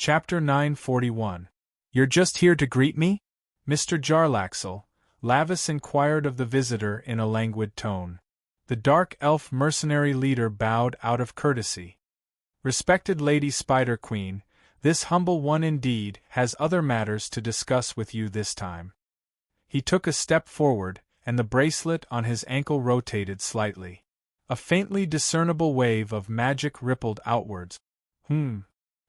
Chapter 941. You're just here to greet me? Mr. Jarlaxle, Lavis inquired of the visitor in a languid tone. The dark elf mercenary leader bowed out of courtesy. Respected Lady Spider Queen, this humble one indeed has other matters to discuss with you this time. He took a step forward, and the bracelet on his ankle rotated slightly. A faintly discernible wave of magic rippled outwards.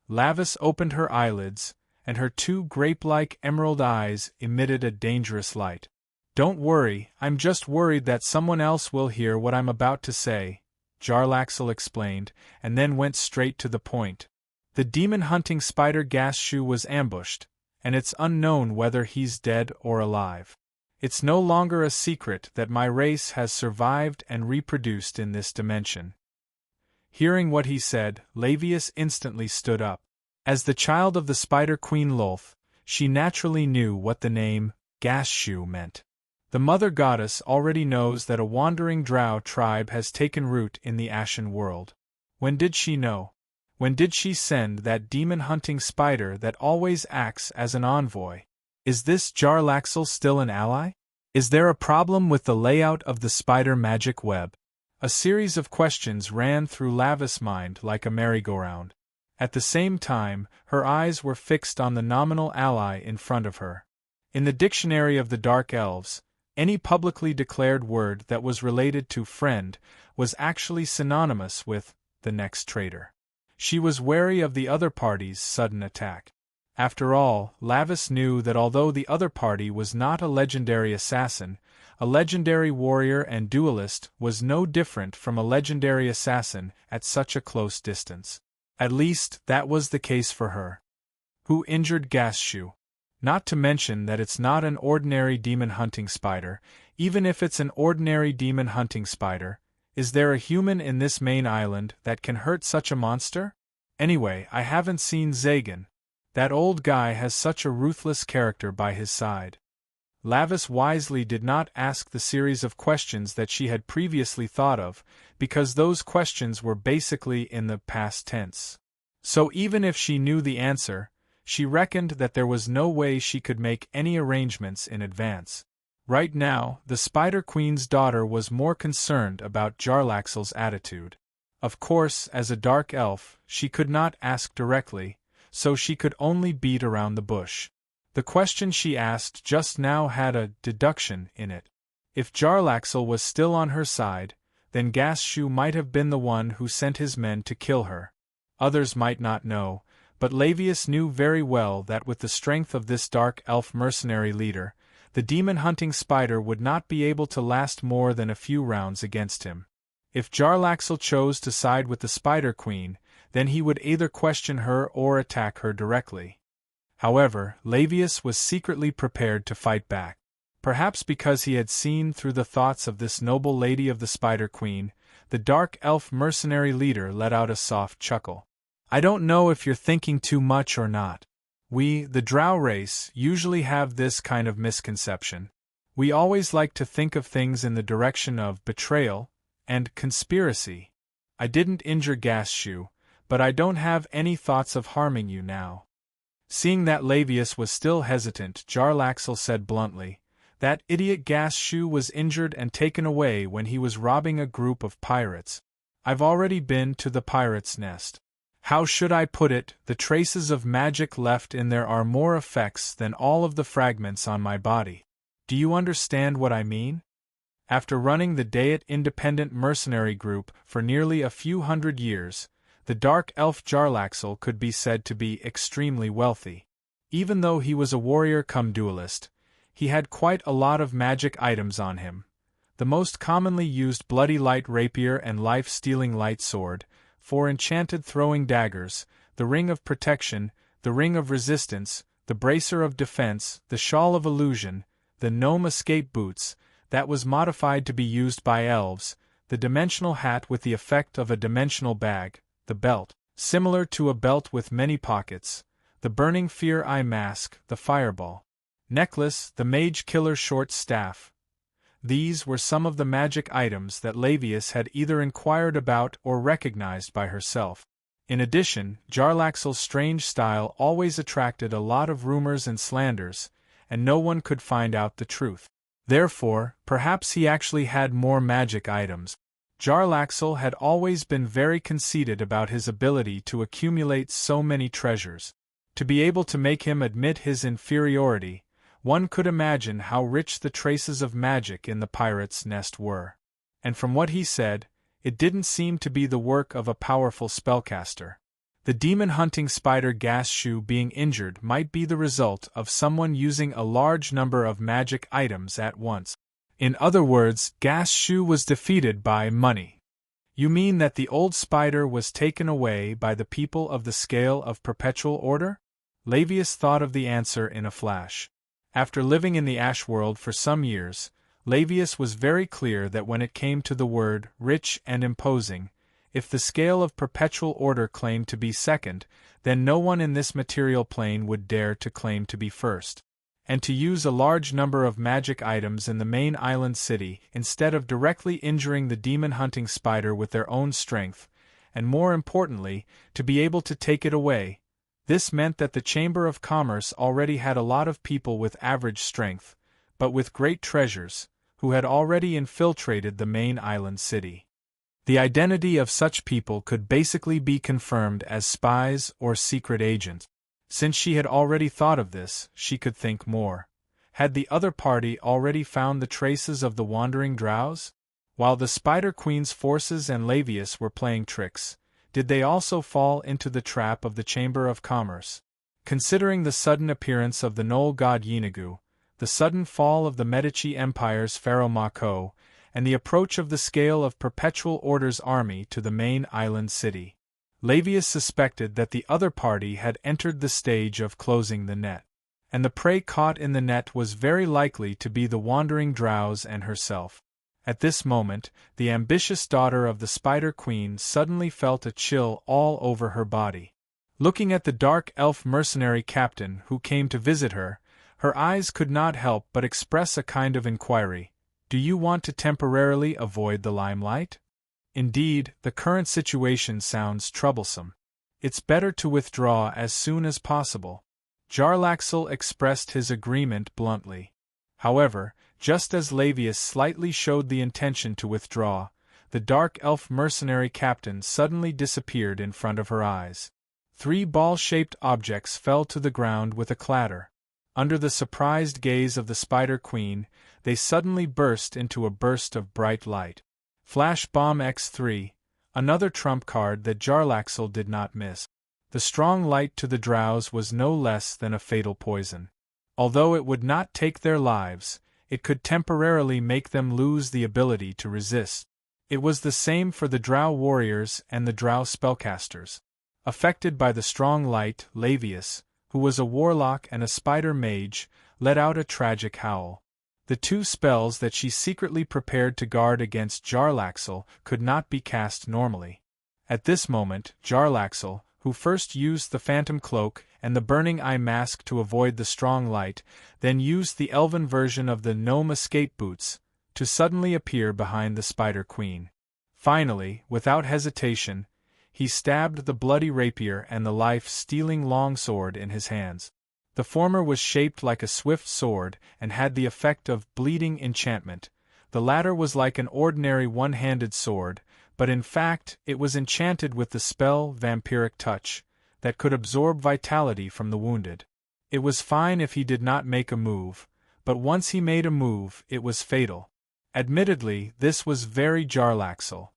Lavis opened her eyelids, and her two grape-like emerald eyes emitted a dangerous light. Don't worry, I'm just worried that someone else will hear what I'm about to say, Jarlaxle explained, and then went straight to the point. The demon-hunting spider Gasshoe was ambushed, and it's unknown whether he's dead or alive. It's no longer a secret that my race has survived and reproduced in this dimension. Hearing what he said, Lavius instantly stood up. As the child of the Spider Queen Lolth, she naturally knew what the name Gasshoe meant. The mother goddess already knows that a wandering drow tribe has taken root in the Ashen world. When did she know? When did she send that demon-hunting spider that always acts as an envoy? Is this Jarlaxle still an ally? Is there a problem with the layout of the spider magic web? A series of questions ran through Lavis' mind like a merry-go-round. At the same time, her eyes were fixed on the nominal ally in front of her. In the dictionary of the Dark Elves, any publicly declared word that was related to friend was actually synonymous with the next traitor. She was wary of the other party's sudden attack. After all, Lavis knew that although the other party was not a legendary assassin, a legendary warrior and duelist was no different from a legendary assassin at such a close distance. At least, that was the case for her. Who injured Gasshoe? Not to mention that it's not an ordinary demon-hunting spider. Even if it's an ordinary demon-hunting spider, is there a human in this main island that can hurt such a monster? Anyway, I haven't seen Zagan. That old guy has such a ruthless character by his side. Lavis wisely did not ask the series of questions that she had previously thought of, because those questions were basically in the past tense. So even if she knew the answer, she reckoned that there was no way she could make any arrangements in advance. Right now, the Spider Queen's daughter was more concerned about Jarlaxle's attitude. Of course, as a dark elf, she could not ask directly, so she could only beat around the bush. The question she asked just now had a deduction in it. If Jarlaxle was still on her side, then Gasshoe might have been the one who sent his men to kill her. Others might not know, but Lavius knew very well that with the strength of this dark elf mercenary leader, the demon-hunting spider would not be able to last more than a few rounds against him. If Jarlaxle chose to side with the Spider Queen, then he would either question her or attack her directly. However, Lavius was secretly prepared to fight back. Perhaps because he had seen through the thoughts of this noble lady of the Spider Queen, the dark elf mercenary leader let out a soft chuckle. I don't know if you're thinking too much or not. We, the drow race, usually have this kind of misconception. We always like to think of things in the direction of betrayal and conspiracy. I didn't injure Gasshoe, but I don't have any thoughts of harming you now. Seeing that Lavius was still hesitant, Jarlaxle said bluntly, "That idiot Gasshoe was injured and taken away when he was robbing a group of pirates. I've already been to the pirate's nest. How should I put it, the traces of magic left in there are more effects than all of the fragments on my body. Do you understand what I mean?" After running the Dayat Independent Mercenary Group for nearly a few hundred years, the dark elf Jarlaxle could be said to be extremely wealthy. Even though he was a warrior-cum-duelist, he had quite a lot of magic items on him. The most commonly used bloody light rapier and life-stealing light sword, 4 enchanted throwing daggers, the ring of protection, the ring of resistance, the bracer of defense, the shawl of illusion, the gnome escape boots, that was modified to be used by elves, the dimensional hat with the effect of a dimensional bag, the belt, similar to a belt with many pockets, the burning fear eye mask, the fireball necklace, the mage killer short staff. These were some of the magic items that Lavius had either inquired about or recognized by herself. In addition, Jarlaxle's strange style always attracted a lot of rumors and slanders, and no one could find out the truth. Therefore, perhaps he actually had more magic items. Jarlaxle had always been very conceited about his ability to accumulate so many treasures. To be able to make him admit his inferiority, one could imagine how rich the traces of magic in the pirate's nest were. And from what he said, it didn't seem to be the work of a powerful spellcaster. The demon-hunting spider Gas-Shoe being injured might be the result of someone using a large number of magic items at once. In other words, Gas-Shoe was defeated by money. You mean that the old spider was taken away by the people of the Scale of Perpetual Order? Laevius thought of the answer in a flash. After living in the Ash World for some years, Laevius was very clear that when it came to the word rich and imposing, if the Scale of Perpetual Order claimed to be second, then no one in this material plane would dare to claim to be first. And to use a large number of magic items in the main island city instead of directly injuring the demon-hunting spider with their own strength, and more importantly, to be able to take it away, this meant that the Chamber of Commerce already had a lot of people with average strength, but with great treasures, who had already infiltrated the main island city. The identity of such people could basically be confirmed as spies or secret agents. Since she had already thought of this, she could think more. Had the other party already found the traces of the wandering drows? While the Spider Queen's forces and Laevius were playing tricks, did they also fall into the trap of the Chamber of Commerce? Considering the sudden appearance of the Knoll god Yeenagu, the sudden fall of the Medici Empire's Pharaoh Mako, and the approach of the Scale of Perpetual Order's army to the main island city, Laevius suspected that the other party had entered the stage of closing the net, and the prey caught in the net was very likely to be the wandering drows and herself. At this moment, the ambitious daughter of the Spider Queen suddenly felt a chill all over her body. Looking at the dark elf mercenary captain who came to visit her, her eyes could not help but express a kind of inquiry. Do you want to temporarily avoid the limelight? Indeed, the current situation sounds troublesome. It's better to withdraw as soon as possible. Jarlaxle expressed his agreement bluntly. However, just as Laevius slightly showed the intention to withdraw, the dark elf mercenary captain suddenly disappeared in front of her eyes. 3 ball-shaped objects fell to the ground with a clatter. Under the surprised gaze of the Spider Queen, they suddenly burst into a burst of bright light. Flash Bomb X3, another trump card that Jarlaxle did not miss. The strong light to the drows was no less than a fatal poison. Although it would not take their lives, it could temporarily make them lose the ability to resist. It was the same for the drow warriors and the drow spellcasters. Affected by the strong light, Laevius, who was a warlock and a spider mage, let out a tragic howl. The 2 spells that she secretly prepared to guard against Jarlaxle could not be cast normally. At this moment, Jarlaxle, who first used the Phantom Cloak and the Burning Eye Mask to avoid the strong light, then used the elven version of the Gnome Escape Boots, to suddenly appear behind the Spider Queen. Finally, without hesitation, he stabbed the bloody rapier and the life-stealing longsword in his hands. The former was shaped like a swift sword and had the effect of bleeding enchantment. The latter was like an ordinary one-handed sword, but in fact it was enchanted with the spell Vampiric Touch, that could absorb vitality from the wounded. It was fine if he did not make a move, but once he made a move it was fatal. Admittedly, this was very Jarlaxle.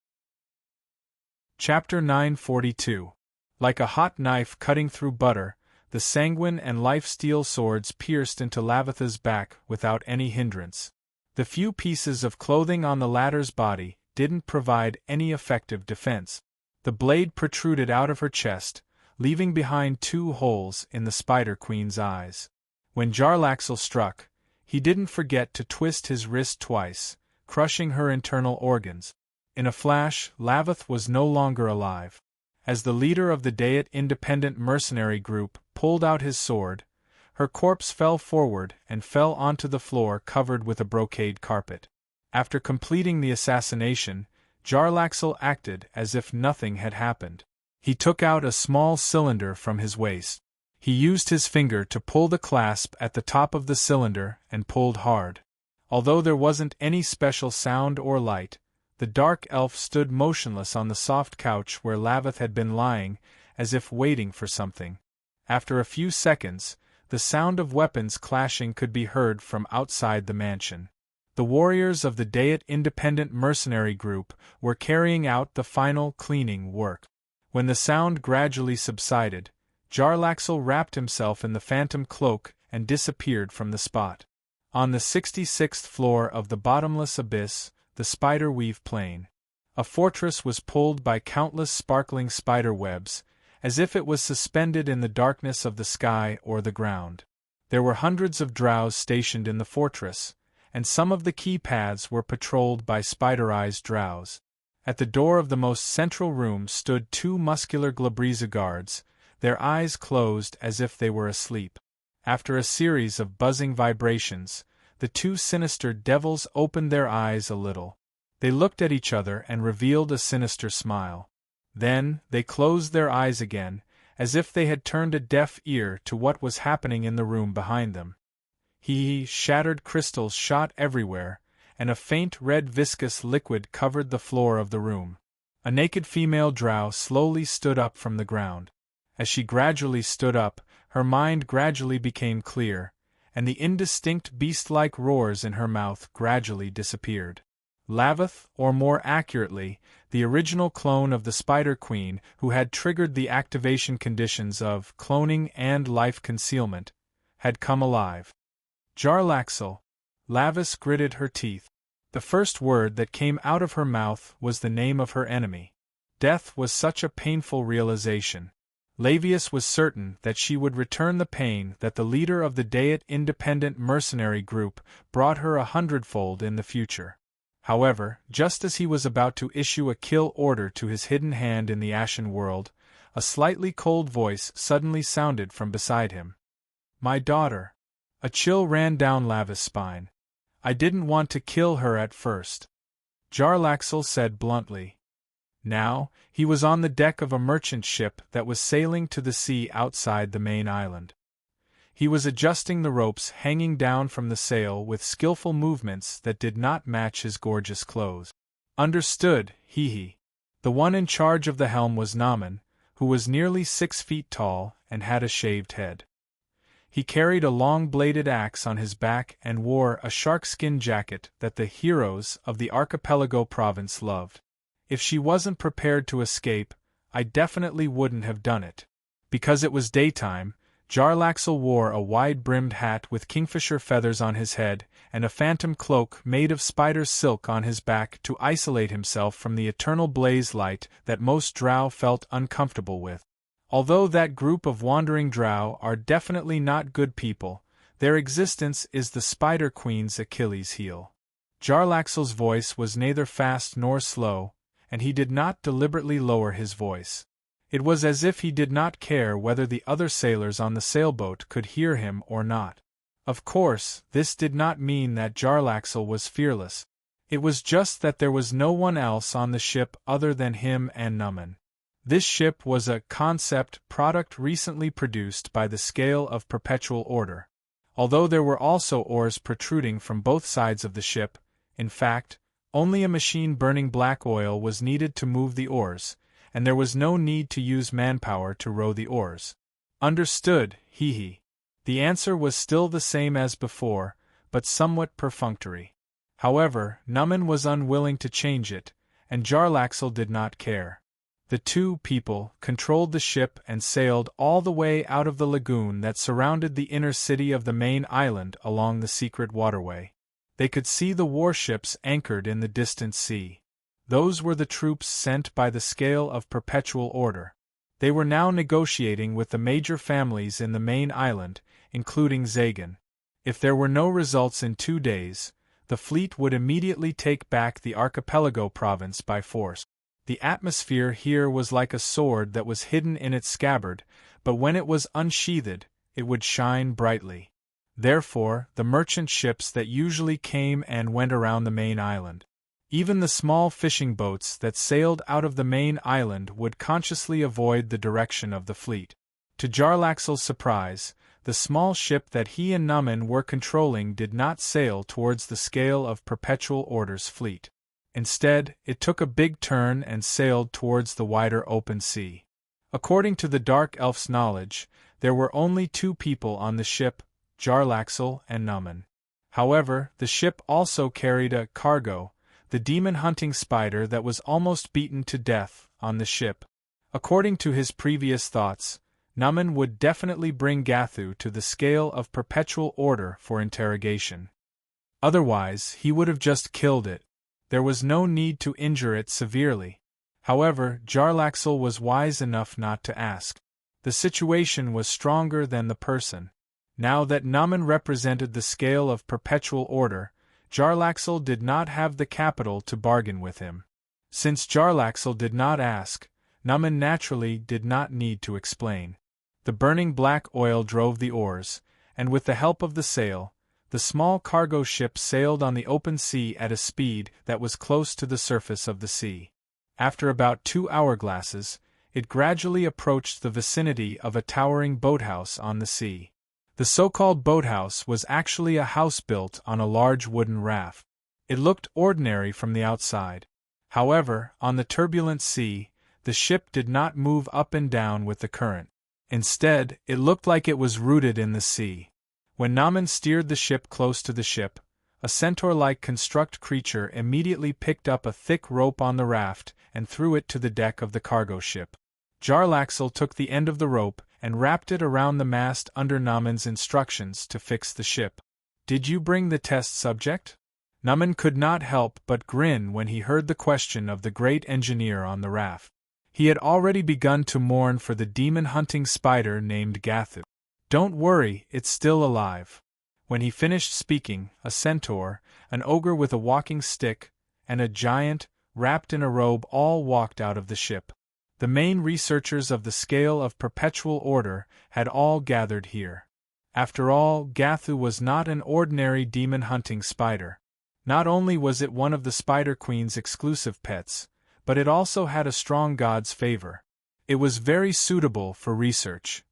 Chapter 942. Like a hot knife cutting through butter, the sanguine and life-steal swords pierced into Lavatha's back without any hindrance. The few pieces of clothing on the latter's body didn't provide any effective defense. The blade protruded out of her chest, leaving behind 2 holes in the Spider Queen's eyes. When Jarlaxle struck, he didn't forget to twist his wrist twice, crushing her internal organs. In a flash, Lavath was no longer alive. As the leader of the Dayat Independent Mercenary Group pulled out his sword, her corpse fell forward and fell onto the floor covered with a brocade carpet. After completing the assassination, Jarlaxle acted as if nothing had happened. He took out a small cylinder from his waist. He used his finger to pull the clasp at the top of the cylinder and pulled hard. Although there wasn't any special sound or light, the dark elf stood motionless on the soft couch where Lavith had been lying, as if waiting for something. After a few seconds, the sound of weapons clashing could be heard from outside the mansion. The warriors of the Dayet Independent Mercenary Group were carrying out the final cleaning work. When the sound gradually subsided, Jarlaxle wrapped himself in the phantom cloak and disappeared from the spot. On the 66th floor of the bottomless abyss, the spider-weave plain, a fortress was pulled by countless sparkling spider webs, as if it was suspended in the darkness of the sky or the ground. There were hundreds of drows stationed in the fortress, and some of the key paths were patrolled by spider-eyes drows. At the door of the most central room stood two muscular Glabriza guards, their eyes closed as if they were asleep. After a series of buzzing vibrations, the two sinister devils opened their eyes a little. They looked at each other and revealed a sinister smile. Then, they closed their eyes again, as if they had turned a deaf ear to what was happening in the room behind them. Shattered crystals shot everywhere, and a faint red viscous liquid covered the floor of the room. A naked female drow slowly stood up from the ground. As she gradually stood up, her mind gradually became clear, and the indistinct beast-like roars in her mouth gradually disappeared. Lavith, or more accurately, the original clone of the Spider Queen who had triggered the activation conditions of cloning and life concealment, had come alive. Jarlaxle. Lavith gritted her teeth. The first word that came out of her mouth was the name of her enemy. Death was such a painful realization. Lavius was certain that she would return the pain that the leader of the Dayet Independent Mercenary Group brought her 100-fold in the future. However, just as he was about to issue a kill order to his hidden hand in the Ashen World, a slightly cold voice suddenly sounded from beside him. "My daughter." A chill ran down Lavith's spine. "I didn't want to kill her at first," Jarlaxle said bluntly. Now, he was on the deck of a merchant ship that was sailing to the sea outside the main island. He was adjusting the ropes hanging down from the sail with skillful movements that did not match his gorgeous clothes. "Understood, he. The one in charge of the helm was Naman, who was nearly 6 feet tall and had a shaved head. He carried a long-bladed axe on his back and wore a sharkskin jacket that the heroes of the Archipelago province loved. If she wasn't prepared to escape, I definitely wouldn't have done it." Because it was daytime, Jarlaxle wore a wide-brimmed hat with kingfisher feathers on his head and a phantom cloak made of spider silk on his back to isolate himself from the eternal blaze light that most drow felt uncomfortable with. Although that group of wandering drow are definitely not good people, their existence is the Spider Queen's Achilles heel. Jarlaxle's voice was neither fast nor slow, and he did not deliberately lower his voice. It was as if he did not care whether the other sailors on the sailboat could hear him or not. Of course, this did not mean that Jarlaxle was fearless. It was just that there was no one else on the ship other than him and Naman. This ship was a concept product recently produced by the scale of Perpetual Order. Although there were also oars protruding from both sides of the ship, in fact, only a machine burning black oil was needed to move the oars, and there was no need to use manpower to row the oars. "Understood, he. The answer was still the same as before, but somewhat perfunctory. However, Naman was unwilling to change it, and Jarlaxle did not care. The two people controlled the ship and sailed all the way out of the lagoon that surrounded the inner city of the main island along the secret waterway. They could see the warships anchored in the distant sea. Those were the troops sent by the scale of Perpetual Order. They were now negotiating with the major families in the main island, including Zagan. If there were no results in 2 days, the fleet would immediately take back the Archipelago province by force. The atmosphere here was like a sword that was hidden in its scabbard, but when it was unsheathed, it would shine brightly. Therefore, the merchant ships that usually came and went around the main island. Even the small fishing boats that sailed out of the main island would consciously avoid the direction of the fleet. To Jarlaxle's surprise, the small ship that he and Numen were controlling did not sail towards the scale of Perpetual Order's fleet. Instead, it took a big turn and sailed towards the wider open sea. According to the Dark Elf's knowledge, there were only 2 people on the ship, Jarlaxle and Numen. However, the ship also carried a cargo, the demon-hunting spider that was almost beaten to death on the ship. According to his previous thoughts, Numen would definitely bring Gathu to the scale of Perpetual Order for interrogation. Otherwise, he would have just killed it. There was no need to injure it severely. However, Jarlaxle was wise enough not to ask. The situation was stronger than the person. Now that Numen represented the scale of Perpetual Order, Jarlaxle did not have the capital to bargain with him. Since Jarlaxle did not ask, Numen naturally did not need to explain. The burning black oil drove the oars, and with the help of the sail, the small cargo ship sailed on the open sea at a speed that was close to the surface of the sea. After about 2 hourglasses, it gradually approached the vicinity of a towering boathouse on the sea. The so-called boathouse was actually a house built on a large wooden raft. It looked ordinary from the outside. However, on the turbulent sea, the ship did not move up and down with the current. Instead, it looked like it was rooted in the sea. When Numen steered the ship close to the ship, a centaur-like construct creature immediately picked up a thick rope on the raft and threw it to the deck of the cargo ship. Jarlaxle took the end of the rope and wrapped it around the mast under Numen's instructions to fix the ship. "Did you bring the test subject?" Numen could not help but grin when he heard the question of the great engineer on the raft. He had already begun to mourn for the demon-hunting spider named Gathu. "Don't worry, it's still alive." When he finished speaking, a centaur, an ogre with a walking stick, and a giant, wrapped in a robe all walked out of the ship. The main researchers of the scale of Perpetual Order had all gathered here. After all, Gathu was not an ordinary demon-hunting spider. Not only was it one of the Spider Queen's exclusive pets, but it also had a strong god's favor. It was very suitable for research.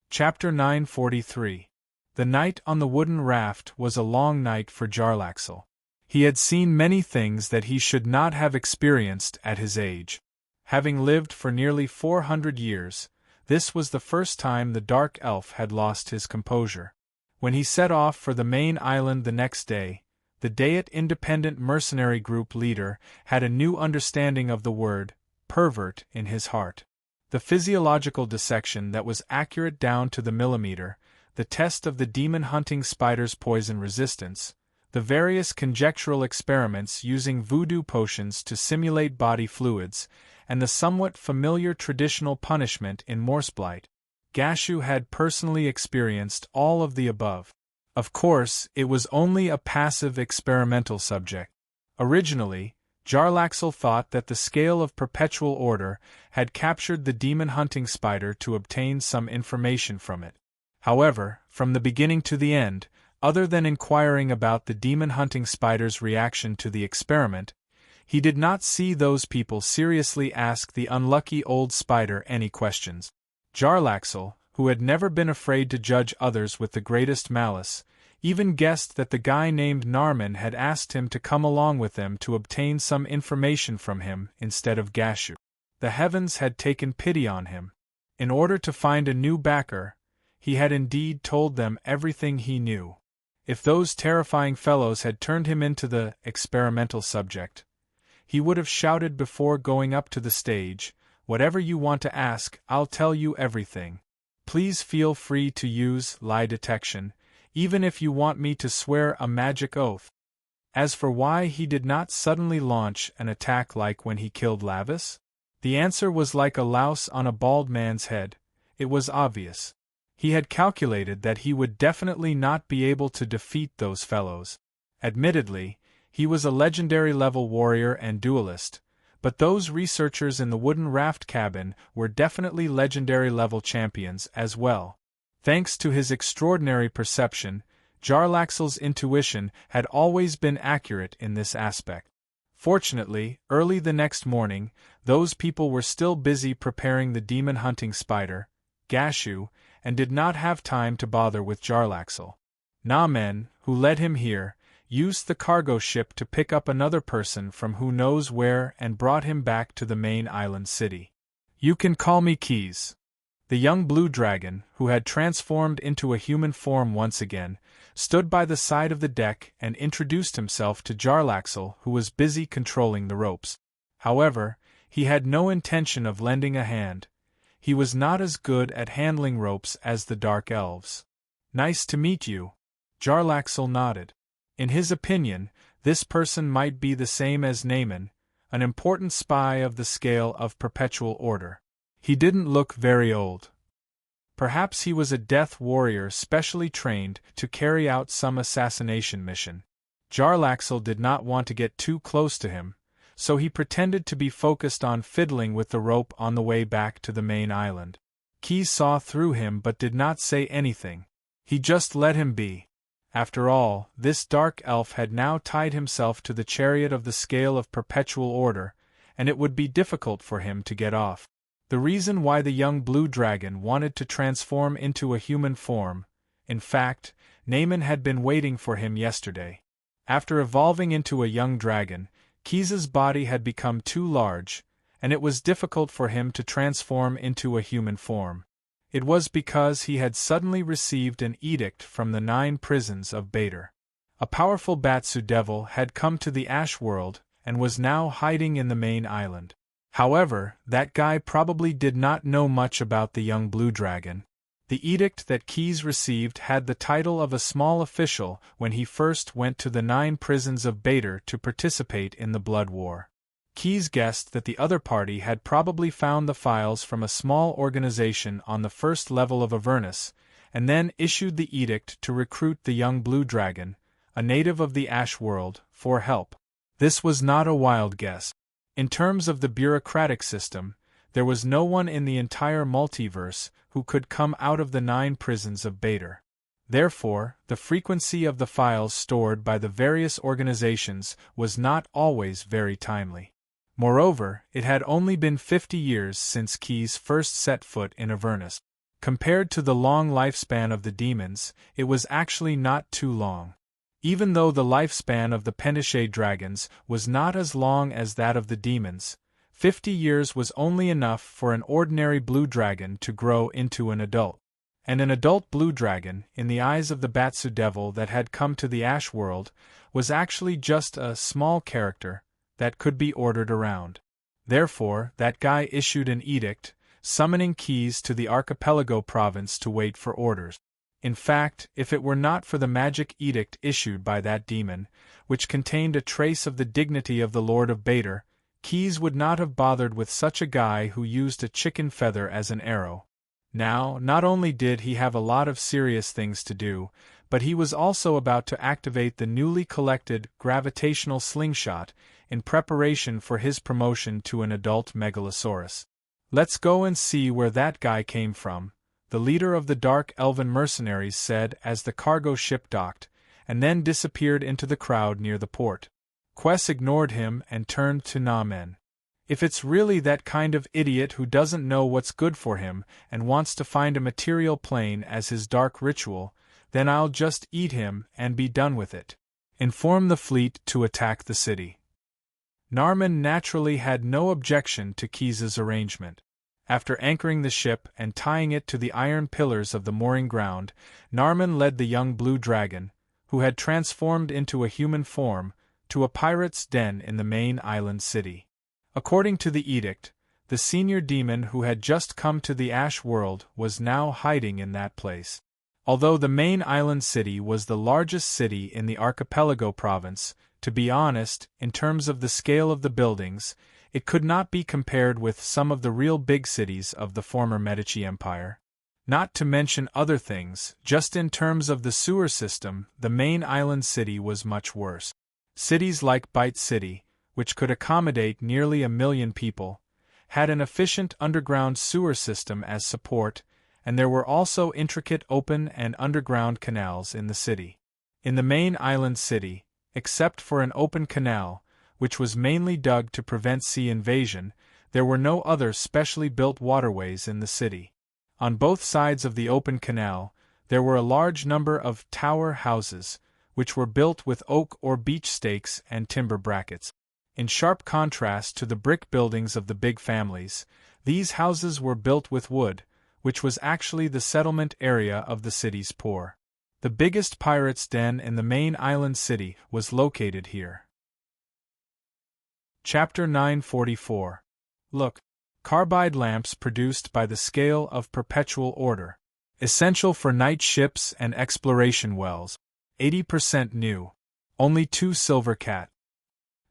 Chapter 943. The night on the wooden raft was a long night for Jarlaxle. He had seen many things that he should not have experienced at his age. Having lived for nearly 400 years, this was the first time the Dark Elf had lost his composure. When he set off for the main island the next day, the Dayat Independent Mercenary Group leader had a new understanding of the word pervert in his heart. The physiological dissection that was accurate down to the millimeter, the test of the demon-hunting spider's poison resistance, the various conjectural experiments using voodoo potions to simulate body fluids, and the somewhat familiar traditional punishment in Morseblight. Gashu had personally experienced all of the above. Of course, it was only a passive experimental subject. Originally, Jarlaxle thought that the scale of Perpetual Order had captured the demon-hunting spider to obtain some information from it. However, from the beginning to the end, other than inquiring about the demon-hunting spider's reaction to the experiment, he did not see those people seriously ask the unlucky old spider any questions. Jarlaxle, who had never been afraid to judge others with the greatest malice, even guessed that the guy named Narman had asked him to come along with them to obtain some information from him instead of Gashu. The heavens had taken pity on him. In order to find a new backer, he had indeed told them everything he knew. If those terrifying fellows had turned him into the experimental subject, he would have shouted before going up to the stage, "Whatever you want to ask, I'll tell you everything. Please feel free to use lie detection, even if you want me to swear a magic oath." As for why he did not suddenly launch an attack like when he killed Lavis, the answer was like a louse on a bald man's head. It was obvious. He had calculated that he would definitely not be able to defeat those fellows. Admittedly, he was a legendary-level warrior and duelist, but those researchers in the wooden raft cabin were definitely legendary-level champions as well. Thanks to his extraordinary perception, Jarlaxle's intuition had always been accurate in this aspect. Fortunately, early the next morning, those people were still busy preparing the demon-hunting spider, Gashu, and did not have time to bother with Jarlaxle. Namen, who led him here, used the cargo ship to pick up another person from who knows where and brought him back to the main island city. You can call me Keys. The young blue dragon, who had transformed into a human form once again, stood by the side of the deck and introduced himself to Jarlaxle, who was busy controlling the ropes. However, he had no intention of lending a hand. He was not as good at handling ropes as the Dark Elves. Nice to meet you. Jarlaxle nodded. In his opinion, this person might be the same as Namen, an important spy of the scale of perpetual order. He didn't look very old. Perhaps he was a death warrior specially trained to carry out some assassination mission. Jarlaxle did not want to get too close to him, so he pretended to be focused on fiddling with the rope on the way back to the main island. Keys saw through him but did not say anything. He just let him be. After all, this dark elf had now tied himself to the chariot of the scale of perpetual order, and it would be difficult for him to get off. The reason why the young blue dragon wanted to transform into a human form, in fact, Namen had been waiting for him yesterday. After evolving into a young dragon, Keys's body had become too large, and it was difficult for him to transform into a human form. It was because he had suddenly received an edict from the 9 prisons of Bader. A powerful Batsu devil had come to the Ash World and was now hiding in the main island. However, that guy probably did not know much about the young blue dragon. The edict that Keys received had the title of a small official when he first went to the 9 prisons of Bader to participate in the Blood War. Keys guessed that the other party had probably found the files from a small organization on the first level of Avernus, and then issued the edict to recruit the young blue dragon, a native of the Ash World, for help. This was not a wild guess. In terms of the bureaucratic system, there was no one in the entire multiverse who could come out of the 9 prisons of Bader. Therefore, the frequency of the files stored by the various organizations was not always very timely. Moreover, it had only been 50 years since Keys first set foot in Avernus. Compared to the long lifespan of the demons, it was actually not too long. Even though the lifespan of the Pentichet dragons was not as long as that of the demons, 50 years was only enough for an ordinary blue dragon to grow into an adult. And an adult blue dragon, in the eyes of the Batsu devil that had come to the Ash World, was actually just a small character that could be ordered around. Therefore, that guy issued an edict, summoning Keys to the Archipelago province to wait for orders. In fact, if it were not for the magic edict issued by that demon, which contained a trace of the dignity of the Lord of Bader, Keys would not have bothered with such a guy who used a chicken feather as an arrow. Now, not only did he have a lot of serious things to do, but he was also about to activate the newly collected gravitational slingshot in preparation for his promotion to an adult megalosaurus. Let's go and see where that guy came from, the leader of the Dark Elven mercenaries said as the cargo ship docked, and then disappeared into the crowd near the port. Quess ignored him and turned to Namen. If it's really that kind of idiot who doesn't know what's good for him and wants to find a material plane as his dark ritual, then I'll just eat him and be done with it. Inform the fleet to attack the city. Narman naturally had no objection to Keys's arrangement. After anchoring the ship and tying it to the iron pillars of the mooring ground, Narman led the young blue dragon, who had transformed into a human form, to a pirate's den in the main island city. According to the edict, the senior demon who had just come to the Ash World was now hiding in that place. Although the main island city was the largest city in the Archipelago province, to be honest, in terms of the scale of the buildings, it could not be compared with some of the real big cities of the former Medici Empire. Not to mention other things, just in terms of the sewer system, the main island city was much worse. Cities like Bite City, which could accommodate nearly 1 million people, had an efficient underground sewer system as support, and there were also intricate open and underground canals in the city. In the main island city, except for an open canal, which was mainly dug to prevent sea invasion, there were no other specially built waterways in the city. On both sides of the open canal, there were a large number of tower houses, which were built with oak or beech stakes and timber brackets. In sharp contrast to the brick buildings of the big families, these houses were built with wood, which was actually the settlement area of the city's poor. The biggest pirate's den in the main island city was located here. Chapter 944. Look. Carbide lamps produced by the scale of perpetual order. Essential for night ships and exploration wells. 80% new. Only 2 silver cat.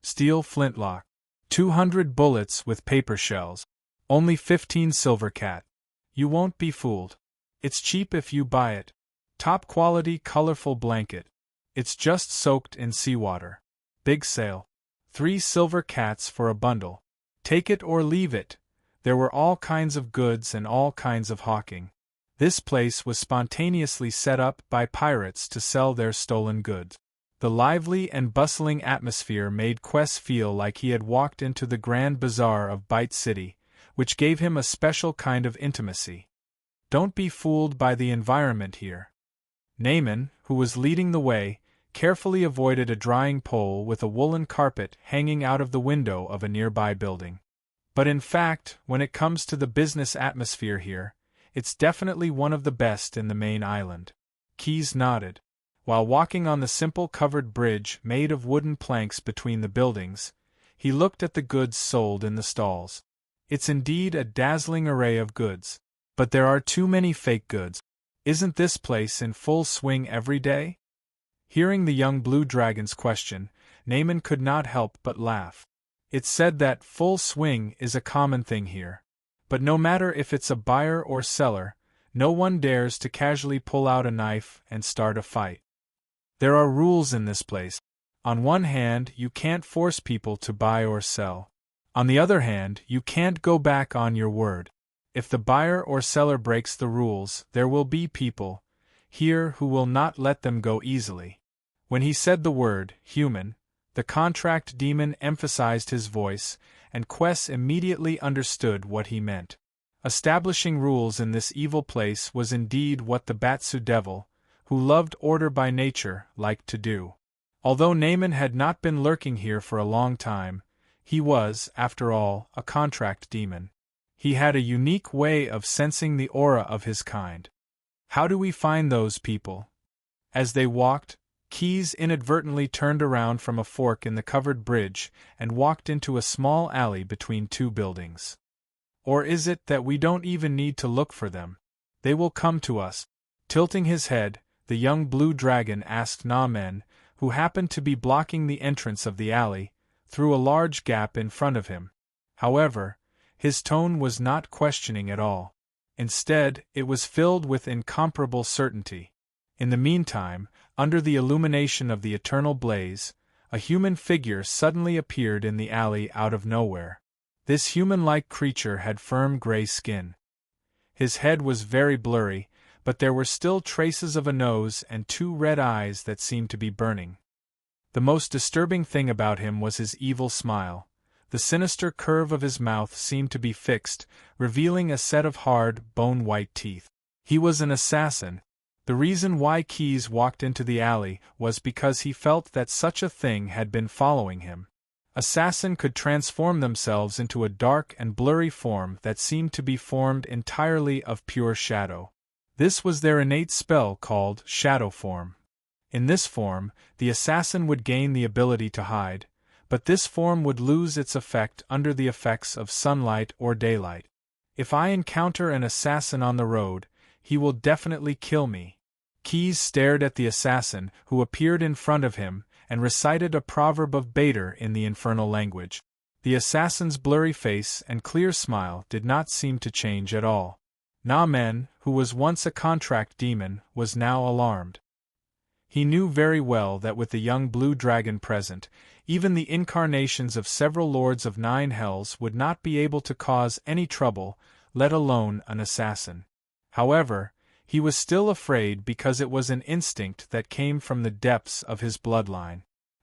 Steel flintlock. 200 bullets with paper shells. Only 15 silver cat. You won't be fooled. It's cheap if you buy it. Top quality colorful blanket. It's just soaked in seawater. Big sale. 3 silver cats for a bundle. Take it or leave it. There were all kinds of goods and all kinds of hawking. This place was spontaneously set up by pirates to sell their stolen goods. The lively and bustling atmosphere made Quest feel like he had walked into the Grand Bazaar of Bite City, which gave him a special kind of intimacy. Don't be fooled by the environment here. Naaman, who was leading the way, carefully avoided a drying pole with a woolen carpet hanging out of the window of a nearby building. But in fact, when it comes to the business atmosphere here, it's definitely one of the best in the main island. Keyes nodded. While walking on the simple covered bridge made of wooden planks between the buildings, he looked at the goods sold in the stalls. It's indeed a dazzling array of goods. But there are too many fake goods. Isn't this place in full swing every day? Hearing the young Blue Dragon's question, Naaman could not help but laugh. It's said that full swing is a common thing here. But no matter if it's a buyer or seller, no one dares to casually pull out a knife and start a fight. There are rules in this place. On one hand, you can't force people to buy or sell. On the other hand, you can't go back on your word. If the buyer or seller breaks the rules, there will be people here who will not let them go easily. When he said the word, human, the contract demon emphasized his voice, and Quest immediately understood what he meant. Establishing rules in this evil place was indeed what the Batsu devil, who loved order by nature, liked to do. Although Naaman had not been lurking here for a long time, he was, after all, a contract demon. He had a unique way of sensing the aura of his kind. How do we find those people? As they walked, Keyes inadvertently turned around from a fork in the covered bridge and walked into a small alley between 2 buildings. Or is it that we don't even need to look for them? They will come to us. Tilting his head, the young Blue Dragon asked Naaman, who happened to be blocking the entrance of the alley, through a large gap in front of him. However, his tone was not questioning at all. Instead, it was filled with incomparable certainty. In the meantime, under the illumination of the eternal blaze, a human figure suddenly appeared in the alley out of nowhere. This human-like creature had firm gray skin. His head was very blurry, but there were still traces of a nose and 2 red eyes that seemed to be burning. The most disturbing thing about him was his evil smile. The sinister curve of his mouth seemed to be fixed, revealing a set of hard, bone-white teeth. He was an assassin. The reason why Keyes walked into the alley was because he felt that such a thing had been following him. Assassin could transform themselves into a dark and blurry form that seemed to be formed entirely of pure shadow. This was their innate spell called shadow form. In this form, the assassin would gain the ability to hide, but this form would lose its effect under the effects of sunlight or daylight. If I encounter an assassin on the road, he will definitely kill me. Keyes stared at the assassin, who appeared in front of him, and recited a proverb of Bader in the infernal language. The assassin's blurry face and clear smile did not seem to change at all. Naaman, who was once a contract demon, was now alarmed. He knew very well that with the young Blue Dragon present, even the incarnations of several lords of 9 hells would not be able to cause any trouble, let alone an assassin. However, he was still afraid because it was an instinct that came from the depths of his bloodline.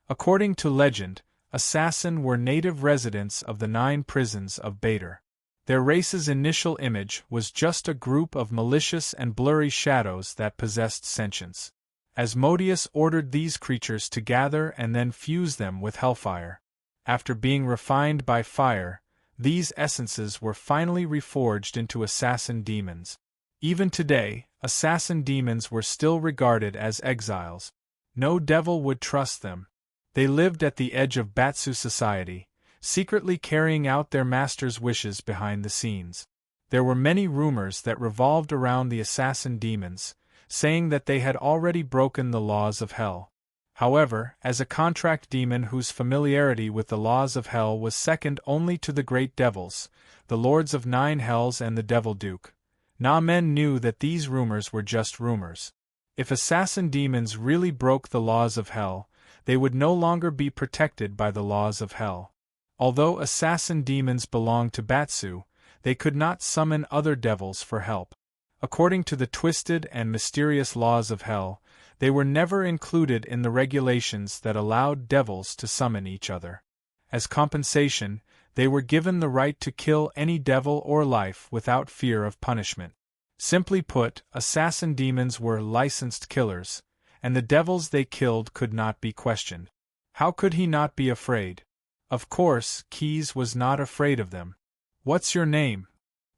According to legend, assassin were native residents of the 9 prisons of Bader. Their race's initial image was just a group of malicious and blurry shadows that possessed sentience. Asmodeus ordered these creatures to gather and then fuse them with hellfire. After being refined by fire, these essences were finally reforged into assassin demons. Even today, assassin demons were still regarded as exiles. No devil would trust them. They lived at the edge of Batsu society, secretly carrying out their master's wishes behind the scenes. There were many rumors that revolved around the assassin demons, saying that they had already broken the laws of hell. However, as a contract demon whose familiarity with the laws of hell was second only to the great devils, the lords of 9 hells and the Devil Duke, men knew that these rumors were just rumors. If assassin demons really broke the laws of hell, they would no longer be protected by the laws of hell. Although assassin demons belonged to Batsu, they could not summon other devils for help. According to the twisted and mysterious laws of hell, they were never included in the regulations that allowed devils to summon each other. As compensation, they were given the right to kill any devil or life without fear of punishment. Simply put, assassin demons were licensed killers, and the devils they killed could not be questioned. How could he not be afraid? Of course, Keys was not afraid of them. "What's your name?"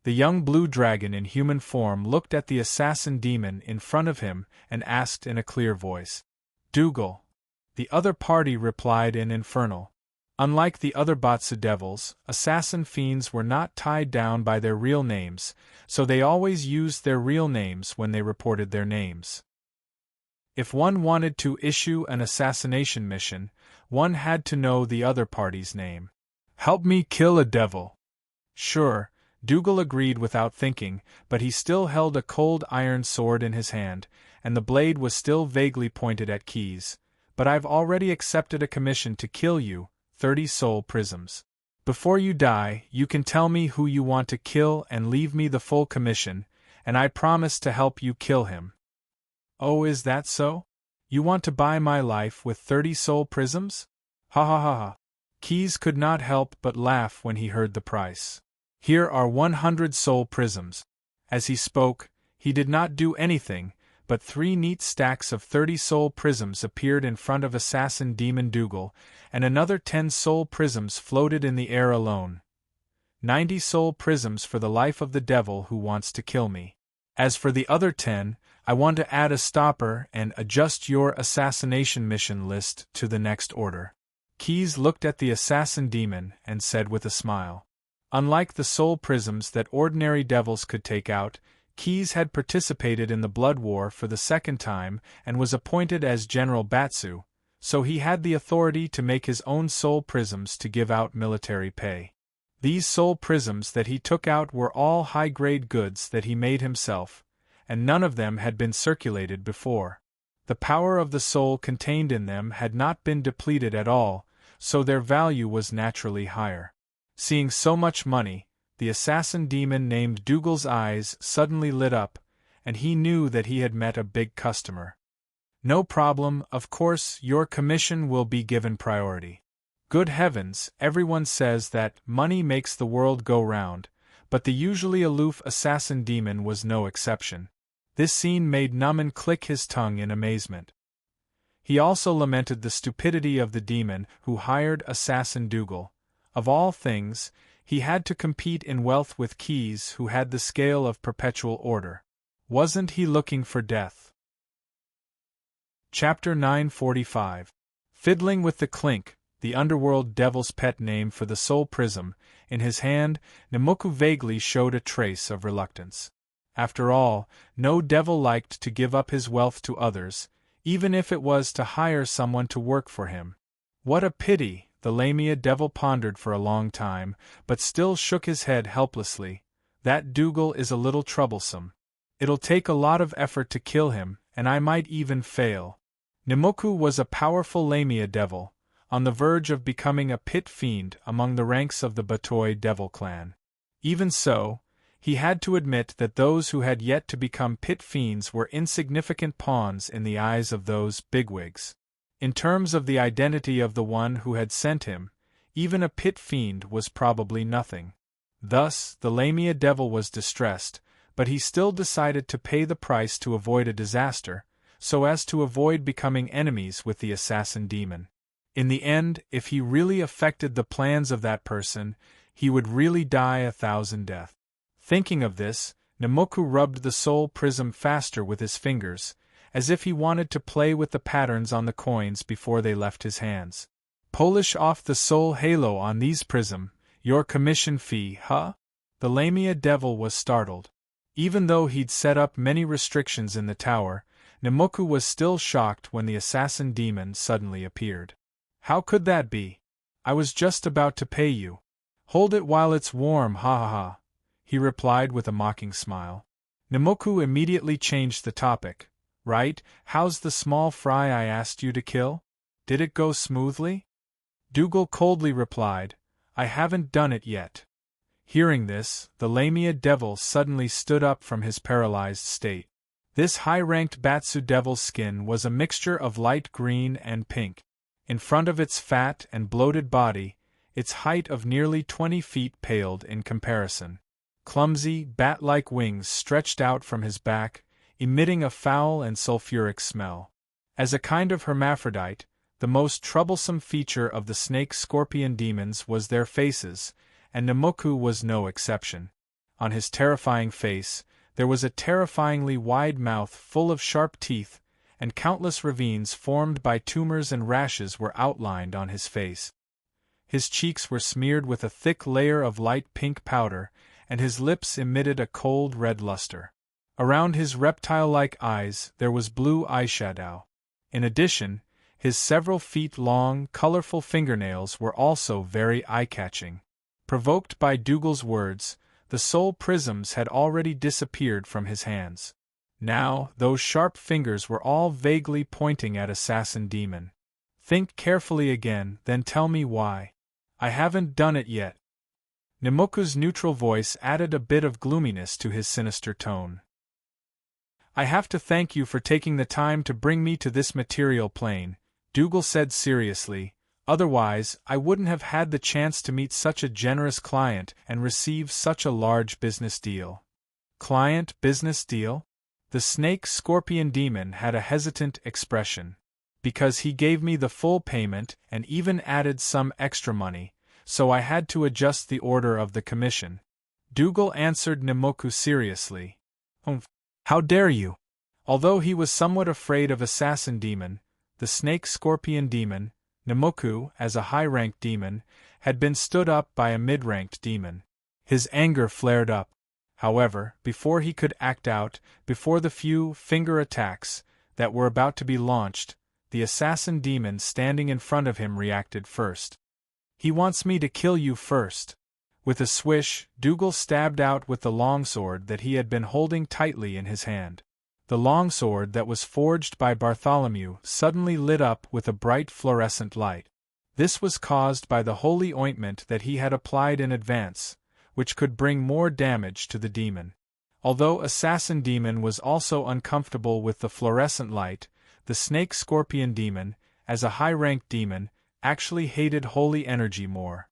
The young blue dragon in human form looked at the assassin demon in front of him and asked in a clear voice. "Dougal." The other party replied in Infernal. Unlike the other Batsu devils, assassin fiends were not tied down by their real names, so they always used their real names when they reported their names. If one wanted to issue an assassination mission, one had to know the other party's name. "Help me kill a devil." "Sure," Dougal agreed without thinking, but he still held a cold iron sword in his hand, and the blade was still vaguely pointed at Keys. "But I've already accepted a commission to kill you, 30 soul prisms. Before you die, you can tell me who you want to kill and leave me the full commission, and I promise to help you kill him." "Oh, is that so? You want to buy my life with 30 soul prisms? Ha ha ha ha." Keys could not help but laugh when he heard the price. "Here are 100 soul prisms." As he spoke, he did not do anything, but 3 neat stacks of 30 soul prisms appeared in front of assassin demon Dougal, and another 10 soul prisms floated in the air alone. 90 soul prisms for the life of the devil who wants to kill me. As for the other 10, I want to add a stopper and adjust your assassination mission list to the next order. Keys looked at the assassin demon and said with a smile. Unlike the soul prisms that ordinary devils could take out, Keys had participated in the Blood War for the second time and was appointed as General Batsu, so he had the authority to make his own soul prisms to give out military pay. These soul prisms that he took out were all high-grade goods that he made himself, and none of them had been circulated before. The power of the soul contained in them had not been depleted at all, so their value was naturally higher. Seeing so much money, the assassin demon named Dougal's eyes suddenly lit up, and he knew that he had met a big customer. "No problem, of course, your commission will be given priority." Good heavens, everyone says that money makes the world go round, but the usually aloof assassin demon was no exception. This scene made Numan click his tongue in amazement. He also lamented the stupidity of the demon who hired assassin Dougal. Of all things, he had to compete in wealth with Keys, who had the scale of perpetual order. Wasn't he looking for death? Chapter 945. Fiddling with the Clink, the underworld devil's pet name for the soul prism, in his hand, Nemoku vaguely showed a trace of reluctance. After all, no devil liked to give up his wealth to others, even if it was to hire someone to work for him. What a pity, the Lamia devil pondered for a long time, but still shook his head helplessly. That Dougal is a little troublesome. It'll take a lot of effort to kill him, and I might even fail. Nemoku was a powerful Lamia devil, on the verge of becoming a pit fiend among the ranks of the Batoi devil clan. Even so, He had to admit that those who had yet to become pit fiends were insignificant pawns in the eyes of those bigwigs. In terms of the identity of the one who had sent him, even a pit fiend was probably nothing. Thus, the Lamia devil was distressed, but he still decided to pay the price to avoid a disaster, so as to avoid becoming enemies with the assassin demon. In the end, if he really affected the plans of that person, he would really die 1,000 deaths. Thinking of this, Nemoku rubbed the soul prism faster with his fingers, as if he wanted to play with the patterns on the coins before they left his hands. Polish off the soul halo on these prism, your commission fee, huh? The Lamia devil was startled. Even though he'd set up many restrictions in the tower, Nemoku was still shocked when the assassin demon suddenly appeared. How could that be? I was just about to pay you. Hold it while it's warm, ha ha ha, he replied with a mocking smile. Nemoku immediately changed the topic. Right, how's the small fry I asked you to kill? Did it go smoothly? Dougal coldly replied, I haven't done it yet. Hearing this, the Lamia devil suddenly stood up from his paralyzed state. This high-ranked Batsu devil's skin was a mixture of light green and pink. In front of its fat and bloated body, its height of nearly 20 feet paled in comparison. Clumsy, bat-like wings stretched out from his back, emitting a foul and sulfuric smell. As a kind of hermaphrodite, the most troublesome feature of the snake-scorpion demons was their faces, and Nemoku was no exception. On his terrifying face, there was a terrifyingly wide mouth full of sharp teeth, and countless ravines formed by tumors and rashes were outlined on his face. His cheeks were smeared with a thick layer of light pink powder, and his lips emitted a cold red luster. Around his reptile-like eyes there was blue eyeshadow. In addition, his several feet-long, colorful fingernails were also very eye-catching. Provoked by Dougal's words, the soul prisms had already disappeared from his hands. Now, those sharp fingers were all vaguely pointing at Assassin Demon. Think carefully again, then tell me why. I haven't done it yet. Nemoku's neutral voice added a bit of gloominess to his sinister tone. I have to thank you for taking the time to bring me to this material plane, Dougal said seriously, otherwise I wouldn't have had the chance to meet such a generous client and receive such a large business deal. Client business deal? The snake-scorpion demon had a hesitant expression. Because he gave me the full payment and even added some extra money, so I had to adjust the order of the commission. Dougal answered Nemoku seriously. How dare you? Although he was somewhat afraid of Assassin Demon, the snake-scorpion demon, Nemoku, as a high-ranked demon, had been stood up by a mid-ranked demon. His anger flared up. However, before he could act out, before the few finger attacks that were about to be launched, the assassin demon standing in front of him reacted first. He wants me to kill you first. With a swish, Dougal stabbed out with the longsword that he had been holding tightly in his hand. The longsword that was forged by Bartholomew suddenly lit up with a bright fluorescent light. This was caused by the holy ointment that he had applied in advance, which could bring more damage to the demon. Although Assassin Demon was also uncomfortable with the fluorescent light, the snake-scorpion demon, as a high-ranked demon, actually hated holy energy more.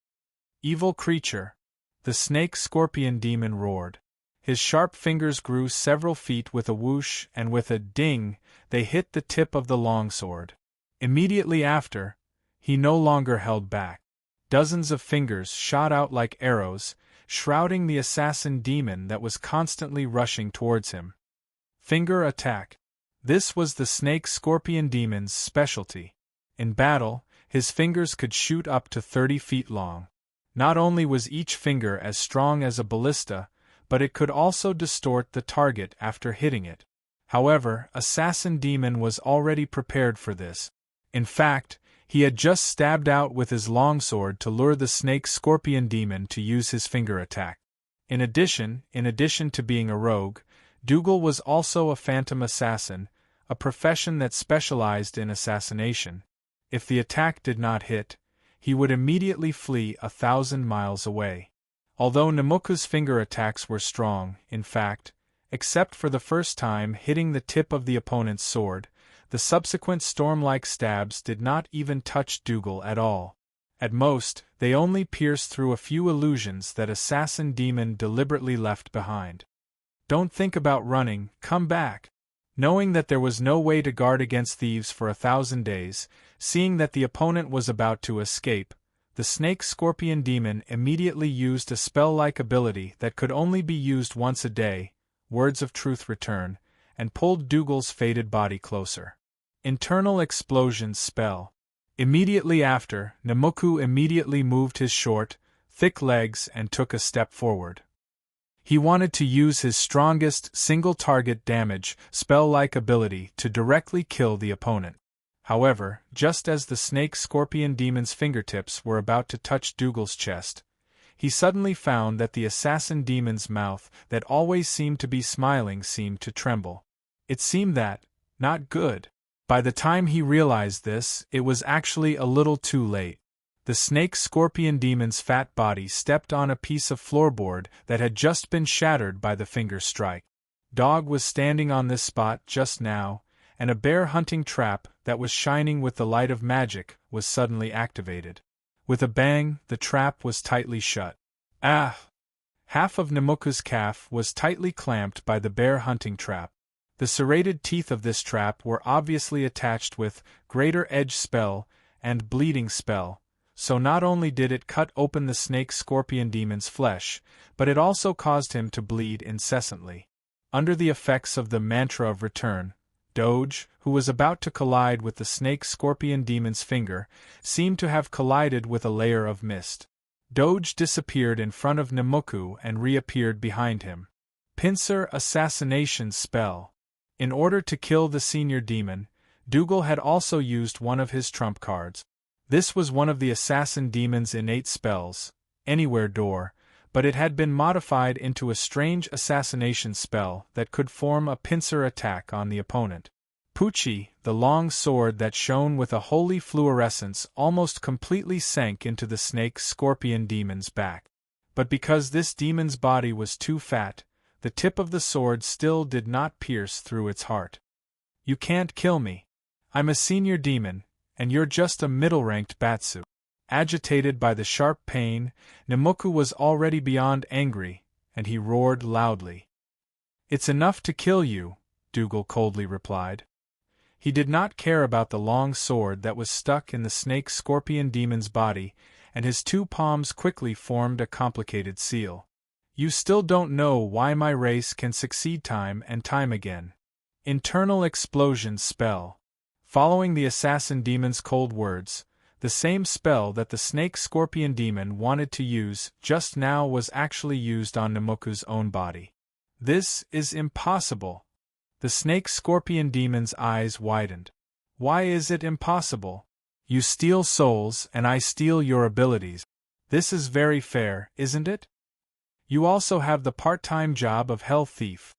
Evil creature! The snake-scorpion demon roared. His sharp fingers grew several feet with a whoosh, and with a ding, they hit the tip of the longsword. Immediately after, he no longer held back. Dozens of fingers shot out like arrows, shrouding the assassin demon that was constantly rushing towards him. Finger attack. This was the snake-scorpion demon's specialty. In battle, his fingers could shoot up to 30 feet long. Not only was each finger as strong as a ballista, but it could also distort the target after hitting it. However, Assassin Demon was already prepared for this. In fact, he had just stabbed out with his longsword to lure the snake-scorpion demon to use his finger attack. In addition to being a rogue, Dougal was also a phantom assassin, a profession that specialized in assassination. If the attack did not hit, he would immediately flee 1,000 miles away. Although Nemoku's finger attacks were strong, in fact, except for the first time hitting the tip of the opponent's sword, the subsequent storm-like stabs did not even touch Dougal at all. At most, they only pierced through a few illusions that assassin demon deliberately left behind. "Don't think about running, come back." Knowing that there was no way to guard against thieves for 1,000 days, seeing that the opponent was about to escape, the snake-scorpion demon immediately used a spell-like ability that could only be used once a day, Words of Truth Return, and pulled Dougal's faded body closer. Internal Explosion spell. Immediately after, Nemoku immediately moved his short, thick legs and took a step forward. He wanted to use his strongest single-target damage spell-like ability to directly kill the opponent. However, just as the snake-scorpion demon's fingertips were about to touch Dougal's chest, he suddenly found that the assassin demon's mouth that always seemed to be smiling seemed to tremble. It seemed that, not good. By the time he realized this, it was actually a little too late. The snake-scorpion demon's fat body stepped on a piece of floorboard that had just been shattered by the finger strike. Dog was standing on this spot just now, and a bear hunting trap that was shining with the light of magic was suddenly activated. With a bang, the trap was tightly shut. Ah! Half of Nemoku's calf was tightly clamped by the bear hunting trap. The serrated teeth of this trap were obviously attached with Greater Edge spell and Bleeding spell, so not only did it cut open the snake-scorpion demon's flesh, but it also caused him to bleed incessantly. Under the effects of the mantra of return, Doge, who was about to collide with the snake-scorpion demon's finger, seemed to have collided with a layer of mist. Doge disappeared in front of Nemoku and reappeared behind him. Pincer Assassination spell. In order to kill the senior demon, Dougal had also used one of his trump cards. This was one of the assassin demon's innate spells, Anywhere Door, but it had been modified into a strange assassination spell that could form a pincer attack on the opponent. Pucci, the long sword that shone with a holy fluorescence, almost completely sank into the snake-scorpion demon's back. But because this demon's body was too fat, the tip of the sword still did not pierce through its heart. "You can't kill me. I'm a senior demon, and you're just a middle-ranked Batsu." Agitated by the sharp pain, Nemoku was already beyond angry, and he roared loudly. "It's enough to kill you," Dougal coldly replied. He did not care about the long sword that was stuck in the snake-scorpion demon's body, and his two palms quickly formed a complicated seal. "You still don't know why my race can succeed time and time again." Internal Explosion spell. Following the assassin demon's cold words, the same spell that the snake-scorpion demon wanted to use just now was actually used on Nemoku's own body. "This is impossible." The snake-scorpion demon's eyes widened. "Why is it impossible? You steal souls and I steal your abilities. This is very fair, isn't it? You also have the part-time job of Hell Thief."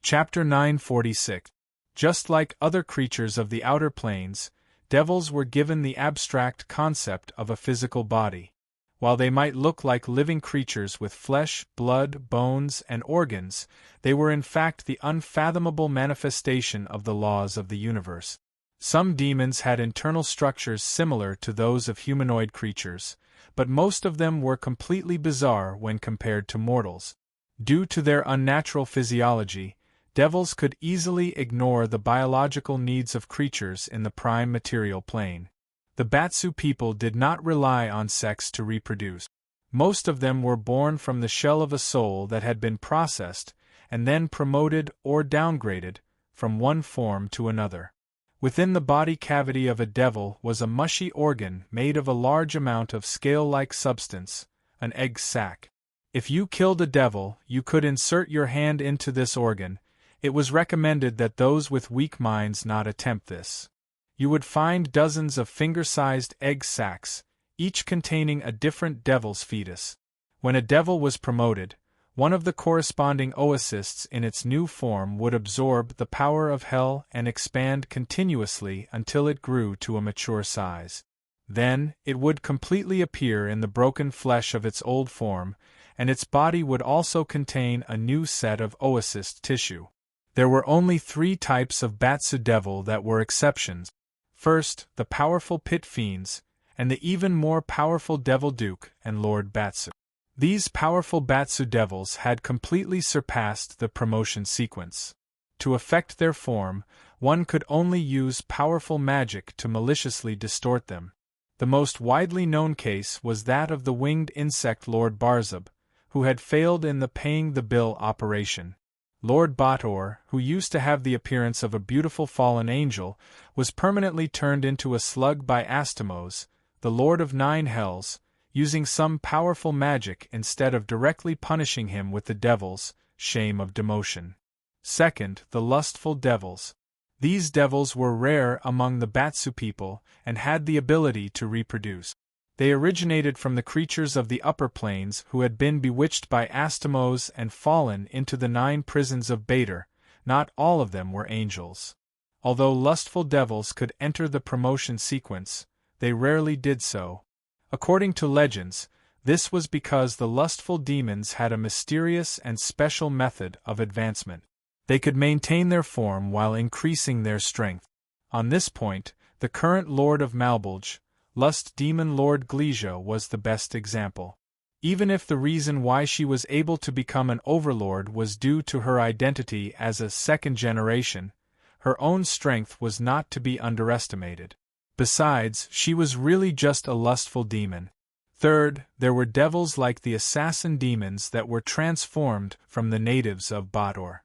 Chapter 946. Just like other creatures of the outer planes, devils were given the abstract concept of a physical body. While they might look like living creatures with flesh, blood, bones, and organs, they were in fact the unfathomable manifestation of the laws of the universe. Some demons had internal structures similar to those of humanoid creatures, but most of them were completely bizarre when compared to mortals. Due to their unnatural physiology, devils could easily ignore the biological needs of creatures in the prime material plane. The Batsu people did not rely on sex to reproduce. Most of them were born from the shell of a soul that had been processed, and then promoted or downgraded, from one form to another. Within the body cavity of a devil was a mushy organ made of a large amount of scale-like substance, an egg sac. If you killed a devil, you could insert your hand into this organ. It was recommended that those with weak minds not attempt this. You would find dozens of finger-sized egg sacs, each containing a different devil's fetus. When a devil was promoted, one of the corresponding oocysts in its new form would absorb the power of hell and expand continuously until it grew to a mature size. Then, it would completely appear in the broken flesh of its old form, and its body would also contain a new set of oocyst tissue. There were only 3 types of Batsu devil that were exceptions. First, the powerful pit fiends, and the even more powerful Devil Duke and Lord Batsu. These powerful Batsu devils had completely surpassed the promotion sequence. To affect their form, one could only use powerful magic to maliciously distort them. The most widely known case was that of the winged insect Lord Barzub, who had failed in the paying the bill operation. Lord Bator, who used to have the appearance of a beautiful fallen angel, was permanently turned into a slug by Astomos, the Lord of 9 Hells, using some powerful magic instead of directly punishing him with the devil's shame of demotion. Second, the lustful devils. These devils were rare among the Batsu people and had the ability to reproduce. They originated from the creatures of the upper planes who had been bewitched by Astomos and fallen into the 9 prisons of Bator. Not all of them were angels. Although lustful devils could enter the promotion sequence, they rarely did so. According to legends, this was because the lustful demons had a mysterious and special method of advancement. They could maintain their form while increasing their strength. On this point, the current Lord of Malbolge, Lust Demon Lord Glesia, was the best example. Even if the reason why she was able to become an overlord was due to her identity as a second generation, her own strength was not to be underestimated. Besides, she was really just a lustful demon. Third, there were devils like the assassin demons that were transformed from the natives of Bator.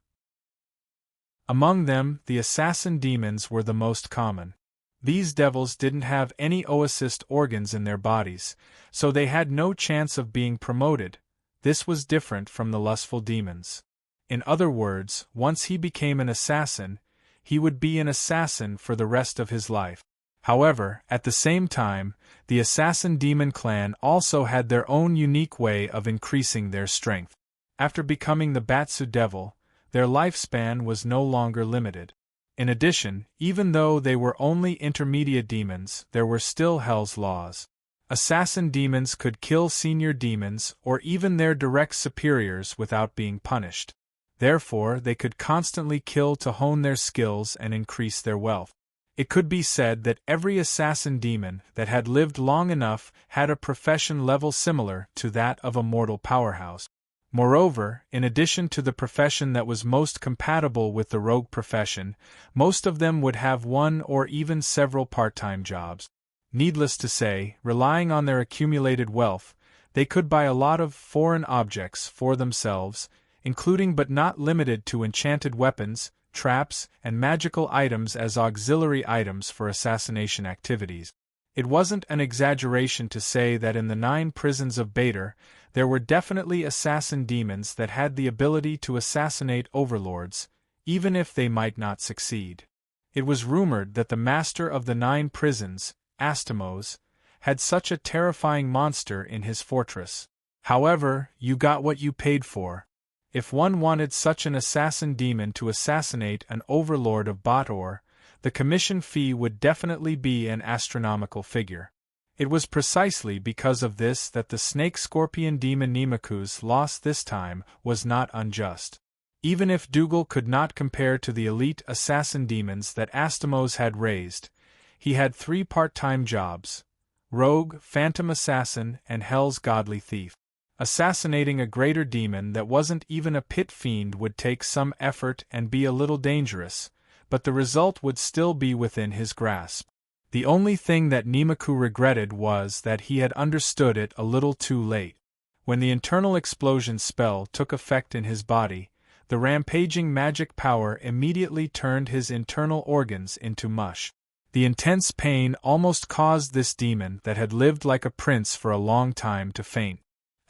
Among them, the assassin demons were the most common. These devils didn't have any oocyst organs in their bodies, so they had no chance of being promoted. This was different from the lustful demons. In other words, once he became an assassin, he would be an assassin for the rest of his life. However, at the same time, the assassin demon clan also had their own unique way of increasing their strength. After becoming the Batsu devil, their lifespan was no longer limited. In addition, even though they were only intermediate demons, there were still Hell's laws. Assassin demons could kill senior demons or even their direct superiors without being punished. Therefore, they could constantly kill to hone their skills and increase their wealth. It could be said that every assassin demon that had lived long enough had a profession level similar to that of a mortal powerhouse. Moreover, in addition to the profession that was most compatible with the rogue profession, most of them would have one or even several part-time jobs. Needless to say, relying on their accumulated wealth, they could buy a lot of foreign objects for themselves, including but not limited to enchanted weapons, traps, and magical items as auxiliary items for assassination activities. It wasn't an exaggeration to say that in the 9 prisons of Bator, there were definitely assassin demons that had the ability to assassinate overlords, even if they might not succeed. It was rumored that the master of the 9 prisons, Astomos, had such a terrifying monster in his fortress. However, you got what you paid for. If one wanted such an assassin demon to assassinate an overlord of Bator, the commission fee would definitely be an astronomical figure. It was precisely because of this that the snake-scorpion demon Nemaku's loss this time was not unjust. Even if Dougal could not compare to the elite assassin demons that Astomos had raised, he had 3 part-time jobs: rogue, phantom assassin, and Hell's godly thief. Assassinating a greater demon that wasn't even a pit fiend would take some effort and be a little dangerous, but the result would still be within his grasp. The only thing that Nemaku regretted was that he had understood it a little too late. When the internal explosion spell took effect in his body, the rampaging magic power immediately turned his internal organs into mush. The intense pain almost caused this demon that had lived like a prince for a long time to faint.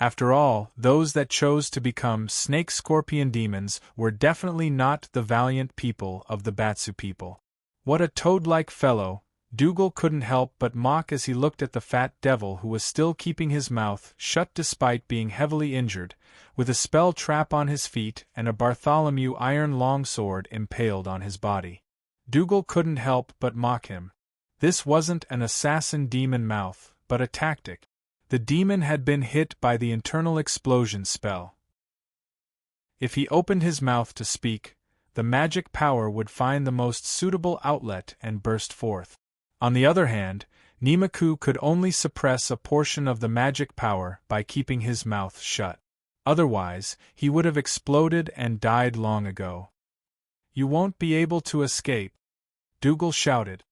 After all, those that chose to become snake-scorpion demons were definitely not the valiant people of the Batsu people. What a toad-like fellow, Dougal couldn't help but mock as he looked at the fat devil who was still keeping his mouth shut despite being heavily injured, with a spell trap on his feet and a Bartholomew iron longsword impaled on his body. Dougal couldn't help but mock him. This wasn't an assassin demon mouth, but a tactic. The demon had been hit by the internal explosion spell. If he opened his mouth to speak, the magic power would find the most suitable outlet and burst forth. On the other hand, Nimaku could only suppress a portion of the magic power by keeping his mouth shut. Otherwise, he would have exploded and died long ago. "You won't be able to escape," Dougal shouted.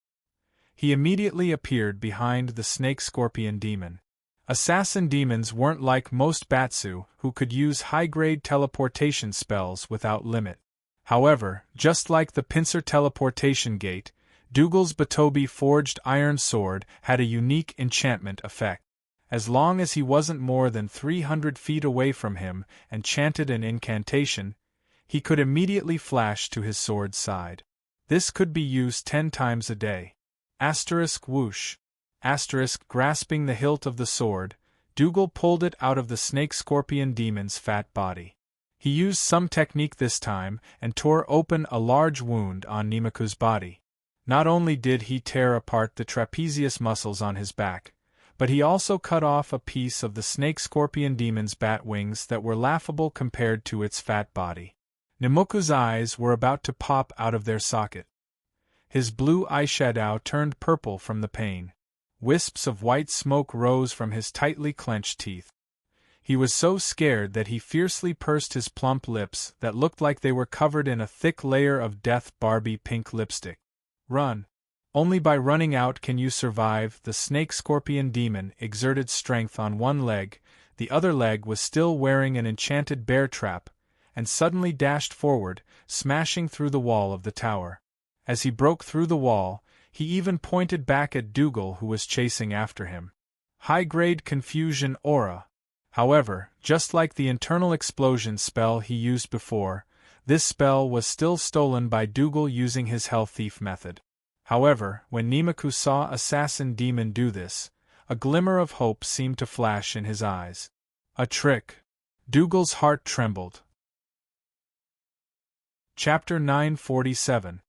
He immediately appeared behind the snake-scorpion demon. Assassin demons weren't like most Batsu, who could use high-grade teleportation spells without limit. However, just like the pincer teleportation gate, Dougal's Batobi forged iron sword had a unique enchantment effect. As long as he wasn't more than 300 feet away from him and chanted an incantation, he could immediately flash to his sword's side. This could be used 10 times a day. Whoosh. Grasping the hilt of the sword, Dougal pulled it out of the snake-scorpion demon's fat body. He used some technique this time and tore open a large wound on Nimaku's body. Not only did he tear apart the trapezius muscles on his back, but he also cut off a piece of the snake-scorpion demon's bat wings that were laughable compared to its fat body. Nimaku's eyes were about to pop out of their socket. His blue eyeshadow turned purple from the pain. Wisps of white smoke rose from his tightly clenched teeth. He was so scared that he fiercely pursed his plump lips that looked like they were covered in a thick layer of Death Barbie pink lipstick. Run. Only by running out can you survive. The snake-scorpion demon exerted strength on one leg, the other leg was still wearing an enchanted bear trap, and suddenly dashed forward, smashing through the wall of the tower. As he broke through the wall, he even pointed back at Dougal, who was chasing after him. High-grade confusion aura. However, just like the internal explosion spell he used before, this spell was still stolen by Dougal using his hell thief method. However, when Nimaku saw Assassin Demon do this, a glimmer of hope seemed to flash in his eyes. A trick. Dougal's heart trembled. Chapter 947.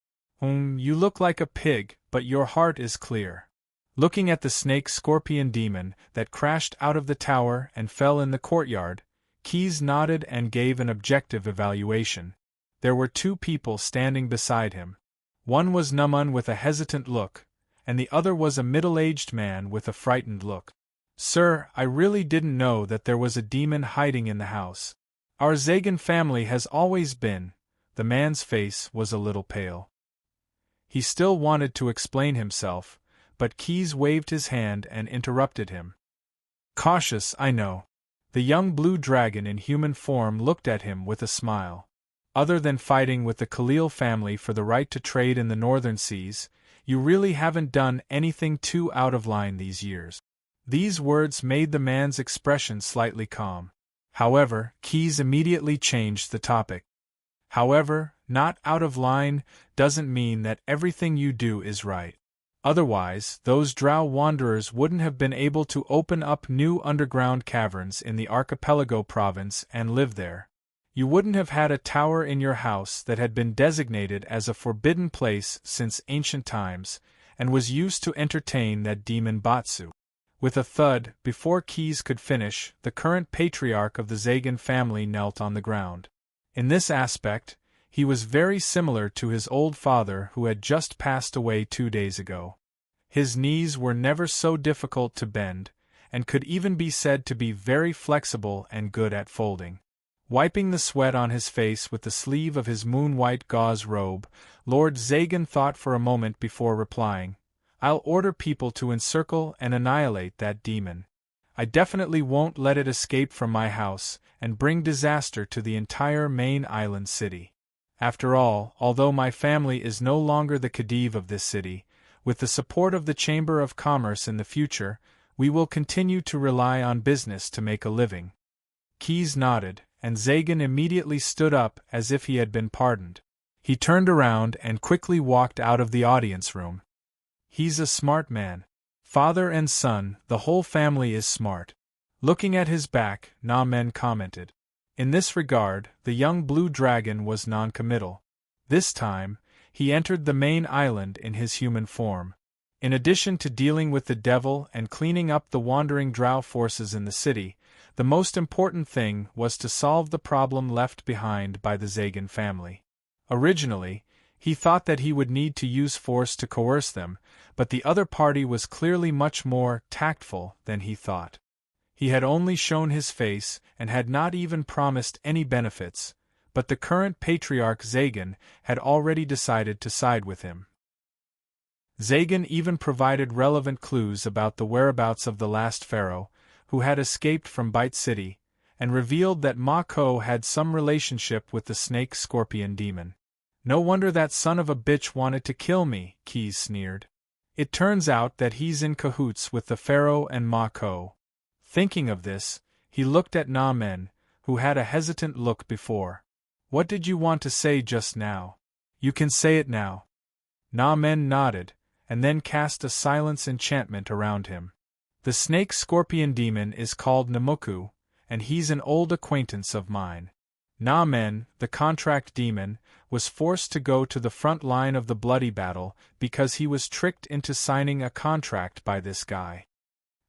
You look like a pig, but your heart is clear. Looking at the snake-scorpion demon that crashed out of the tower and fell in the courtyard, Keys nodded and gave an objective evaluation. There were 2 people standing beside him. One was Numun with a hesitant look, and the other was a middle-aged man with a frightened look. "Sir, I really didn't know that there was a demon hiding in the house. Our Zagan family has always been." The man's face was a little pale. He still wanted to explain himself, but Keys waved his hand and interrupted him. "Cautious, I know." The young blue dragon in human form looked at him with a smile. "Other than fighting with the Khalil family for the right to trade in the northern seas, you really haven't done anything too out of line these years." These words made the man's expression slightly calm. However, Keys immediately changed the topic. "However, not out of line doesn't mean that everything you do is right. Otherwise, those drow wanderers wouldn't have been able to open up new underground caverns in the archipelago province and live there. You wouldn't have had a tower in your house that had been designated as a forbidden place since ancient times, and was used to entertain that demon Batsu." With a thud, before Keys could finish, the current patriarch of the Zagan family knelt on the ground. In this aspect, he was very similar to his old father who had just passed away 2 days ago. His knees were never so difficult to bend, and could even be said to be very flexible and good at folding. Wiping the sweat on his face with the sleeve of his moon-white gauze robe, Lord Zagan thought for a moment before replying, "I'll order people to encircle and annihilate that demon. I definitely won't let it escape from my house and bring disaster to the entire main island city. After all, although my family is no longer the Khedive of this city, with the support of the Chamber of Commerce in the future, we will continue to rely on business to make a living." Keys nodded, and Zagan immediately stood up as if he had been pardoned. He turned around and quickly walked out of the audience room. "He's a smart man. Father and son, the whole family is smart." Looking at his back, Na-Men commented. In this regard, the young blue dragon was non-committal. This time, he entered the main island in his human form. In addition to dealing with the devil and cleaning up the wandering drow forces in the city, the most important thing was to solve the problem left behind by the Zagan family. Originally, he thought that he would need to use force to coerce them, but the other party was clearly much more tactful than he thought. He had only shown his face and had not even promised any benefits, but the current patriarch Zagan had already decided to side with him. Zagan even provided relevant clues about the whereabouts of the last pharaoh, who had escaped from Bite City, and revealed that Ma Ko had some relationship with the snake-scorpion demon. "No wonder that son of a bitch wanted to kill me," Keyes sneered. "It turns out that he's in cahoots with the pharaoh and Ma Ko." Thinking of this, he looked at Na Men, who had a hesitant look before. "What did you want to say just now? You can say it now." Na Men nodded, and then cast a silence enchantment around him. "The snake-scorpion demon is called Namoku, and he's an old acquaintance of mine. Na Men, the contract demon, was forced to go to the front line of the bloody battle because he was tricked into signing a contract by this guy."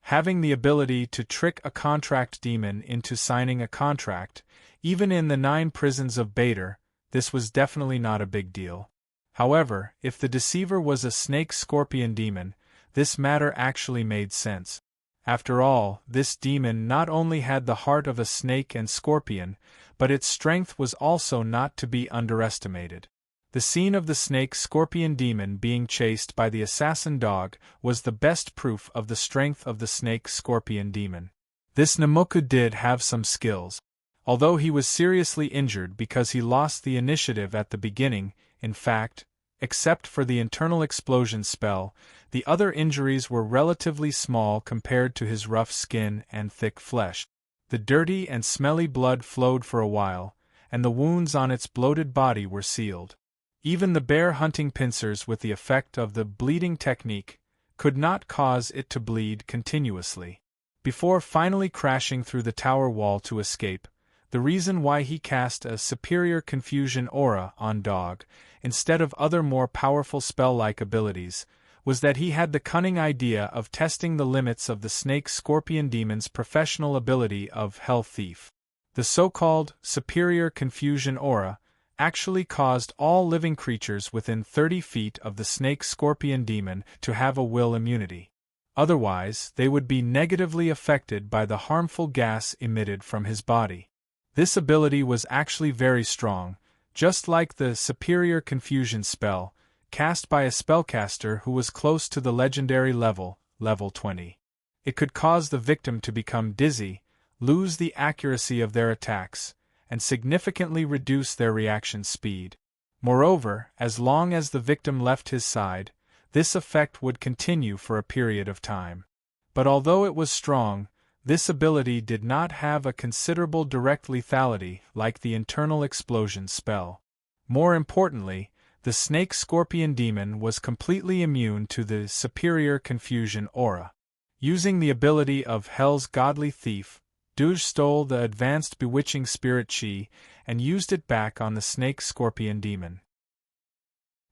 Having the ability to trick a contract demon into signing a contract, even in the 9 prisons of Bader, this was definitely not a big deal. However, if the deceiver was a snake-scorpion demon, this matter actually made sense. After all, this demon not only had the heart of a snake and scorpion, but its strength was also not to be underestimated. The scene of the snake-scorpion demon being chased by the assassin dog was the best proof of the strength of the snake-scorpion demon. This Namoku did have some skills. Although he was seriously injured because he lost the initiative at the beginning, in fact, except for the internal explosion spell, the other injuries were relatively small compared to his rough skin and thick flesh. The dirty and smelly blood flowed for a while, and the wounds on its bloated body were sealed. Even the bear hunting pincers with the effect of the bleeding technique could not cause it to bleed continuously. Before finally crashing through the tower wall to escape, the reason why he cast a superior confusion aura on Dog, instead of other more powerful spell-like abilities, was that he had the cunning idea of testing the limits of the snake-scorpion demon's professional ability of Hell Thief. The so-called superior confusion aura actually caused all living creatures within 30 feet of the snake-scorpion demon to have a will immunity. Otherwise, they would be negatively affected by the harmful gas emitted from his body. This ability was actually very strong, just like the superior confusion spell, cast by a spellcaster who was close to the legendary level 20. It could cause the victim to become dizzy, lose the accuracy of their attacks, and significantly reduce their reaction speed. Moreover, as long as the victim left his side, this effect would continue for a period of time. But although it was strong, this ability did not have a considerable direct lethality like the internal explosion spell. More importantly, the snake-scorpion demon was completely immune to the superior confusion aura. Using the ability of Hell's godly thief, Duj stole the advanced bewitching spirit chi and used it back on the snake-scorpion demon.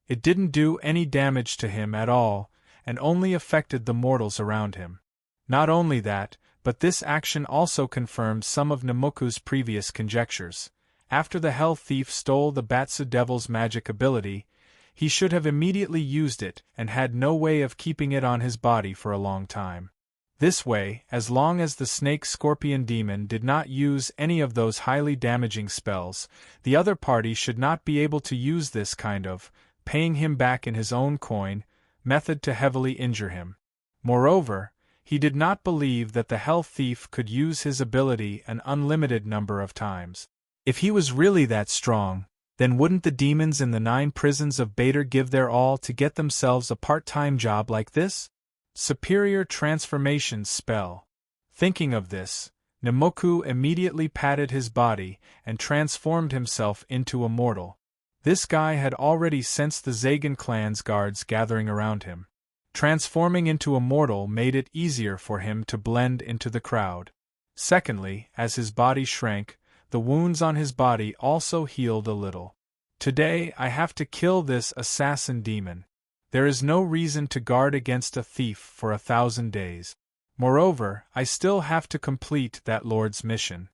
It didn't do any damage to him at all, and only affected the mortals around him. Not only that, but this action also confirmed some of Namoku's previous conjectures. After the Hell Thief stole the Batsu Devil's magic ability, he should have immediately used it and had no way of keeping it on his body for a long time. This way, as long as the snake-scorpion demon did not use any of those highly damaging spells, the other party should not be able to use this kind of, paying him back in his own coin, method to heavily injure him. Moreover, he did not believe that the Hell Thief could use his ability an unlimited number of times. If he was really that strong, then wouldn't the demons in the 9 prisons of Bader give their all to get themselves a part-time job like this? Superior transformation spell. Thinking of this, Namoku immediately patted his body and transformed himself into a mortal. This guy had already sensed the Zagan clan's guards gathering around him. Transforming into a mortal made it easier for him to blend into the crowd. Secondly, as his body shrank, the wounds on his body also healed a little. "Today I have to kill this assassin demon," There is no reason to guard against a thief for 1,000 days. Moreover, I still have to complete that lord's mission.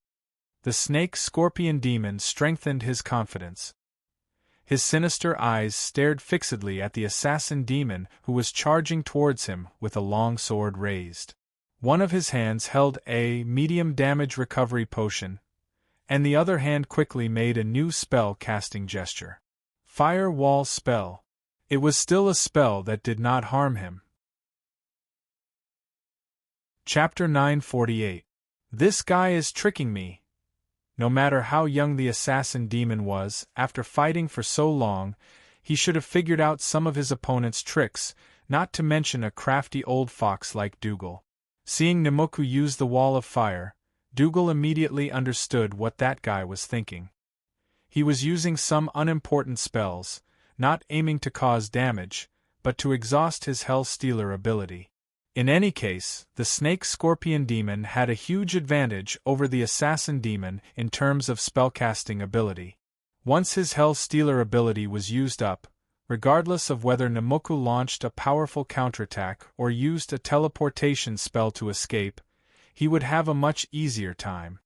The snake-scorpion demon strengthened his confidence. His sinister eyes stared fixedly at the assassin demon who was charging towards him with a long sword raised. One of his hands held a medium damage recovery potion, and the other hand quickly made a new spell-casting gesture. Fire wall spell. It was still a spell that did not harm him. Chapter 948. This guy is tricking me. No matter how young the assassin demon was, after fighting for so long, he should have figured out some of his opponent's tricks, not to mention a crafty old fox like Dougal. Seeing Nemoku use the wall of fire, Dougal immediately understood what that guy was thinking. He was using some unimportant spells, not aiming to cause damage, but to exhaust his Hell Stealer ability. In any case, the snake-scorpion demon had a huge advantage over the assassin demon in terms of spellcasting ability. Once his Hell Stealer ability was used up, regardless of whether Nemoku launched a powerful counterattack or used a teleportation spell to escape, he would have a much easier time.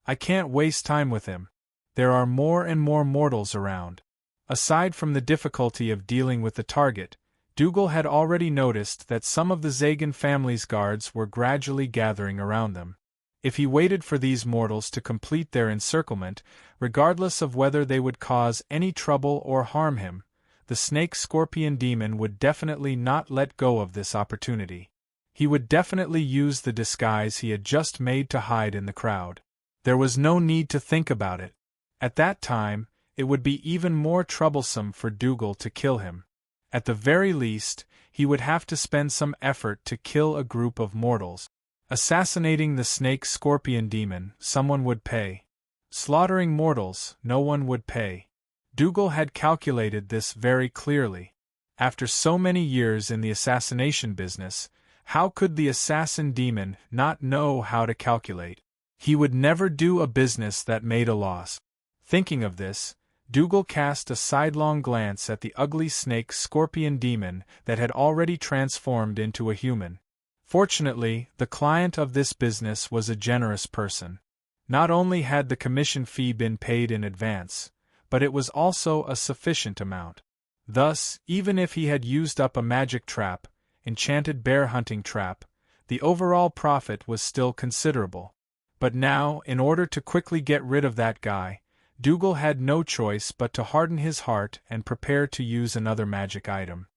I can't waste time with him. There are more and more mortals around. Aside from the difficulty of dealing with the target, Dougal had already noticed that some of the Zagan family's guards were gradually gathering around them. If he waited for these mortals to complete their encirclement, regardless of whether they would cause any trouble or harm him, the snake-scorpion demon would definitely not let go of this opportunity. He would definitely use the disguise he had just made to hide in the crowd. There was no need to think about it. At that time, it would be even more troublesome for Dougal to kill him. At the very least, he would have to spend some effort to kill a group of mortals. Assassinating the snake-scorpion demon, someone would pay. Slaughtering mortals, no one would pay. Dougal had calculated this very clearly. After so many years in the assassination business, how could the assassin demon not know how to calculate? He would never do a business that made a loss. Thinking of this, Dougal cast a sidelong glance at the ugly snake-scorpion demon that had already transformed into a human. Fortunately, the client of this business was a generous person. Not only had the commission fee been paid in advance, but it was also a sufficient amount. Thus, even if he had used up a magic trap, enchanted bear hunting trap, the overall profit was still considerable. But now, in order to quickly get rid of that guy, Dougal had no choice but to harden his heart and prepare to use another magic item.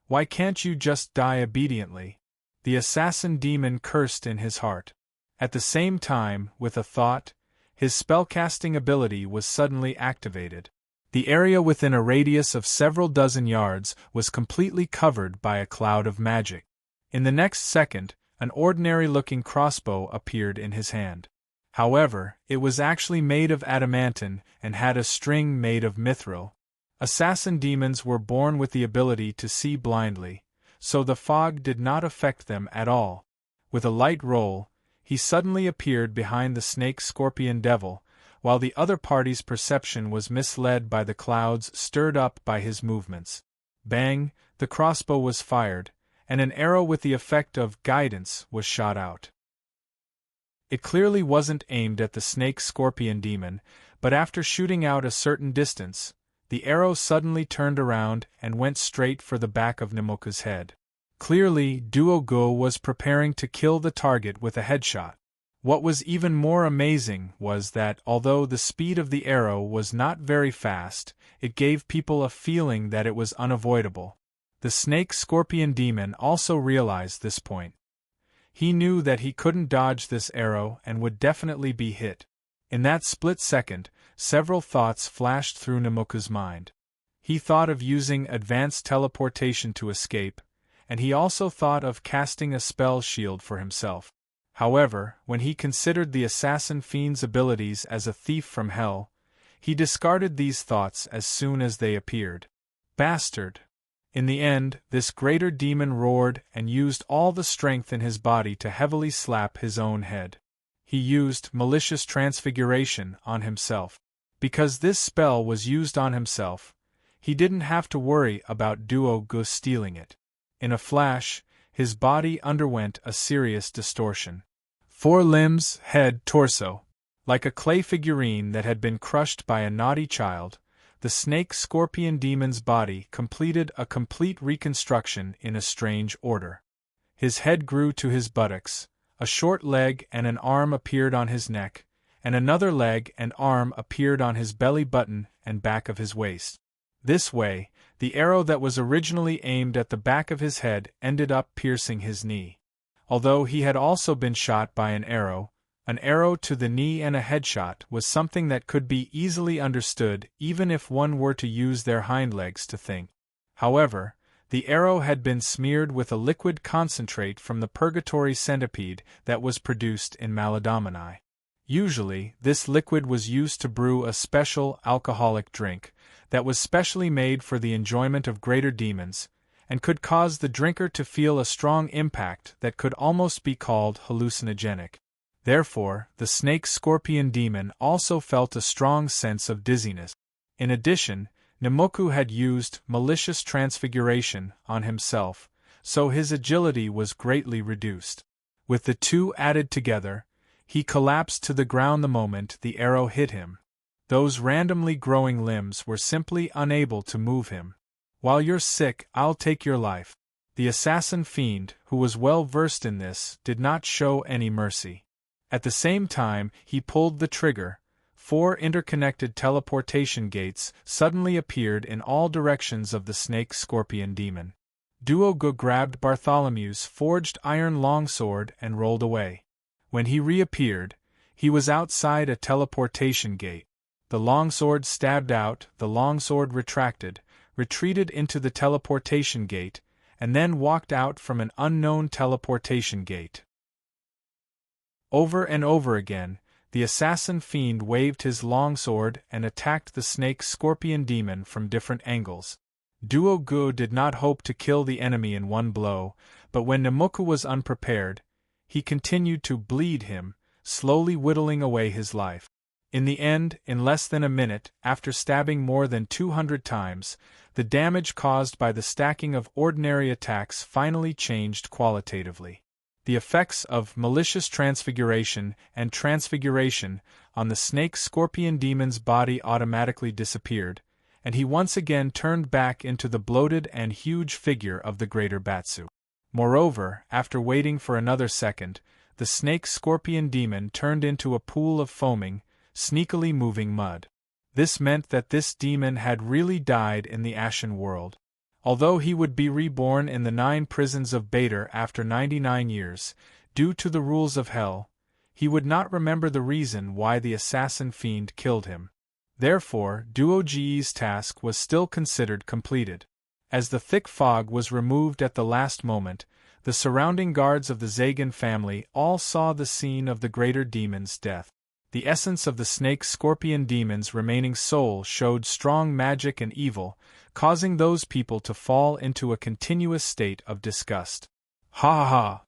Why can't you just die obediently? The assassin demon cursed in his heart. At the same time, with a thought, his spellcasting ability was suddenly activated. The area within a radius of several dozen yards was completely covered by a cloud of magic. In the next second, an ordinary-looking crossbow appeared in his hand. However, it was actually made of adamantine and had a string made of mithril. Assassin demons were born with the ability to see blindly, so the fog did not affect them at all. With a light roll, he suddenly appeared behind the snake-scorpion devil, while the other party's perception was misled by the clouds stirred up by his movements. Bang! The crossbow was fired, and an arrow with the effect of guidance was shot out. It clearly wasn't aimed at the snake-scorpion demon, but after shooting out a certain distance, the arrow suddenly turned around and went straight for the back of Nemoku's head. Clearly, Duogo was preparing to kill the target with a headshot. What was even more amazing was that, although the speed of the arrow was not very fast, it gave people a feeling that it was unavoidable. The snake-scorpion demon also realized this point. He knew that he couldn't dodge this arrow and would definitely be hit. In that split second, several thoughts flashed through Nemoku's mind. He thought of using advanced teleportation to escape, and he also thought of casting a spell shield for himself. However, when he considered the assassin fiend's abilities as a thief from hell, he discarded these thoughts as soon as they appeared. Bastard! In the end, this greater demon roared and used all the strength in his body to heavily slap his own head. He used malicious transfiguration on himself. Because this spell was used on himself, he didn't have to worry about Duo-gu stealing it. In a flash, his body underwent a serious distortion. 4 limbs, head, torso. Like a clay figurine that had been crushed by a naughty child, the snake-scorpion demon's body completed a complete reconstruction in a strange order. His head grew to his buttocks, a short leg and an arm appeared on his neck, and another leg and arm appeared on his belly button and back of his waist. This way, the arrow that was originally aimed at the back of his head ended up piercing his knee. Although he had also been shot by an arrow to the knee and a headshot was something that could be easily understood even if one were to use their hind legs to think. However, the arrow had been smeared with a liquid concentrate from the purgatory centipede that was produced in Maladomini. Usually, this liquid was used to brew a special alcoholic drink that was specially made for the enjoyment of greater demons, and could cause the drinker to feel a strong impact that could almost be called hallucinogenic. Therefore, the snake-scorpion demon also felt a strong sense of dizziness. In addition, Nemoku had used malicious transfiguration on himself, so his agility was greatly reduced. With the two added together, he collapsed to the ground the moment the arrow hit him. Those randomly growing limbs were simply unable to move him. "While you're sick, I'll take your life." The assassin fiend, who was well versed in this, did not show any mercy. At the same time he pulled the trigger, 4 interconnected teleportation gates suddenly appeared in all directions of the snake-scorpion demon. Duo-gu grabbed Bartholomew's forged iron longsword and rolled away. When he reappeared, he was outside a teleportation gate. The longsword stabbed out, the longsword retreated into the teleportation gate, and then walked out from an unknown teleportation gate. Over and over again, the assassin fiend waved his longsword and attacked the snake-scorpion demon from different angles. Duo-gu did not hope to kill the enemy in one blow, but when Nemoku was unprepared, he continued to bleed him, slowly whittling away his life. In the end, in less than a minute, after stabbing more than 200 times, the damage caused by the stacking of ordinary attacks finally changed qualitatively. The effects of malicious transfiguration and transfiguration on the snake-scorpion demon's body automatically disappeared, and he once again turned back into the bloated and huge figure of the greater Batsu. Moreover, after waiting for another second, the snake-scorpion demon turned into a pool of foaming, sneakily moving mud. This meant that this demon had really died in the Ashen world. Although he would be reborn in the 9 prisons of Bader after 99 years, due to the rules of hell, he would not remember the reason why the assassin fiend killed him. Therefore, Duo-ji's task was still considered completed. As the thick fog was removed at the last moment, the surrounding guards of the Zagan family all saw the scene of the greater demon's death. The essence of the snake-scorpion demon's remaining soul showed strong magic and evil, causing those people to fall into a continuous state of disgust. Ha ha ha!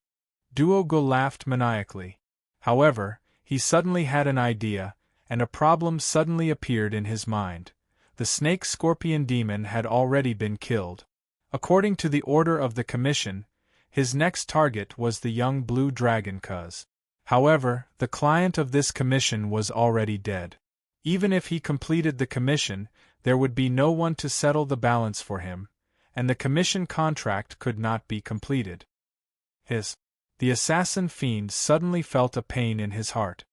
Duo-gu laughed maniacally. However, he suddenly had an idea, and a problem suddenly appeared in his mind. The snake-scorpion demon had already been killed. According to the order of the commission, his next target was the young blue dragon cuz. However, the client of this commission was already dead. Even if he completed the commission, there would be no one to settle the balance for him, and the commission contract could not be completed. The assassin fiend suddenly felt a pain in his heart.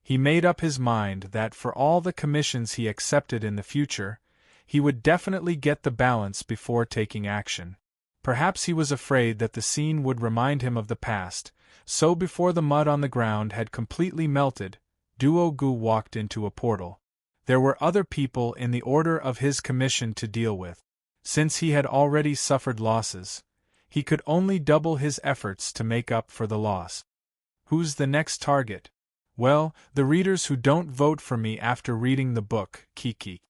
He made up his mind that for all the commissions he accepted in the future, he would definitely get the balance before taking action. Perhaps he was afraid that the scene would remind him of the past, so before the mud on the ground had completely melted, Duo-gu walked into a portal. There were other people in the order of his commission to deal with. Since he had already suffered losses, he could only double his efforts to make up for the loss. Who's the next target? Well, the readers who don't vote for me after reading the book, Kiki.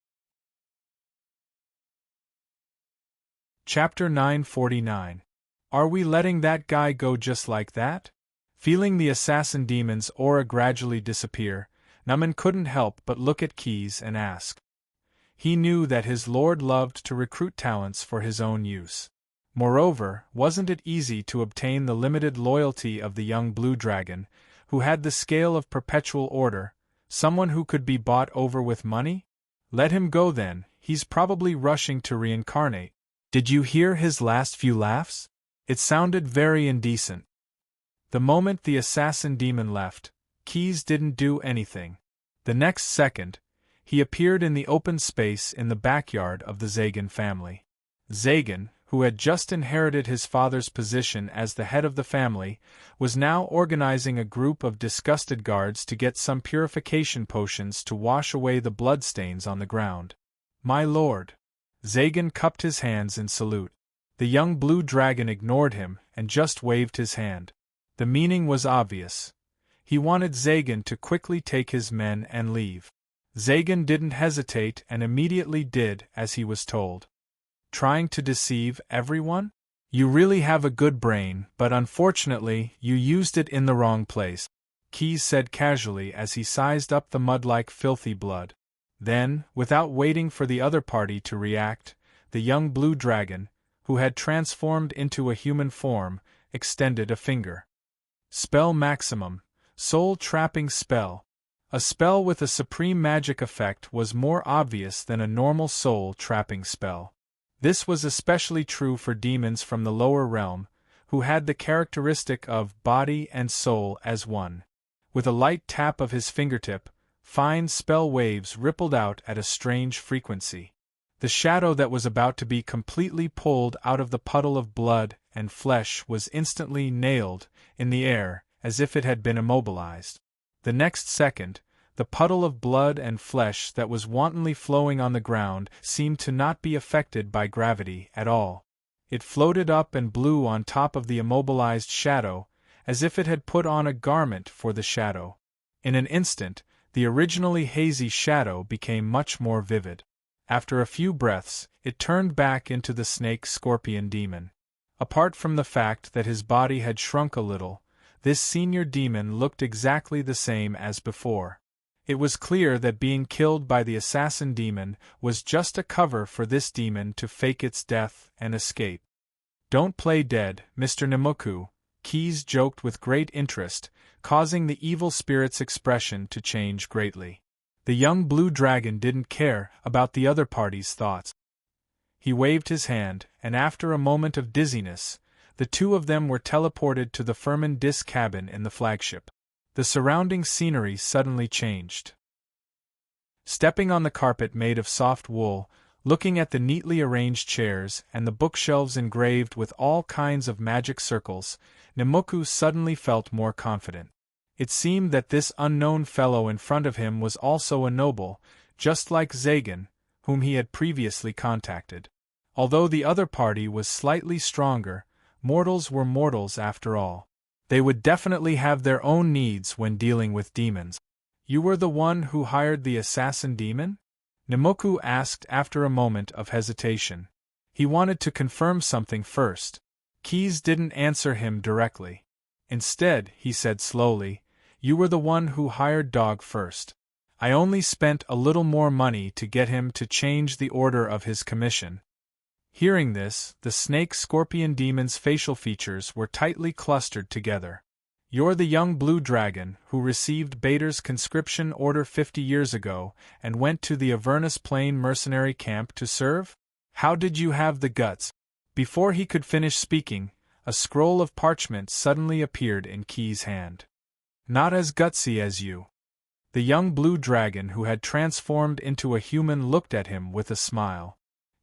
Chapter 949. Are we letting that guy go just like that? Feeling the assassin demon's aura gradually disappear, Naman couldn't help but look at Keys and ask. He knew that his lord loved to recruit talents for his own use. Moreover, wasn't it easy to obtain the limited loyalty of the young blue dragon, who had the scale of perpetual order, someone who could be bought over with money? Let him go then, he's probably rushing to reincarnate. Did you hear his last few laughs? It sounded very indecent. The moment the assassin demon left, Keyes didn't do anything. The next second, he appeared in the open space in the backyard of the Zagan family. Zagan, who had just inherited his father's position as the head of the family, was now organizing a group of disgusted guards to get some purification potions to wash away the bloodstains on the ground. My lord! Zagan cupped his hands in salute. The young blue dragon ignored him and just waved his hand. The meaning was obvious. He wanted Zagan to quickly take his men and leave. Zagan didn't hesitate and immediately did as he was told. Trying to deceive everyone? You really have a good brain, but unfortunately, you used it in the wrong place, Keyes said casually as he sized up the mud-like filthy blood. Then, without waiting for the other party to react, the young blue dragon, who had transformed into a human form, extended a finger. Spell maximum, soul-trapping spell. A spell with a supreme magic effect was more obvious than a normal soul-trapping spell. This was especially true for demons from the lower realm, who had the characteristic of body and soul as one. With a light tap of his fingertip, fine spell waves rippled out at a strange frequency. The shadow that was about to be completely pulled out of the puddle of blood and flesh was instantly nailed in the air as if it had been immobilized. The next second, the puddle of blood and flesh that was wantonly flowing on the ground seemed to not be affected by gravity at all. It floated up and blew on top of the immobilized shadow, as if it had put on a garment for the shadow. In an instant, the originally hazy shadow became much more vivid. After a few breaths, it turned back into the snake-scorpion demon. Apart from the fact that his body had shrunk a little, this senior demon looked exactly the same as before. It was clear that being killed by the assassin demon was just a cover for this demon to fake its death and escape. Don't play dead, Mr. Nemoku, Keyes joked with great interest, causing the evil spirit's expression to change greatly. The young blue dragon didn't care about the other party's thoughts. He waved his hand, and after a moment of dizziness, the two of them were teleported to the Furman Dis cabin in the flagship. The surrounding scenery suddenly changed. Stepping on the carpet made of soft wool, looking at the neatly arranged chairs and the bookshelves engraved with all kinds of magic circles, Nemoku suddenly felt more confident. It seemed that this unknown fellow in front of him was also a noble, just like Zagan, whom he had previously contacted. Although the other party was slightly stronger, mortals were mortals after all. They would definitely have their own needs when dealing with demons. You were the one who hired the assassin demon? Nemoku asked after a moment of hesitation. He wanted to confirm something first. Keyes didn't answer him directly. Instead, he said slowly, you were the one who hired Dog first. I only spent a little more money to get him to change the order of his commission. Hearing this, the snake-scorpion demon's facial features were tightly clustered together. You're the young blue dragon who received Bader's conscription order 50 years ago and went to the Avernus Plain mercenary camp to serve? How did you have the guts? Before he could finish speaking, a scroll of parchment suddenly appeared in Key's hand. Not as gutsy as you. The young blue dragon who had transformed into a human looked at him with a smile.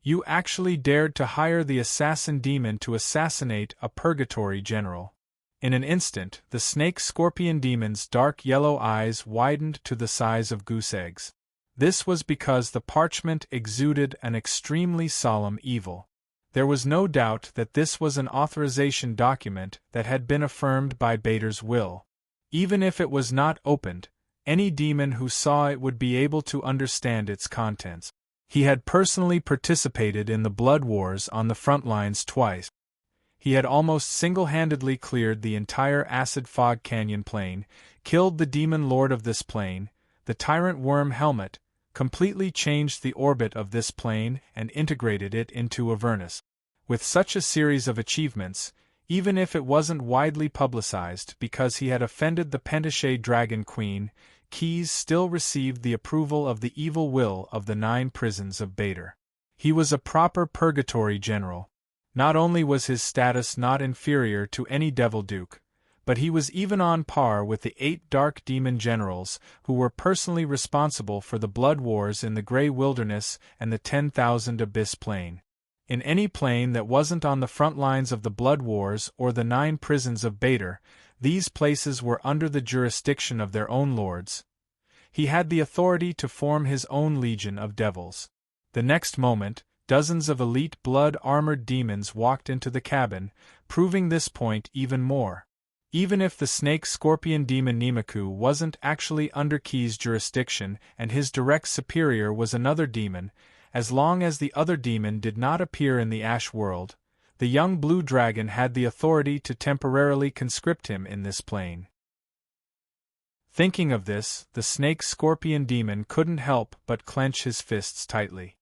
You actually dared to hire the assassin demon to assassinate a purgatory general. In an instant, the snake-scorpion demon's dark yellow eyes widened to the size of goose eggs. This was because the parchment exuded an extremely solemn evil. There was no doubt that this was an authorization document that had been affirmed by Bader's will. Even if it was not opened, any demon who saw it would be able to understand its contents. He had personally participated in the blood wars on the front lines twice. He had almost single-handedly cleared the entire Acid Fog Canyon plain, killed the demon lord of this plain, the tyrant worm Helmet, completely changed the orbit of this plane and integrated it into Avernus. With such a series of achievements, even if it wasn't widely publicized because he had offended the Pentachet Dragon Queen, Keyes still received the approval of the evil will of the 9 prisons of Bader. He was a proper purgatory general. Not only was his status not inferior to any Devil Duke, but he was even on par with the 8 dark demon generals who were personally responsible for the blood wars in the Grey Wilderness and the 10,000 Abyss Plain. In any plane that wasn't on the front lines of the blood wars or the 9 prisons of Bader, these places were under the jurisdiction of their own lords. He had the authority to form his own legion of devils. The next moment, dozens of elite blood-armored demons walked into the cabin, proving this point even more. Even if the snake-scorpion demon Nemaku wasn't actually under Keyes' jurisdiction and his direct superior was another demon, as long as the other demon did not appear in the Ash World, the young blue dragon had the authority to temporarily conscript him in this plane. Thinking of this, the snake-scorpion demon couldn't help but clench his fists tightly.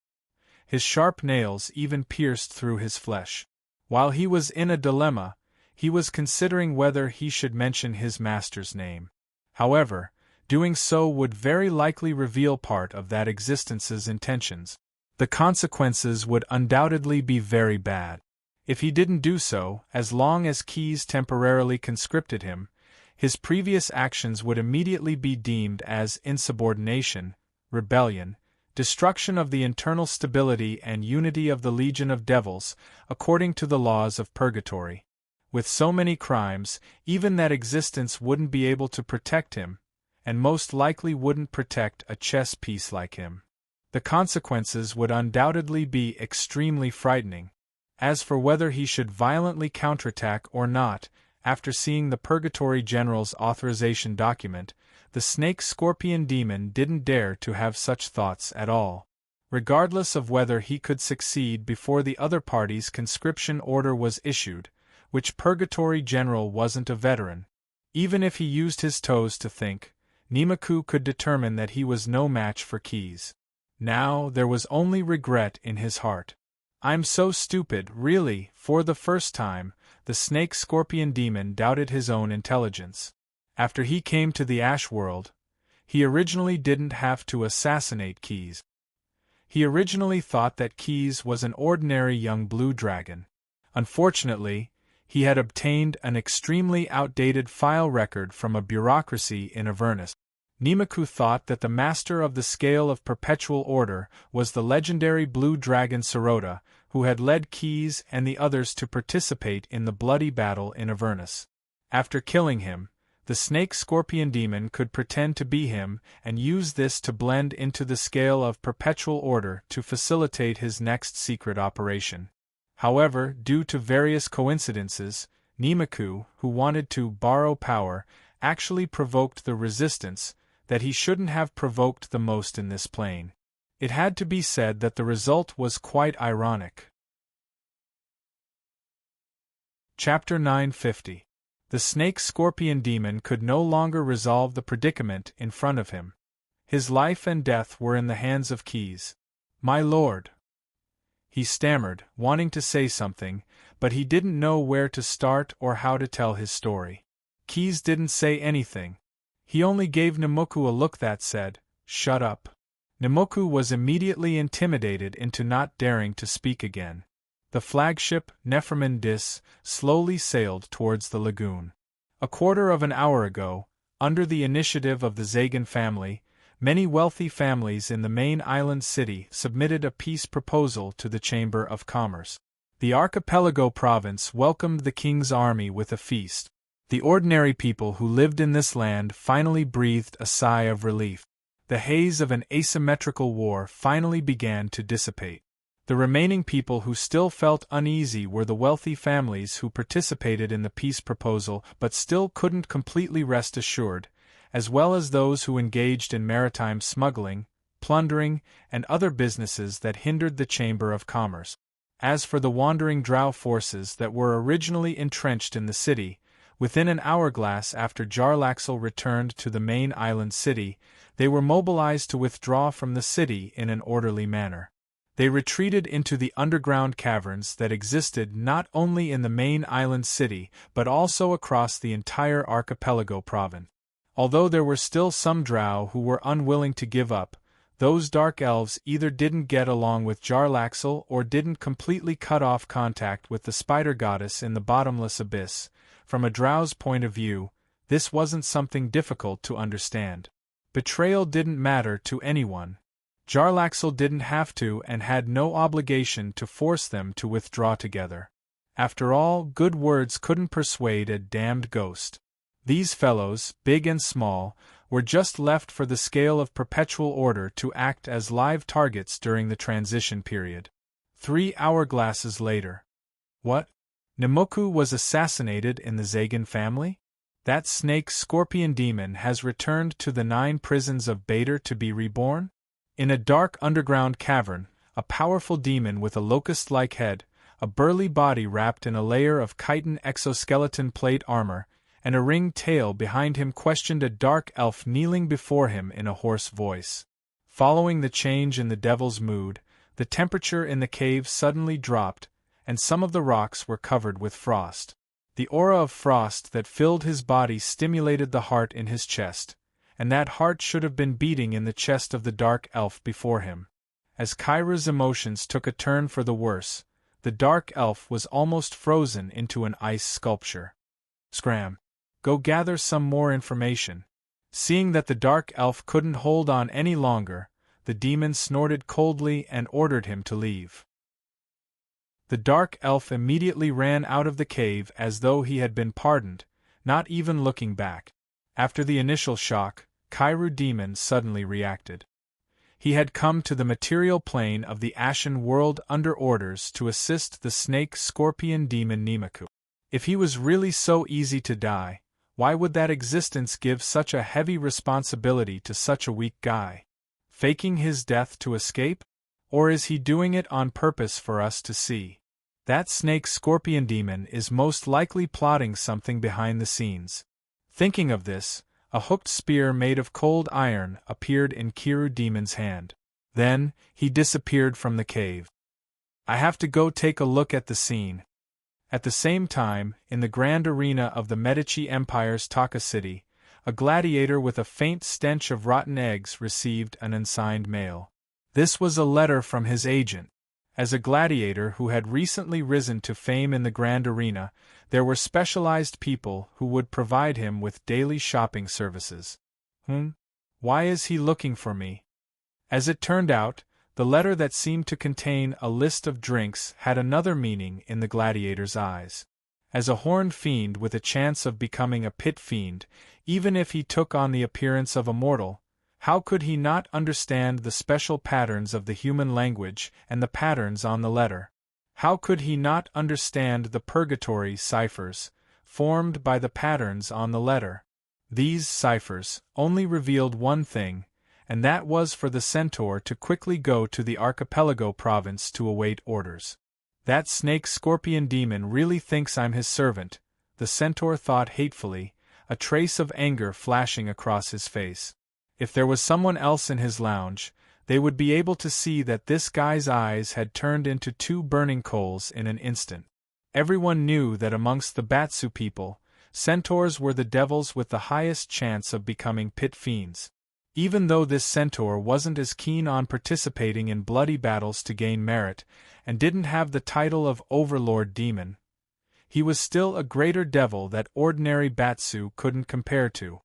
His sharp nails even pierced through his flesh. While he was in a dilemma, he was considering whether he should mention his master's name. However, doing so would very likely reveal part of that existence's intentions. The consequences would undoubtedly be very bad. If he didn't do so, as long as Keyes temporarily conscripted him, his previous actions would immediately be deemed as insubordination, rebellion, destruction of the internal stability and unity of the Legion of Devils, according to the laws of purgatory. With so many crimes, even that existence wouldn't be able to protect him, and most likely wouldn't protect a chess piece like him. The consequences would undoubtedly be extremely frightening. As for whether he should violently counterattack or not, after seeing the Purgatory General's authorization document, the snake-scorpion demon didn't dare to have such thoughts at all. Regardless of whether he could succeed before the other party's conscription order was issued, which Purgatory General wasn't a veteran. Even if he used his toes to think, Nemaku could determine that he was no match for Keyes. Now there was only regret in his heart. I'm so stupid, really. For the first time, the snake-scorpion demon doubted his own intelligence. After he came to the Ash World, he originally didn't have to assassinate Keyes. He originally thought that Keyes was an ordinary young blue dragon. Unfortunately, he had obtained an extremely outdated file record from a bureaucracy in Avernus. Nemaku thought that the master of the Scale of Perpetual Order was the legendary blue dragon Sirota, who had led Keyes and the others to participate in the bloody battle in Avernus. After killing him, the snake-scorpion demon could pretend to be him and use this to blend into the Scale of Perpetual Order to facilitate his next secret operation. However, due to various coincidences, Nemaku, who wanted to borrow power, actually provoked the resistance that he shouldn't have provoked the most in this plane. It had to be said that the result was quite ironic. Chapter 950. The snake-scorpion demon could no longer resolve the predicament in front of him. His life and death were in the hands of Keyes. "My lord," he stammered, wanting to say something, but he didn't know where to start or how to tell his story. Keyes didn't say anything. He only gave Nemaku a look that said, "Shut up." Nemaku was immediately intimidated into not daring to speak again. The flagship, Nephremon Dis, slowly sailed towards the lagoon. A quarter of an hour ago, under the initiative of the Zagan family, many wealthy families in the main island city submitted a peace proposal to the Chamber of Commerce. The archipelago province welcomed the king's army with a feast. The ordinary people who lived in this land finally breathed a sigh of relief. The haze of an asymmetrical war finally began to dissipate. The remaining people who still felt uneasy were the wealthy families who participated in the peace proposal but still couldn't completely rest assured, as well as those who engaged in maritime smuggling, plundering, and other businesses that hindered the Chamber of Commerce. As for the wandering drow forces that were originally entrenched in the city, Within an hourglass after Jarlaxle returned to the main island city, they were mobilized to withdraw from the city in an orderly manner. They retreated into the underground caverns that existed not only in the main island city but also across the entire archipelago province. Although there were still some drow who were unwilling to give up, those dark elves either didn't get along with Jarlaxle or didn't completely cut off contact with the spider goddess in the bottomless abyss. From a drow's point of view, this wasn't something difficult to understand. Betrayal didn't matter to anyone. Jarlaxle didn't have to and had no obligation to force them to withdraw together. After all, good words couldn't persuade a damned ghost. These fellows, big and small, were just left for the scale of perpetual order to act as live targets during the transition period. 3 hourglasses later. What? Nemoku was assassinated in the Zagan family? That snake-scorpion demon has returned to the 9 prisons of Bader to be reborn? In a dark underground cavern, a powerful demon with a locust-like head, a burly body wrapped in a layer of chitin exoskeleton plate armor, and a ringed tail behind him questioned a dark elf kneeling before him in a hoarse voice. Following the change in the devil's mood, the temperature in the cave suddenly dropped, and some of the rocks were covered with frost. The aura of frost that filled his body stimulated the heart in his chest, and that heart should have been beating in the chest of the dark elf before him. As Kyra's emotions took a turn for the worse, the dark elf was almost frozen into an ice sculpture. Scram! Go gather some more information. Seeing that the dark elf couldn't hold on any longer, the demon snorted coldly and ordered him to leave. The dark elf immediately ran out of the cave as though he had been pardoned, not even looking back. After the initial shock, Kyru demon suddenly reacted. He had come to the material plane of the Ashen world under orders to assist the snake-scorpion demon Nemoku. If he was really so easy to die, why would that existence give such a heavy responsibility to such a weak guy? Faking his death to escape? Or is he doing it on purpose for us to see? That snake-scorpion demon is most likely plotting something behind the scenes. Thinking of this, a hooked spear made of cold iron appeared in Kiru demon's hand. Then, he disappeared from the cave. I have to go take a look at the scene. At the same time, in the grand arena of the Medici Empire's Taka City, a gladiator with a faint stench of rotten eggs received an unsigned mail. This was a letter from his agent. As a gladiator who had recently risen to fame in the grand arena, there were specialized people who would provide him with daily shopping services. Why is he looking for me? As it turned out, the letter that seemed to contain a list of drinks had another meaning in the gladiator's eyes. As a horned fiend with a chance of becoming a pit fiend, even if he took on the appearance of a mortal, how could he not understand the special patterns of the human language and the patterns on the letter? How could he not understand the purgatory ciphers, formed by the patterns on the letter? These ciphers only revealed one thing, and that was for the centaur to quickly go to the archipelago province to await orders. That snake-scorpion demon really thinks I'm his servant, the centaur thought hatefully, a trace of anger flashing across his face. If there was someone else in his lounge, they would be able to see that this guy's eyes had turned into 2 burning coals in an instant. Everyone knew that amongst the Batsu people, centaurs were the devils with the highest chance of becoming pit fiends. Even though this centaur wasn't as keen on participating in bloody battles to gain merit, and didn't have the title of Overlord Demon, he was still a greater devil that ordinary Batsu couldn't compare to.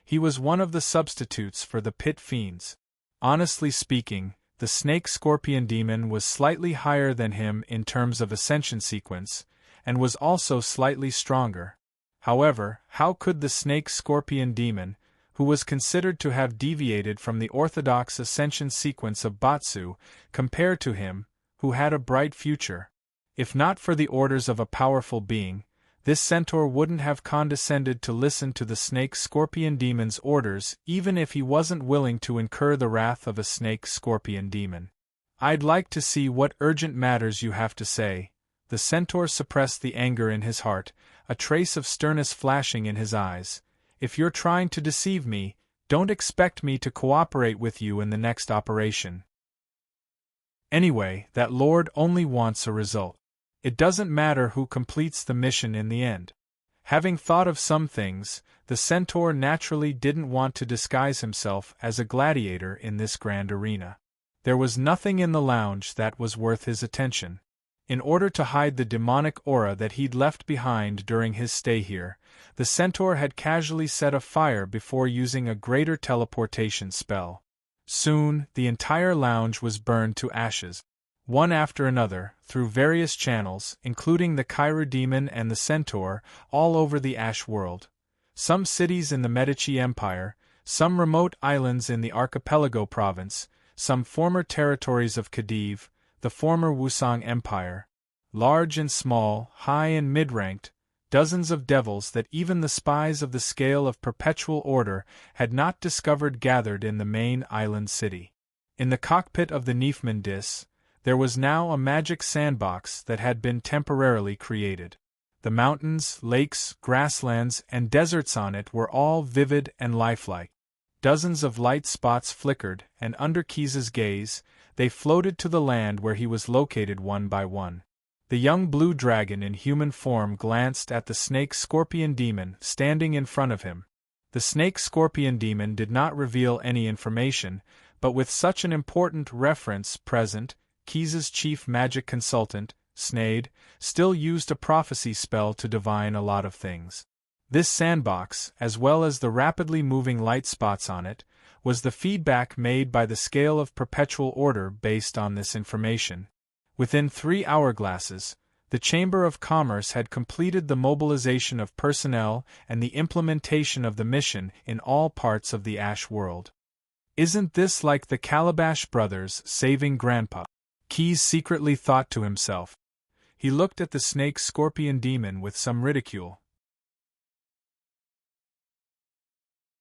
He was one of the substitutes for the pit fiends. Honestly speaking, the snake-scorpion demon was slightly higher than him in terms of ascension sequence, and was also slightly stronger. However, how could the snake-scorpion demon, who was considered to have deviated from the orthodox ascension sequence of Batsu, compare to him, who had a bright future? If not for the orders of a powerful being, this centaur wouldn't have condescended to listen to the snake-scorpion demon's orders even if he wasn't willing to incur the wrath of a snake-scorpion demon. I'd like to see what urgent matters you have to say. The centaur suppressed the anger in his heart, a trace of sternness flashing in his eyes. "If you're trying to deceive me, don't expect me to cooperate with you in the next operation. Anyway, that lord only wants a result. It doesn't matter who completes the mission in the end." Having thought of some things, the centaur naturally didn't want to disguise himself as a gladiator in this grand arena. There was nothing in the lounge that was worth his attention. In order to hide the demonic aura that he'd left behind during his stay here, the centaur had casually set a fire before using a greater teleportation spell. Soon, the entire lounge was burned to ashes. One after another, through various channels, including the Chiru demon and the centaur, all over the Ash world. Some cities in the Medici Empire, some remote islands in the Archipelago province, some former territories of Khedive, the former Wusong Empire. Large and small, high and mid-ranked, dozens of devils that even the spies of the scale of perpetual order had not discovered gathered in the main island city. In the cockpit of the Neefman Dis, there was now a magic sandbox that had been temporarily created. The mountains, lakes, grasslands, and deserts on it were all vivid and lifelike. Dozens of light spots flickered, and under Keys's gaze, they floated to the land where he was located one by one. The young blue dragon in human form glanced at the snake-scorpion demon standing in front of him. The snake-scorpion demon did not reveal any information, but with such an important reference present, Keys's chief magic consultant, Snade, still used a prophecy spell to divine a lot of things. This sandbox, as well as the rapidly moving light spots on it, was the feedback made by the scale of perpetual order based on this information. Within 3 hourglasses, the Chamber of Commerce had completed the mobilization of personnel and the implementation of the mission in all parts of the Ash world. "Isn't this like the Calabash brothers saving Grandpa?" Keys secretly thought to himself. He looked at the snake-scorpion demon with some ridicule.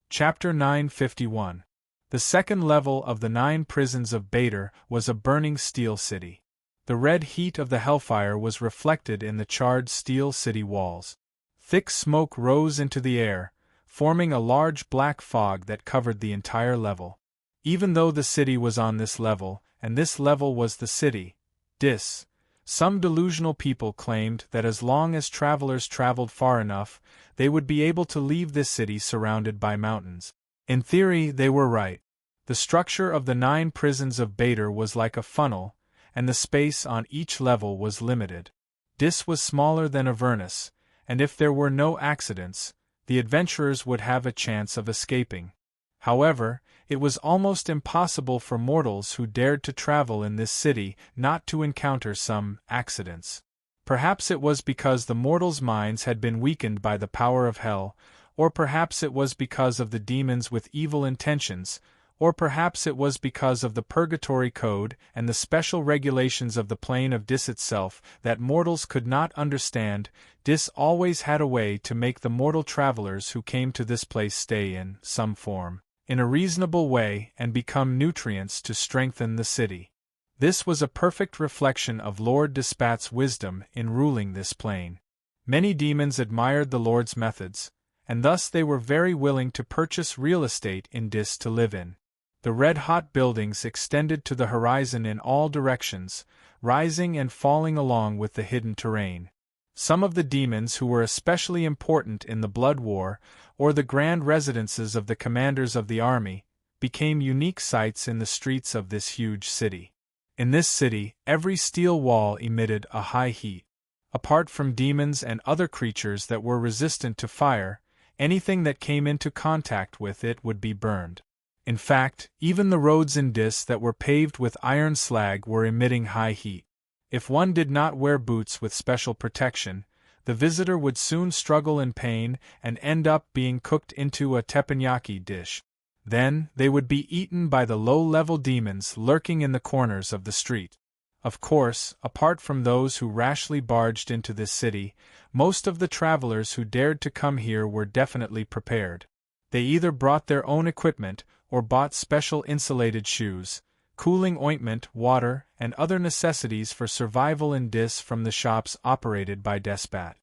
Chapter 951. The second level of the 9 prisons of Bader was a burning steel city. The red heat of the hellfire was reflected in the charred steel city walls. Thick smoke rose into the air, forming a large black fog that covered the entire level. Even though the city was on this level, and this level was the city, Dis, some delusional people claimed that as long as travelers traveled far enough, they would be able to leave this city surrounded by mountains. In theory, they were right. The structure of the 9 prisons of Bader was like a funnel, and the space on each level was limited. Dis was smaller than Avernus, and if there were no accidents, the adventurers would have a chance of escaping. However, it was almost impossible for mortals who dared to travel in this city not to encounter some accidents. Perhaps it was because the mortals' minds had been weakened by the power of hell, or perhaps it was because of the demons with evil intentions, or perhaps it was because of the Purgatory Code and the special regulations of the plane of Dis itself that mortals could not understand. Dis always had a way to make the mortal travelers who came to this place stay in some form, in a reasonable way, and become nutrients to strengthen the city. This was a perfect reflection of Lord Dispat's wisdom in ruling this plane. Many demons admired the Lord's methods, and thus they were very willing to purchase real estate in Dis to live in. The red-hot buildings extended to the horizon in all directions, rising and falling along with the hidden terrain. Some of the demons who were especially important in the Blood War, or the grand residences of the commanders of the army, became unique sights in the streets of this huge city. In this city, every steel wall emitted a high heat. Apart from demons and other creatures that were resistant to fire, anything that came into contact with it would be burned. In fact, even the roads in Dis that were paved with iron slag were emitting high heat. If one did not wear boots with special protection, the visitor would soon struggle in pain and end up being cooked into a teppanyaki dish. Then, they would be eaten by the low-level demons lurking in the corners of the street. Of course, apart from those who rashly barged into this city, most of the travelers who dared to come here were definitely prepared. They either brought their own equipment, or bought special insulated shoes, cooling ointment, water, and other necessities for survival in Dis from the shops operated by Despat.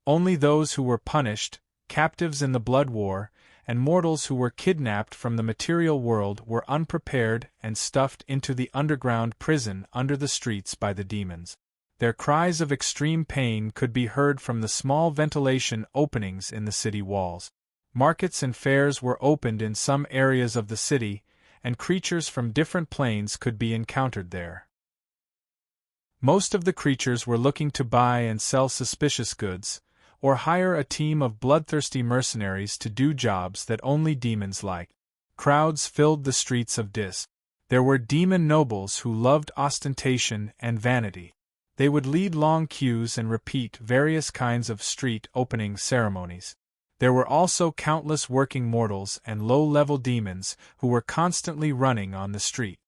Only those who were punished, captives in the blood war, and mortals who were kidnapped from the material world were unprepared and stuffed into the underground prison under the streets by the demons. Their cries of extreme pain could be heard from the small ventilation openings in the city walls. Markets and fairs were opened in some areas of the city, and creatures from different planes could be encountered there. Most of the creatures were looking to buy and sell suspicious goods, or hire a team of bloodthirsty mercenaries to do jobs that only demons like. Crowds filled the streets of Dis. There were demon nobles who loved ostentation and vanity. They would lead long queues and repeat various kinds of street opening ceremonies. There were also countless working mortals and low-level demons who were constantly running on the street.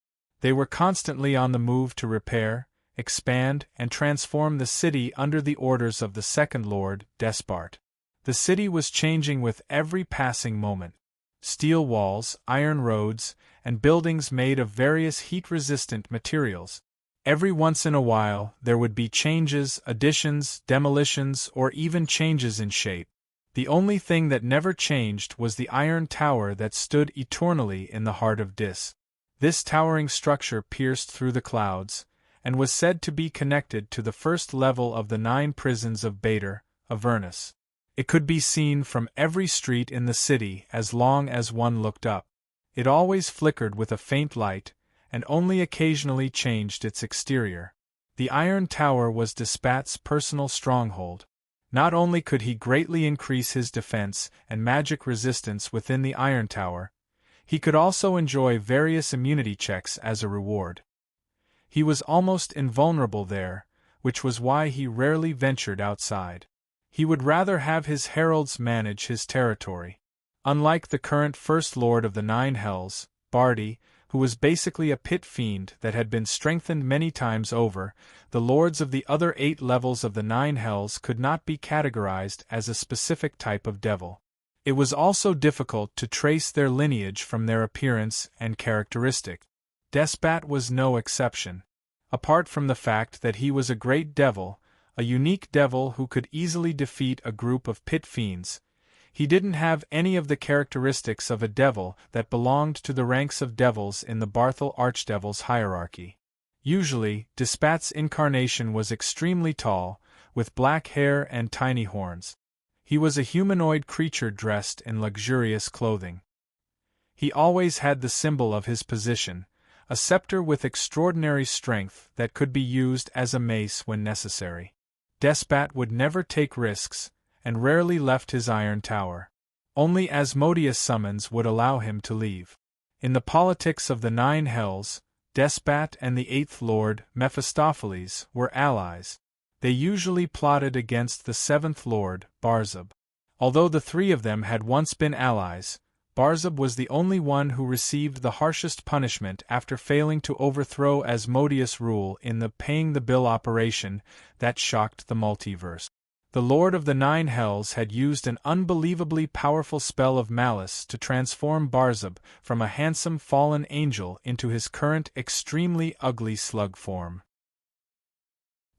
They were constantly on the move to repair, expand, and transform the city under the orders of the second lord, Despard. The city was changing with every passing moment. Steel walls, iron roads, and buildings made of various heat-resistant materials. Every once in a while, there would be changes, additions, demolitions, or even changes in shape. The only thing that never changed was the iron tower that stood eternally in the heart of Dis. This towering structure pierced through the clouds, and was said to be connected to the first level of the 9 prisons of Bader, Avernus. It could be seen from every street in the city as long as one looked up. It always flickered with a faint light, and only occasionally changed its exterior. The Iron Tower was Despat's personal stronghold. Not only could he greatly increase his defense and magic resistance within the Iron Tower, he could also enjoy various immunity checks as a reward. He was almost invulnerable there, which was why he rarely ventured outside. He would rather have his heralds manage his territory. Unlike the current First Lord of the 9 Hells, Bardi, who was basically a pit fiend that had been strengthened many times over, the lords of the other 8 levels of the 9 Hells could not be categorized as a specific type of devil. It was also difficult to trace their lineage from their appearance and characteristic. Despat was no exception. Apart from the fact that he was a great devil, a unique devil who could easily defeat a group of pit fiends, he didn't have any of the characteristics of a devil that belonged to the ranks of devils in the Barthel Archdevil's hierarchy. Usually, Despat's incarnation was extremely tall, with black hair and tiny horns. He was a humanoid creature dressed in luxurious clothing. He always had the symbol of his position, a scepter with extraordinary strength that could be used as a mace when necessary. Despat would never take risks, and rarely left his iron tower. Only Asmodeus' summons would allow him to leave. In the politics of the 9 Hells, Despat and the 8th Lord, Mephistopheles, were allies. They usually plotted against the 7th Lord, Barzub. Although the 3 of them had once been allies, Barzub was the only one who received the harshest punishment after failing to overthrow Asmodeus' rule in the paying the bill operation that shocked the multiverse. The Lord of the 9 Hells had used an unbelievably powerful spell of malice to transform Barzub from a handsome fallen angel into his current extremely ugly slug form.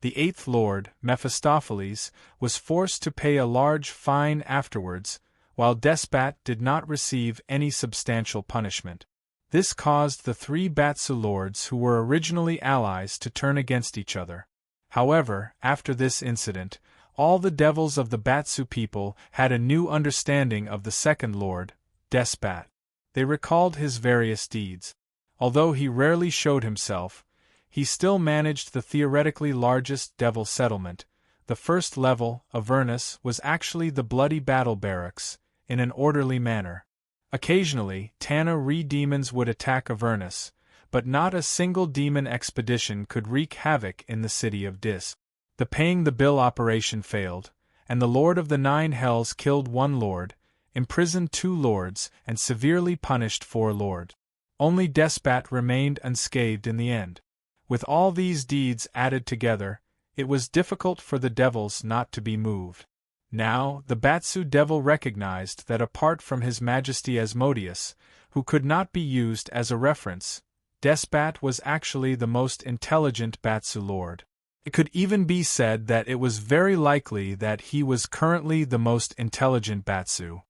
The 8th Lord, Mephistopheles, was forced to pay a large fine afterwards, while Despat did not receive any substantial punishment. This caused the 3 Batsu lords who were originally allies to turn against each other. However, after this incident, all the devils of the Batsu people had a new understanding of the second lord, Despat. They recalled his various deeds. Although he rarely showed himself, he still managed the theoretically largest devil settlement. The first level, Avernus, was actually the bloody battle barracks, in an orderly manner. Occasionally, Tana re-demons would attack Avernus, but not a single demon expedition could wreak havoc in the city of Dis. The paying the bill operation failed, and the Lord of the 9 Hells killed 1 lord, imprisoned 2 lords, and severely punished 4 lords. Only Despat remained unscathed in the end. With all these deeds added together, it was difficult for the devils not to be moved. Now, the Batsu devil recognized that apart from His Majesty Asmodeus, who could not be used as a reference, Despat was actually the most intelligent Batsu lord. It could even be said that it was very likely that he was currently the most intelligent Batsu.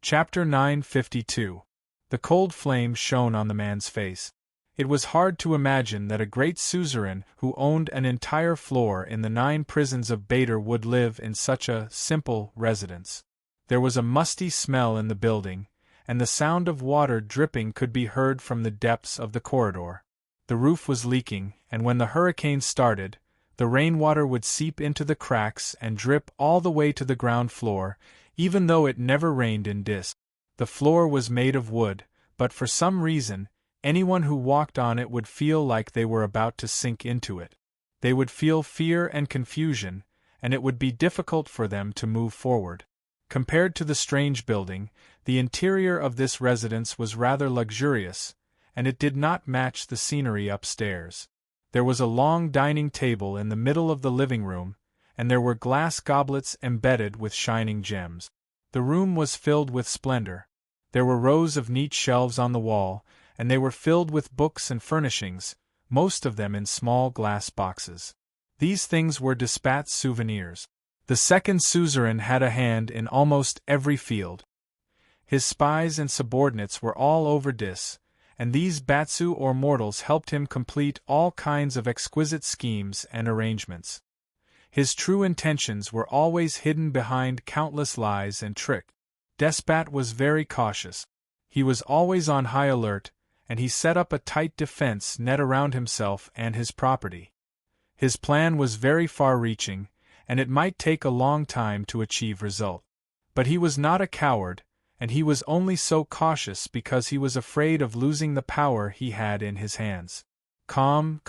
Chapter 952. The cold flame shone on the man's face. It was hard to imagine that a great suzerain who owned an entire floor in the 9 prisons of Bader would live in such a simple residence. There was a musty smell in the building, and the sound of water dripping could be heard from the depths of the corridor. The roof was leaking, and when the hurricane started, the rainwater would seep into the cracks and drip all the way to the ground floor, even though it never rained in Dis. The floor was made of wood, but for some reason, anyone who walked on it would feel like they were about to sink into it. They would feel fear and confusion, and it would be difficult for them to move forward. Compared to the strange building, the interior of this residence was rather luxurious, and it did not match the scenery upstairs. There was a long dining table in the middle of the living room, and there were glass goblets embedded with shining gems. The room was filled with splendor. There were rows of neat shelves on the wall, and they were filled with books and furnishings, most of them in small glass boxes. These things were Dispat's souvenirs. The second suzerain had a hand in almost every field. His spies and subordinates were all over Dis, and these Batsu or mortals helped him complete all kinds of exquisite schemes and arrangements. His true intentions were always hidden behind countless lies and tricks. Despat was very cautious. He was always on high alert, and he set up a tight defense net around himself and his property. His plan was very far-reaching, and it might take a long time to achieve result. But he was not a coward, and he was only so cautious because he was afraid of losing the power he had in his hands. Calm,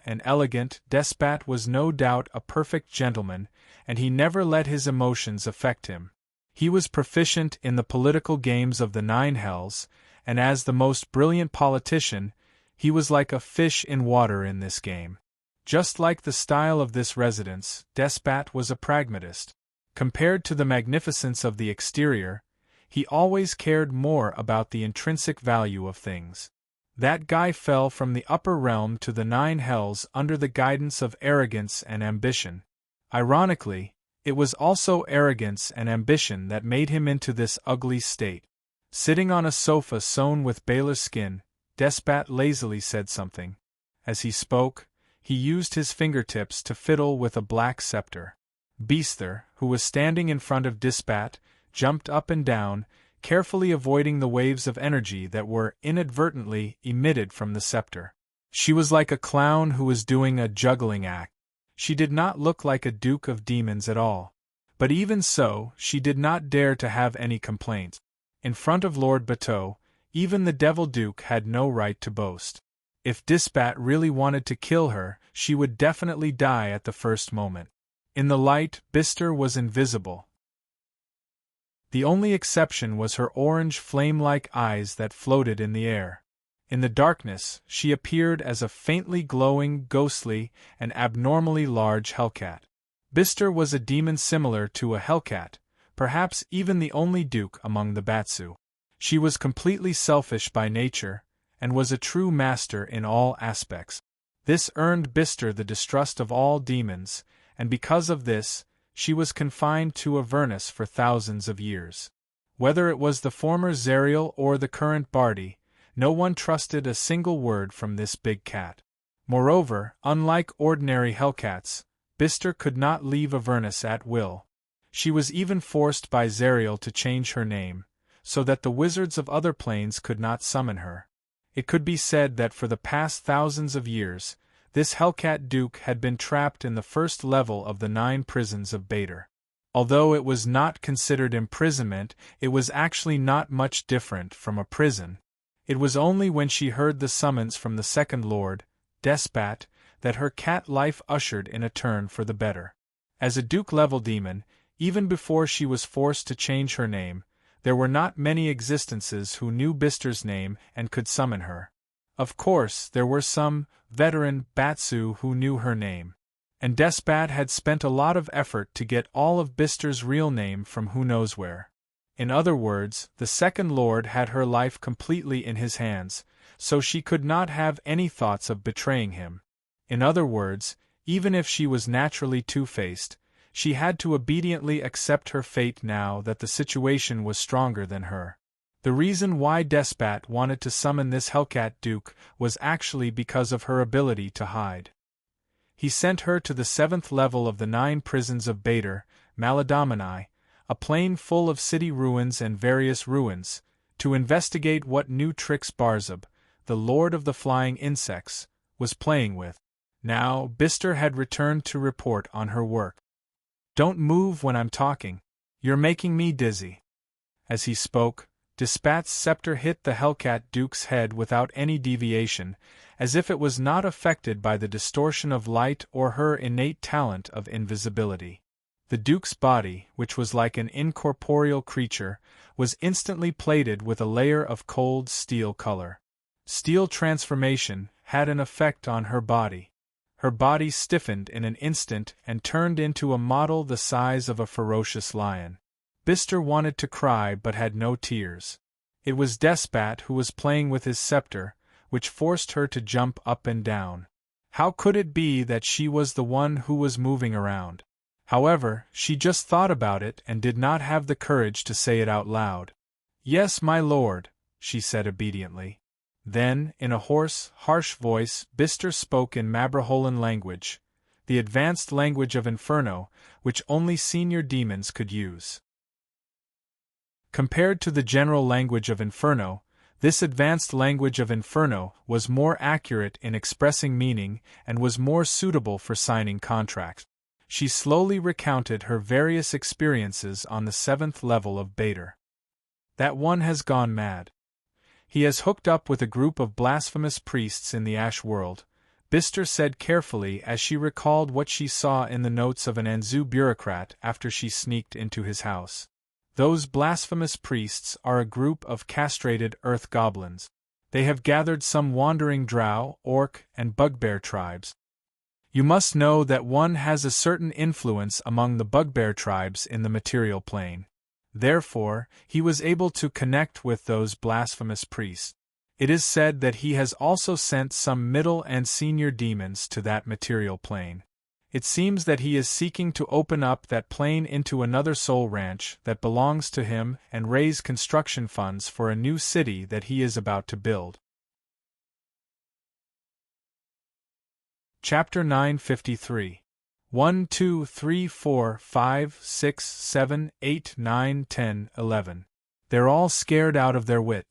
and elegant, Despat was no doubt a perfect gentleman, and he never let his emotions affect him. He was proficient in the political games of the 9 hells, and as the most brilliant politician, he was like a fish in water in this game. Just like the style of this residence, Despat was a pragmatist. Compared to the magnificence of the exterior, he always cared more about the intrinsic value of things. That guy fell from the upper realm to the 9 hells under the guidance of arrogance and ambition. Ironically, it was also arrogance and ambition that made him into this ugly state. Sitting on a sofa sewn with Baylor skin, Despat lazily said something. As he spoke, he used his fingertips to fiddle with a black scepter. Beaster, who was standing in front of Despat, jumped up and down, carefully avoiding the waves of energy that were inadvertently emitted from the scepter. She was like a clown who was doing a juggling act. She did not look like a duke of demons at all. But even so, she did not dare to have any complaints. In front of Lord Bateau, even the Devil Duke had no right to boast. If Despat really wanted to kill her, she would definitely die at the first moment. In the light, Bister was invisible. The only exception was her orange flame-like eyes that floated in the air. In the darkness, she appeared as a faintly glowing, ghostly, and abnormally large hellcat. Bister was a demon similar to a hellcat, perhaps even the only duke among the Batsu. She was completely selfish by nature, and was a true master in all aspects. This earned Bister the distrust of all demons, and because of this, she was confined to Avernus for thousands of years. Whether it was the former Zariel or the current Bardi, no one trusted a single word from this big cat. Moreover, unlike ordinary hellcats, Bister could not leave Avernus at will. She was even forced by Zariel to change her name, so that the wizards of other planes could not summon her. It could be said that for the past thousands of years, this Hellcat Duke had been trapped in the first level of the 9 prisons of Bader. Although it was not considered imprisonment, it was actually not much different from a prison. It was only when she heard the summons from the second lord, Despat, that her cat life ushered in a turn for the better. As a Duke-level demon, even before she was forced to change her name, there were not many existences who knew Bister's name and could summon her. Of course, there were some veteran Batsu who knew her name. And Despat had spent a lot of effort to get all of Bister's real name from who knows where. In other words, the second lord had her life completely in his hands, so she could not have any thoughts of betraying him. In other words, even if she was naturally two-faced, she had to obediently accept her fate now that the situation was stronger than her. The reason why Despat wanted to summon this Hellcat Duke was actually because of her ability to hide. He sent her to the 7th level of the 9 prisons of Bader, Maladomini, a plain full of city ruins and various ruins, to investigate what new tricks Barzub, the lord of the flying insects, was playing with. Now, Bister had returned to report on her work. "Don't move when I'm talking. You're making me dizzy." As he spoke, Despat's scepter hit the Hellcat Duke's head without any deviation, as if it was not affected by the distortion of light or her innate talent of invisibility. The Duke's body, which was like an incorporeal creature, was instantly plated with a layer of cold steel color. Steel transformation had an effect on her body. Her body stiffened in an instant and turned into a model the size of a ferocious lion. Bister wanted to cry but had no tears. It was Despat who was playing with his scepter, which forced her to jump up and down. How could it be that she was the one who was moving around? However, she just thought about it and did not have the courage to say it out loud. "Yes, my lord," she said obediently. Then, in a hoarse, harsh voice, Bister spoke in Mabraholan language, the advanced language of Inferno, which only senior demons could use. Compared to the general language of Inferno, this advanced language of Inferno was more accurate in expressing meaning and was more suitable for signing contracts. She slowly recounted her various experiences on the 7th level of Bader. "That one has gone mad. He has hooked up with a group of blasphemous priests in the Ash World," Bister said carefully as she recalled what she saw in the notes of an Anzu bureaucrat after she sneaked into his house. "Those blasphemous priests are a group of castrated earth goblins. They have gathered some wandering drow, orc, and bugbear tribes. You must know that one has a certain influence among the bugbear tribes in the material plane. Therefore, he was able to connect with those blasphemous priests. It is said that he has also sent some middle and senior demons to that material plane. It seems that he is seeking to open up that plane into another soul ranch that belongs to him and raise construction funds for a new city that he is about to build." Chapter 953. 1, 2, 3, 4, 5, 6, 7, 8, 9, 10, 11. They're all scared out of their wit.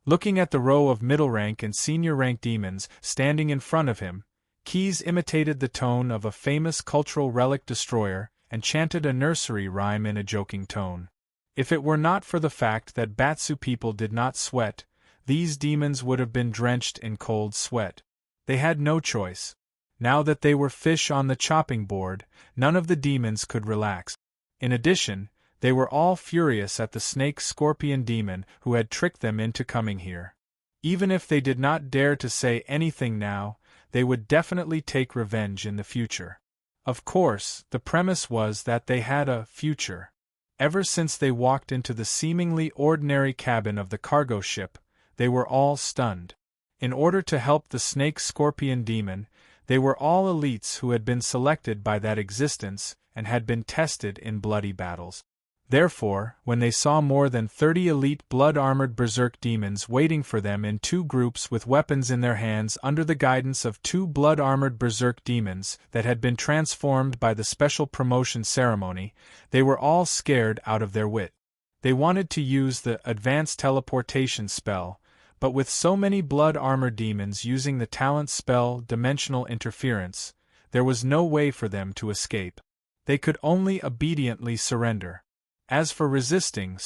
Looking at the row of middle rank and senior rank demons standing in front of him, Keyes imitated the tone of a famous cultural relic destroyer and chanted a nursery rhyme in a joking tone. If it were not for the fact that Batsu people did not sweat, these demons would have been drenched in cold sweat. They had no choice. Now that they were fish on the chopping board, none of the demons could relax. In addition, they were all furious at the snake-scorpion demon who had tricked them into coming here. Even if they did not dare to say anything now, they would definitely take revenge in the future. Of course, the premise was that they had a future. Ever since they walked into the seemingly ordinary cabin of the cargo ship, they were all stunned. In order to help the snake-scorpion demon, they were all elites who had been selected by that existence and had been tested in bloody battles. Therefore, when they saw more than 30 elite blood-armored berserk demons waiting for them in 2 groups with weapons in their hands under the guidance of 2 blood-armored berserk demons that had been transformed by the special promotion ceremony, they were all scared out of their wit. They wanted to use the advanced teleportation spell, but with so many blood-armor demons using the talent spell Dimensional Interference, there was no way for them to escape. They could only obediently surrender. As for resisting,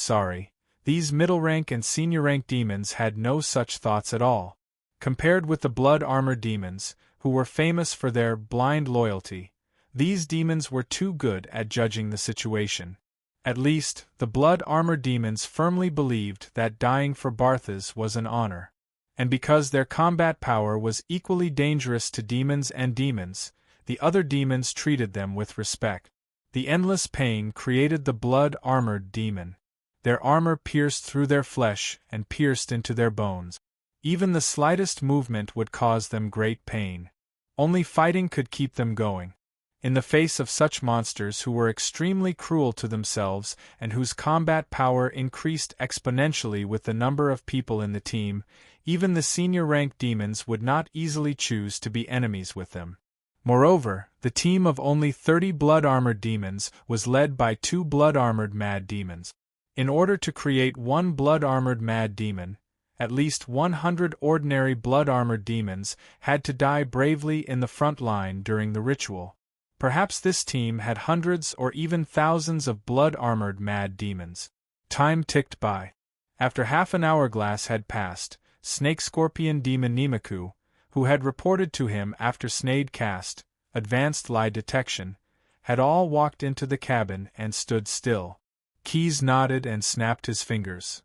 these middle-rank and senior-rank demons had no such thoughts at all. Compared with the blood-armor demons, who were famous for their blind loyalty, these demons were too good at judging the situation. At least, the blood-armor demons firmly believed that dying for Barthas was an honor. And because their combat power was equally dangerous to demons and demons, the other demons treated them with respect. The endless pain created the blood-armored demon. Their armor pierced through their flesh and pierced into their bones. Even the slightest movement would cause them great pain. Only fighting could keep them going. In the face of such monsters who were extremely cruel to themselves and whose combat power increased exponentially with the number of people in the team, even the senior-rank demons would not easily choose to be enemies with them. Moreover, the team of only 30 blood-armored demons was led by 2 blood-armored mad demons. In order to create one blood-armored mad demon, at least 100 ordinary blood-armored demons had to die bravely in the front line during the ritual. Perhaps this team had hundreds or even thousands of blood-armored mad demons. Time ticked by. After half an hourglass had passed, Snake-Scorpion Demon Nemaku, who had reported to him after Snade cast advanced lie detection, had all walked into the cabin and stood still. Keys nodded and snapped his fingers.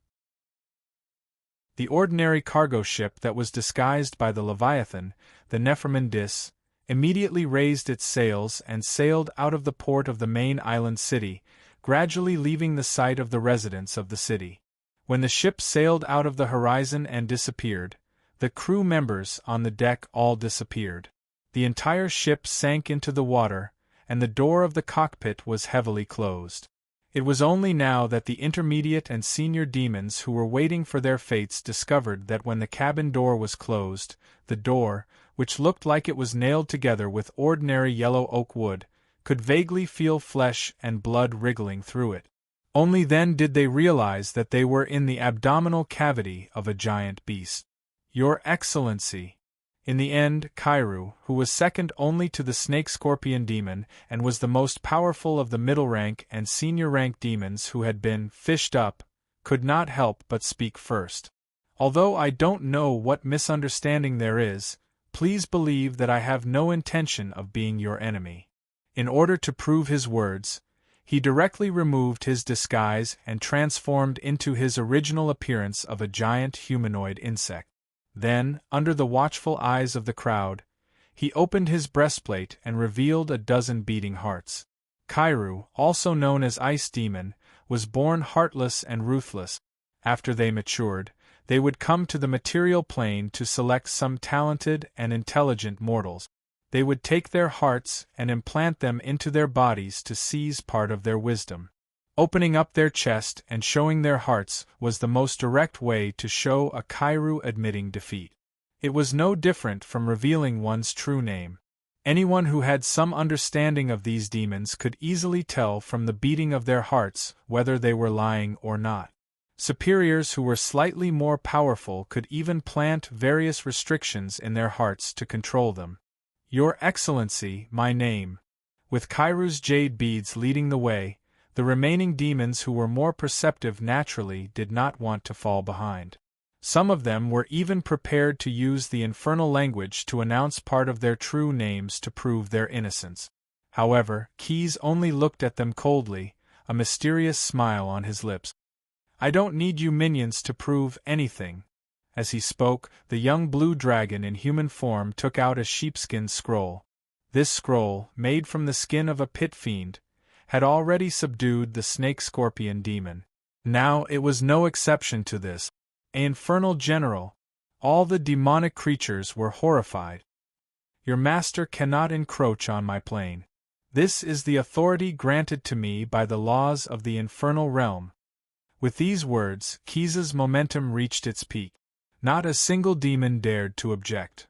The ordinary cargo ship that was disguised by the Leviathan, the Nephremon Dis, immediately raised its sails and sailed out of the port of the main island city, gradually leaving the sight of the residents of the city. When the ship sailed out of the horizon and disappeared, the crew members on the deck all disappeared. The entire ship sank into the water, and the door of the cockpit was heavily closed. It was only now that the intermediate and senior demons who were waiting for their fates discovered that when the cabin door was closed, the door, which looked like it was nailed together with ordinary yellow oak wood, could vaguely feel flesh and blood wriggling through it. Only then did they realize that they were in the abdominal cavity of a giant beast. Your Excellency! In the end, Kairu, who was second only to the Snake-Scorpion demon and was the most powerful of the middle-rank and senior-rank demons who had been fished up, could not help but speak first. Although I don't know what misunderstanding there is, please believe that I have no intention of being your enemy. In order to prove his words, he directly removed his disguise and transformed into his original appearance of a giant humanoid insect. Then, under the watchful eyes of the crowd, he opened his breastplate and revealed a dozen beating hearts. Kairu, also known as Ice Demon, was born heartless and ruthless. After they matured, they would come to the material plane to select some talented and intelligent mortals. They would take their hearts and implant them into their bodies to seize part of their wisdom. Opening up their chest and showing their hearts was the most direct way to show a Kairu admitting defeat. It was no different from revealing one's true name. Anyone who had some understanding of these demons could easily tell from the beating of their hearts whether they were lying or not. Superiors who were slightly more powerful could even plant various restrictions in their hearts to control them. Your Excellency, my name. With Kairu's jade beads leading the way, the remaining demons who were more perceptive naturally did not want to fall behind. Some of them were even prepared to use the infernal language to announce part of their true names to prove their innocence. However, Keys only looked at them coldly, a mysterious smile on his lips. I don't need you minions to prove anything. As he spoke, the young blue dragon in human form took out a sheepskin scroll. This scroll, made from the skin of a pit fiend, had already subdued the Snake-Scorpion demon. Now it was no exception to this. An infernal general. All the demonic creatures were horrified. Your master cannot encroach on my plane. This is the authority granted to me by the laws of the infernal realm. With these words, Keys's momentum reached its peak. Not a single demon dared to object.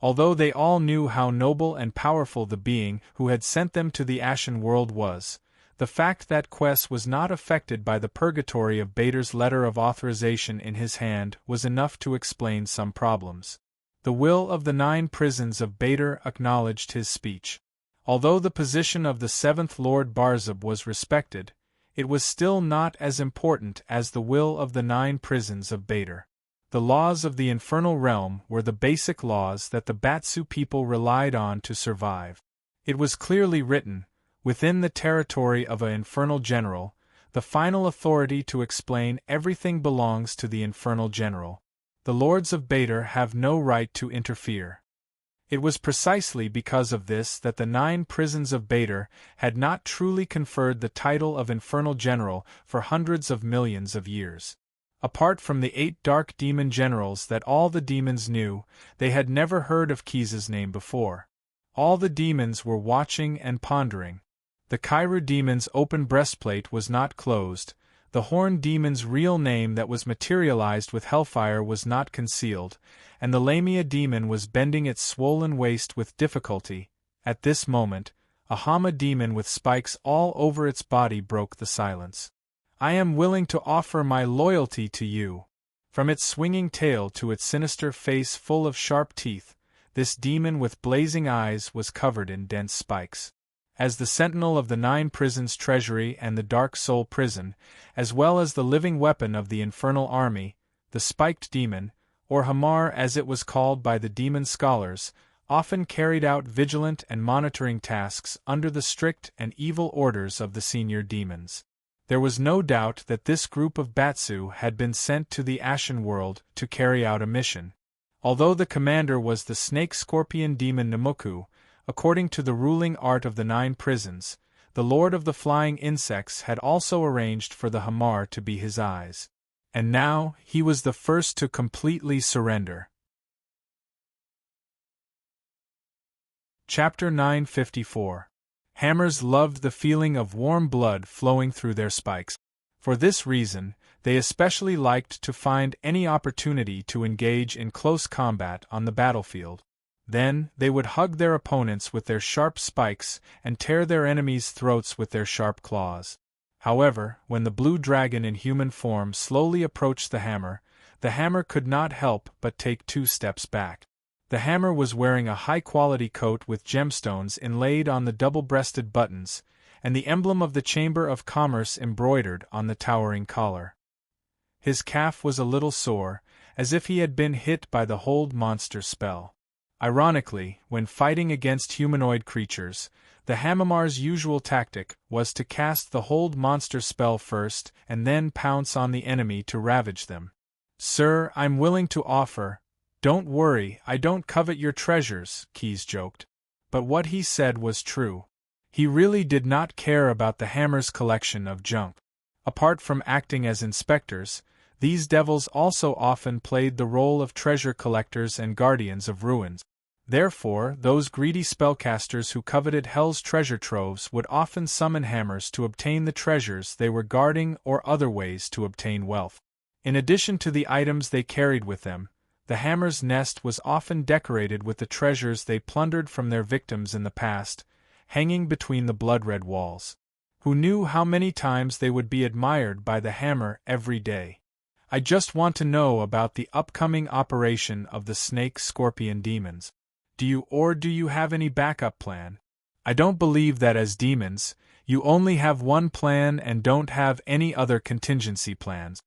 Although they all knew how noble and powerful the being who had sent them to the Ashen World was, the fact that Quess was not affected by the purgatory of Bader's letter of authorization in his hand was enough to explain some problems. The will of the 9 prisons of Bader acknowledged his speech. Although the position of the 7th Lord Barzab was respected, it was still not as important as the will of the 9 prisons of Bader. The laws of the infernal realm were the basic laws that the Batsu people relied on to survive. It was clearly written, within the territory of an infernal general, the final authority to explain everything belongs to the infernal general. The lords of Bader have no right to interfere. It was precisely because of this that the 9 prisons of Bader had not truly conferred the title of infernal general for hundreds of millions of years. Apart from the 8 dark demon generals that all the demons knew, they had never heard of Keys's name before. All the demons were watching and pondering. The Kairu demon's open breastplate was not closed, the Horn demon's real name that was materialized with hellfire was not concealed, and the Lamia demon was bending its swollen waist with difficulty. At this moment, a Hama demon with spikes all over its body broke the silence. "I am willing to offer my loyalty to you." From its swinging tail to its sinister face full of sharp teeth, this demon with blazing eyes was covered in dense spikes. As the sentinel of the 9 prisons treasury and the Dark Soul prison, as well as the living weapon of the infernal army, the spiked demon, or Hamar as it was called by the demon scholars, often carried out vigilant and monitoring tasks under the strict and evil orders of the senior demons. There was no doubt that this group of Batsu had been sent to the Ashen World to carry out a mission. Although the commander was the snake-scorpion demon Namuku, according to the ruling art of the 9 prisons, the Lord of the Flying Insects had also arranged for the Hamar to be his eyes. And now, he was the first to completely surrender. Chapter 954. Hammers loved the feeling of warm blood flowing through their spikes. For this reason, they especially liked to find any opportunity to engage in close combat on the battlefield. Then, they would hug their opponents with their sharp spikes and tear their enemies' throats with their sharp claws. However, when the blue dragon in human form slowly approached the hammer could not help but take 2 steps back. The hammer was wearing a high-quality coat with gemstones inlaid on the double-breasted buttons, and the emblem of the Chamber of Commerce embroidered on the towering collar. His calf was a little sore, as if he had been hit by the Hold Monster spell. Ironically, when fighting against humanoid creatures, the Hamamar's usual tactic was to cast the Hold Monster spell first and then pounce on the enemy to ravage them. "Sir, I'm willing to offer. Don't worry, I don't covet your treasures," Keys joked. But what he said was true. He really did not care about the Hammer's collection of junk. Apart from acting as inspectors, these devils also often played the role of treasure collectors and guardians of ruins. Therefore, those greedy spellcasters who coveted Hell's treasure troves would often summon hammers to obtain the treasures they were guarding or other ways to obtain wealth. In addition to the items they carried with them, the hammer's nest was often decorated with the treasures they plundered from their victims in the past, hanging between the blood-red walls. Who knew how many times they would be admired by the hammer every day? "I just want to know about the upcoming operation of the snake-scorpion demons. Do you have any backup plan? I don't believe that as demons, you only have one plan and don't have any other contingency plans."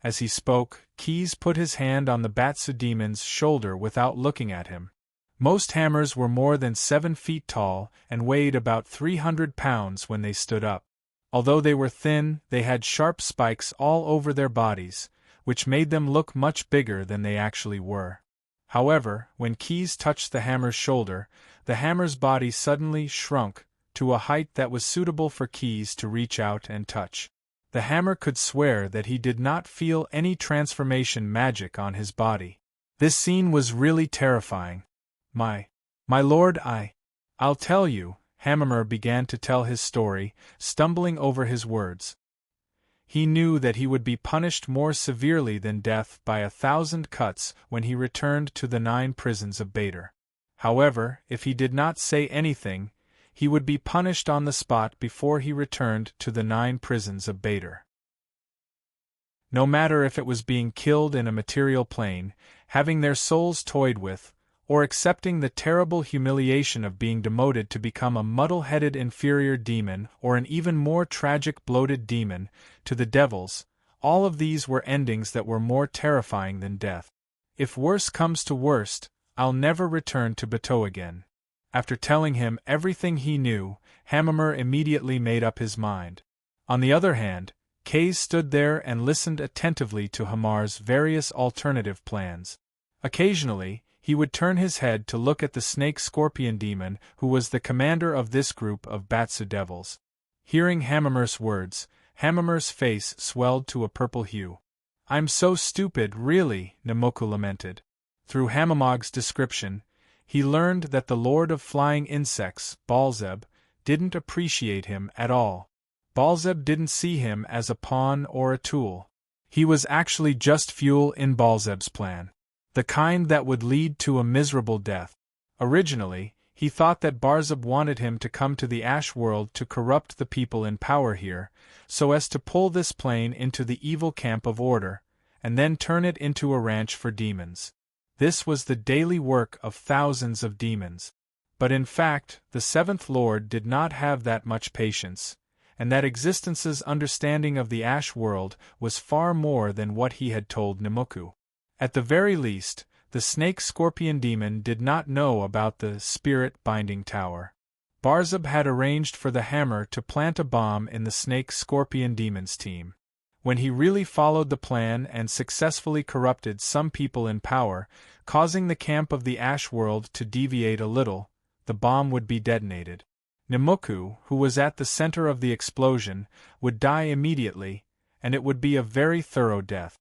As he spoke, Keys put his hand on the Batsu demon's shoulder without looking at him. Most hammers were more than 7 feet tall and weighed about 300 pounds when they stood up. Although they were thin, they had sharp spikes all over their bodies, which made them look much bigger than they actually were. However, when Keys touched the hammer's shoulder, the hammer's body suddenly shrunk to a height that was suitable for Keys to reach out and touch. The hammer could swear that he did not feel any transformation magic on his body. This scene was really terrifying. My lord, I'll tell you," Hammer began to tell his story, stumbling over his words. He knew that he would be punished more severely than death by 1,000 cuts when he returned to the 9 prisons of Bader. However, if he did not say anything, he would be punished on the spot before he returned to the 9 prisons of Bader. No matter if it was being killed in a material plane, having their souls toyed with, or accepting the terrible humiliation of being demoted to become a muddle-headed inferior demon or an even more tragic bloated demon to the devils, all of these were endings that were more terrifying than death. "If worse comes to worst, I'll never return to Bateau again." After telling him everything he knew, Hammer immediately made up his mind. On the other hand, Kays stood there and listened attentively to Hamar's various alternative plans. Occasionally, he would turn his head to look at the snake-scorpion demon who was the commander of this group of Batsu devils. Hearing Hammer's words, Hammer's face swelled to a purple hue. I'm so stupid, really, Nemoku lamented. Through Hamamog's description, he learned that the Lord of Flying Insects, Baalzeb, didn't appreciate him at all. Baalzeb didn't see him as a pawn or a tool. He was actually just fuel in Baalzeb's plan. The kind that would lead to a miserable death. Originally, he thought that Baalzeb wanted him to come to the Ash World to corrupt the people in power here, so as to pull this plane into the evil camp of order, and then turn it into a ranch for demons. This was the daily work of thousands of demons. But in fact, the Seventh Lord did not have that much patience, and that existence's understanding of the Ash World was far more than what he had told Nemoku. At the very least, the snake-scorpion demon did not know about the spirit-binding tower. Baalzeb had arranged for the hammer to plant a bomb in the snake-scorpion demon's team. When he really followed the plan and successfully corrupted some people in power, causing the camp of the Ash World to deviate a little, the bomb would be detonated. Nemoku, who was at the center of the explosion, would die immediately, and it would be a very thorough death.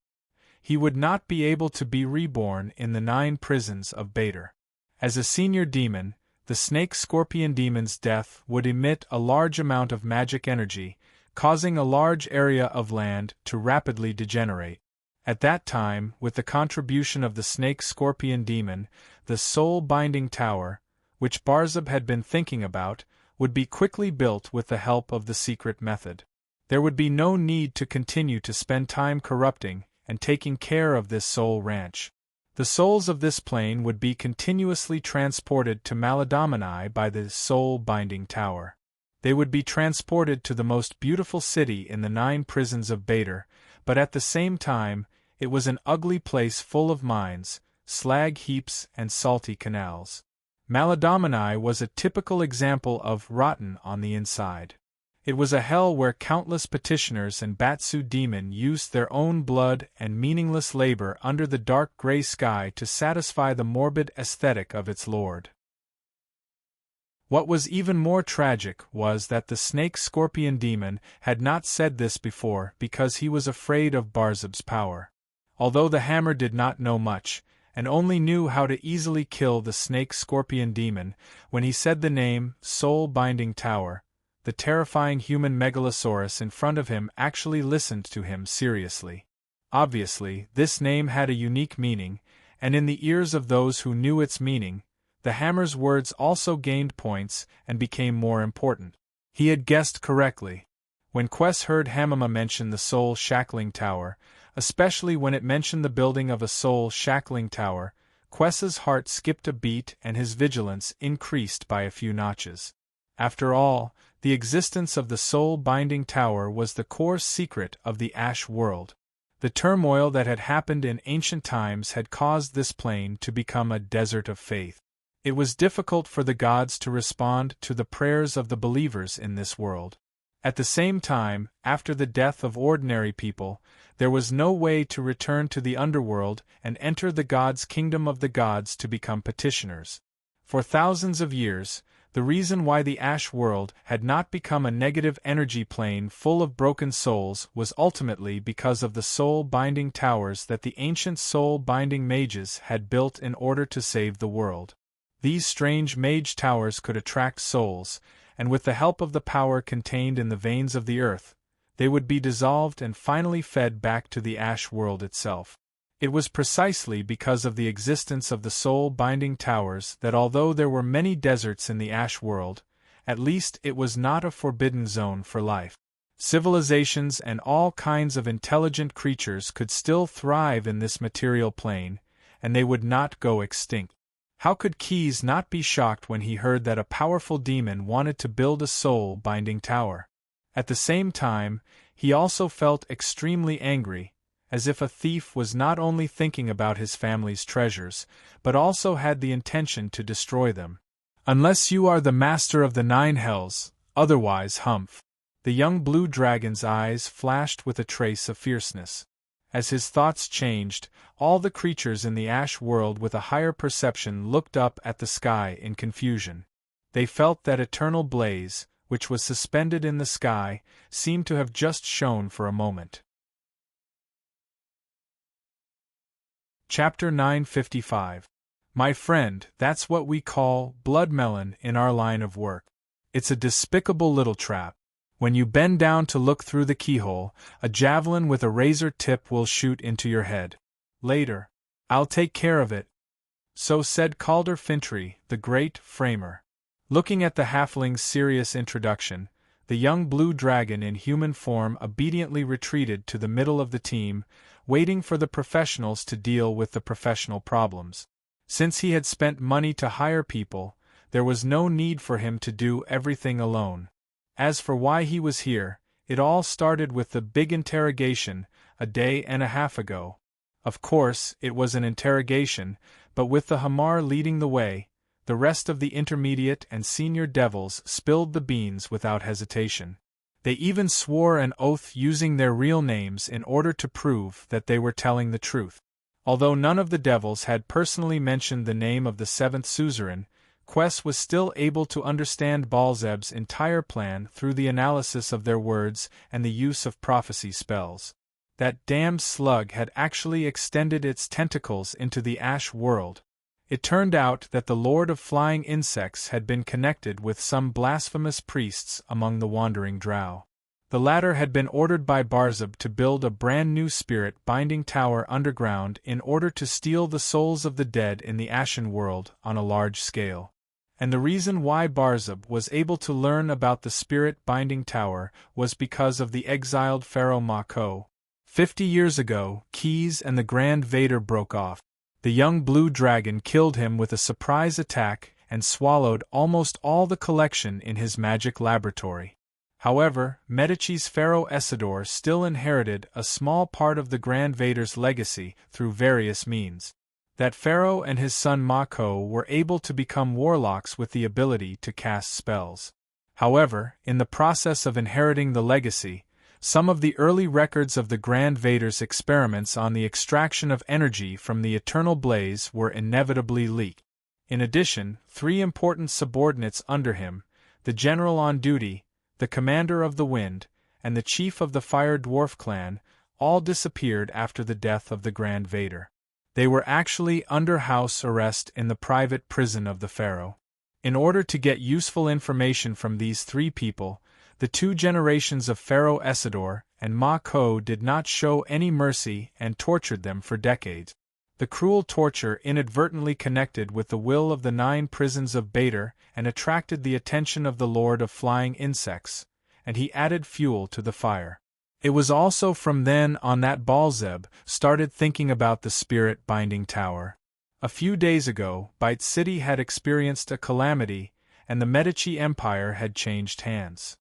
He would not be able to be reborn in the 9 prisons of Bader. As a senior demon, the snake-scorpion demon's death would emit a large amount of magic energy, causing a large area of land to rapidly degenerate. At that time, with the contribution of the snake-scorpion demon, the soul-binding tower, which Baalzeb had been thinking about, would be quickly built with the help of the secret method. There would be no need to continue to spend time corrupting and taking care of this soul ranch. The souls of this plane would be continuously transported to Maladomini by the soul-binding tower. They would be transported to the most beautiful city in the 9 prisons of Bader, but at the same time, it was an ugly place full of mines, slag heaps and salty canals. Maladomini was a typical example of rotten on the inside. It was a hell where countless petitioners and Batsu demon used their own blood and meaningless labor under the dark gray sky to satisfy the morbid aesthetic of its lord. What was even more tragic was that the snake-scorpion demon had not said this before because he was afraid of Baalzeb's power. Although the hammer did not know much, and only knew how to easily kill the snake-scorpion demon, when he said the name Soul-Binding Tower, the terrifying human megalosaurus in front of him actually listened to him seriously. Obviously, this name had a unique meaning, and in the ears of those who knew its meaning, the hammer's words also gained points and became more important. He had guessed correctly. When Quess heard Hamama mention the soul-shackling tower, especially when it mentioned the building of a soul-shackling tower, Quess's heart skipped a beat and his vigilance increased by a few notches. After all, the existence of the soul-binding tower was the core secret of the Ash World. The turmoil that had happened in ancient times had caused this plane to become a desert of faith. It was difficult for the gods to respond to the prayers of the believers in this world. At the same time, after the death of ordinary people, there was no way to return to the underworld and enter the gods' kingdom of the gods to become petitioners. For thousands of years, the reason why the Ash World had not become a negative energy plane full of broken souls was ultimately because of the soul-binding towers that the ancient soul-binding mages had built in order to save the world. These strange mage towers could attract souls, and with the help of the power contained in the veins of the earth, they would be dissolved and finally fed back to the Ash World itself. It was precisely because of the existence of the soul-binding towers that although there were many deserts in the Ash World, at least it was not a forbidden zone for life. Civilizations and all kinds of intelligent creatures could still thrive in this material plane, and they would not go extinct. How could Keys not be shocked when he heard that a powerful demon wanted to build a soul-binding tower? At the same time, he also felt extremely angry, as if a thief was not only thinking about his family's treasures, but also had the intention to destroy them. Unless you are the master of the 9 hells, otherwise humph. The young blue dragon's eyes flashed with a trace of fierceness. As his thoughts changed, all the creatures in the Ash World with a higher perception looked up at the sky in confusion. They felt that eternal blaze, which was suspended in the sky, seemed to have just shone for a moment. Chapter 955. My friend, that's what we call bloodmelon in our line of work. It's a despicable little trap. When you bend down to look through the keyhole, a javelin with a razor tip will shoot into your head. Later. I'll take care of it. So said Calder Fintry, the great framer. Looking at the halfling's serious introduction, the young blue dragon in human form obediently retreated to the middle of the team, waiting for the professionals to deal with the professional problems. Since he had spent money to hire people, there was no need for him to do everything alone. As for why he was here, it all started with the big interrogation, a day and a half ago. Of course, it was an interrogation, but with the Hamar leading the way, the rest of the intermediate and senior devils spilled the beans without hesitation. They even swore an oath using their real names in order to prove that they were telling the truth. Although none of the devils had personally mentioned the name of the seventh suzerain, Quess was still able to understand Baalzeb's entire plan through the analysis of their words and the use of prophecy spells. That damned slug had actually extended its tentacles into the Ash world. It turned out that the Lord of Flying Insects had been connected with some blasphemous priests among the wandering drow. The latter had been ordered by Barzeb to build a brand new spirit-binding tower underground in order to steal the souls of the dead in the Ashen world on a large scale. And the reason why Barzeb was able to learn about the spirit-binding tower was because of the exiled pharaoh Mako. 50 years ago, Keys and the Grand Vader broke off. The young blue dragon killed him with a surprise attack and swallowed almost all the collection in his magic laboratory. However, Medici's Pharaoh Essador still inherited a small part of the Grand Vader's legacy through various means. That pharaoh and his son Mako were able to become warlocks with the ability to cast spells. However, in the process of inheriting the legacy, some of the early records of the Grand Vader's experiments on the extraction of energy from the eternal blaze were inevitably leaked. In addition, 3 important subordinates under him, the general on duty, the commander of the Wind, and the chief of the Fire Dwarf clan, all disappeared after the death of the Grand Vader. They were actually under house arrest in the private prison of the Pharaoh. In order to get useful information from these 3 people, the 2 generations of Pharaoh Essador and Mako did not show any mercy and tortured them for decades. The cruel torture inadvertently connected with the will of the 9 prisons of Bader and attracted the attention of the Lord of Flying Insects, and he added fuel to the fire. It was also from then on that Baalzeb started thinking about the spirit-binding tower. A few days ago, Bite City had experienced a calamity, and the Medici Empire had changed hands.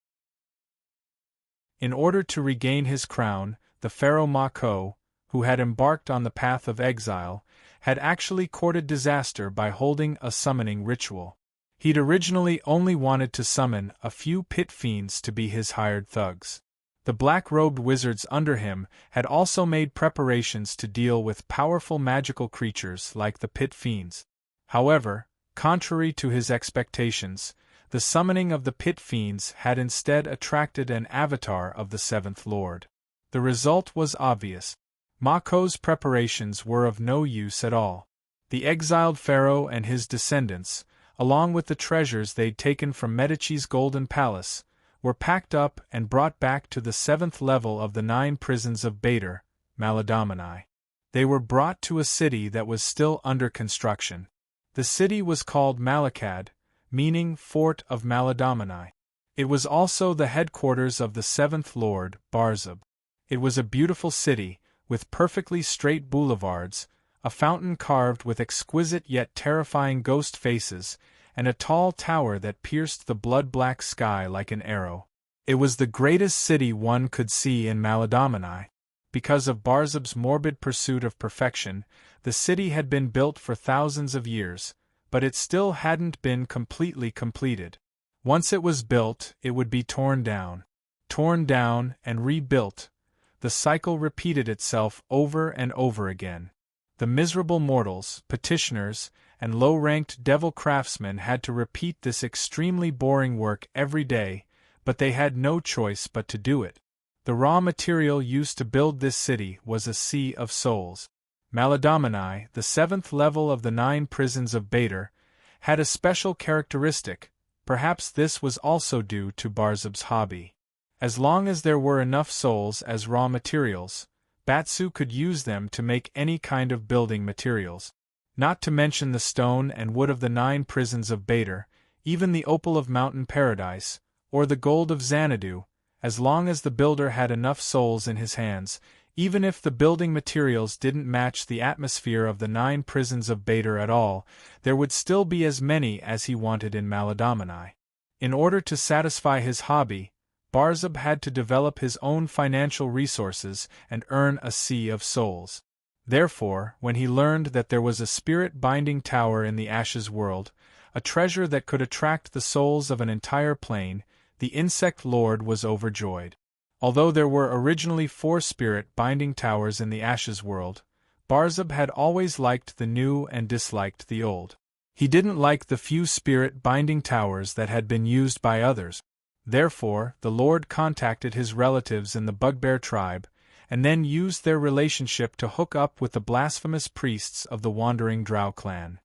In order to regain his crown, the Pharaoh Mako, who had embarked on the path of exile, had actually courted disaster by holding a summoning ritual. He'd originally only wanted to summon a few pit fiends to be his hired thugs. The black-robed wizards under him had also made preparations to deal with powerful magical creatures like the pit fiends. However, contrary to his expectations, the summoning of the pit fiends had instead attracted an avatar of the Seventh Lord. The result was obvious. Mako's preparations were of no use at all. The exiled pharaoh and his descendants, along with the treasures they'd taken from Medici's Golden Palace, were packed up and brought back to the 7th level of the 9 prisons of Bader, Maladomini. They were brought to a city that was still under construction. The city was called Malakad, meaning Fort of Maladomini. It was also the headquarters of the 7th Lord, Barzeb. It was a beautiful city, with perfectly straight boulevards, a fountain carved with exquisite yet terrifying ghost faces, and a tall tower that pierced the blood-black sky like an arrow. It was the greatest city one could see in Maladomini. Because of Barzeb's morbid pursuit of perfection, the city had been built for thousands of years, but it still hadn't been completely completed. Once it was built, it would be torn down and rebuilt. The cycle repeated itself over and over again. The miserable mortals, petitioners, and low-ranked devil craftsmen had to repeat this extremely boring work every day, but they had no choice but to do it. The raw material used to build this city was a sea of souls. Maladomini, the seventh level of the 9 prisons of Bader, had a special characteristic. Perhaps this was also due to Barzub's hobby. As long as there were enough souls as raw materials, Batsu could use them to make any kind of building materials. Not to mention the stone and wood of the 9 prisons of Bader, even the opal of Mountain Paradise, or the gold of Xanadu, as long as the builder had enough souls in his hands, even if the building materials didn't match the atmosphere of the 9 prisons of Bader at all, there would still be as many as he wanted in Maladomini. In order to satisfy his hobby, Barzub had to develop his own financial resources and earn a sea of souls. Therefore, when he learned that there was a spirit-binding tower in the Ashes world, a treasure that could attract the souls of an entire plane, the insect lord was overjoyed. Although there were originally 4 spirit-binding towers in the Ashes world, Barzub had always liked the new and disliked the old. He didn't like the few spirit-binding towers that had been used by others. Therefore, the Lord contacted his relatives in the Bugbear tribe, and then used their relationship to hook up with the blasphemous priests of the Wandering Drow clan.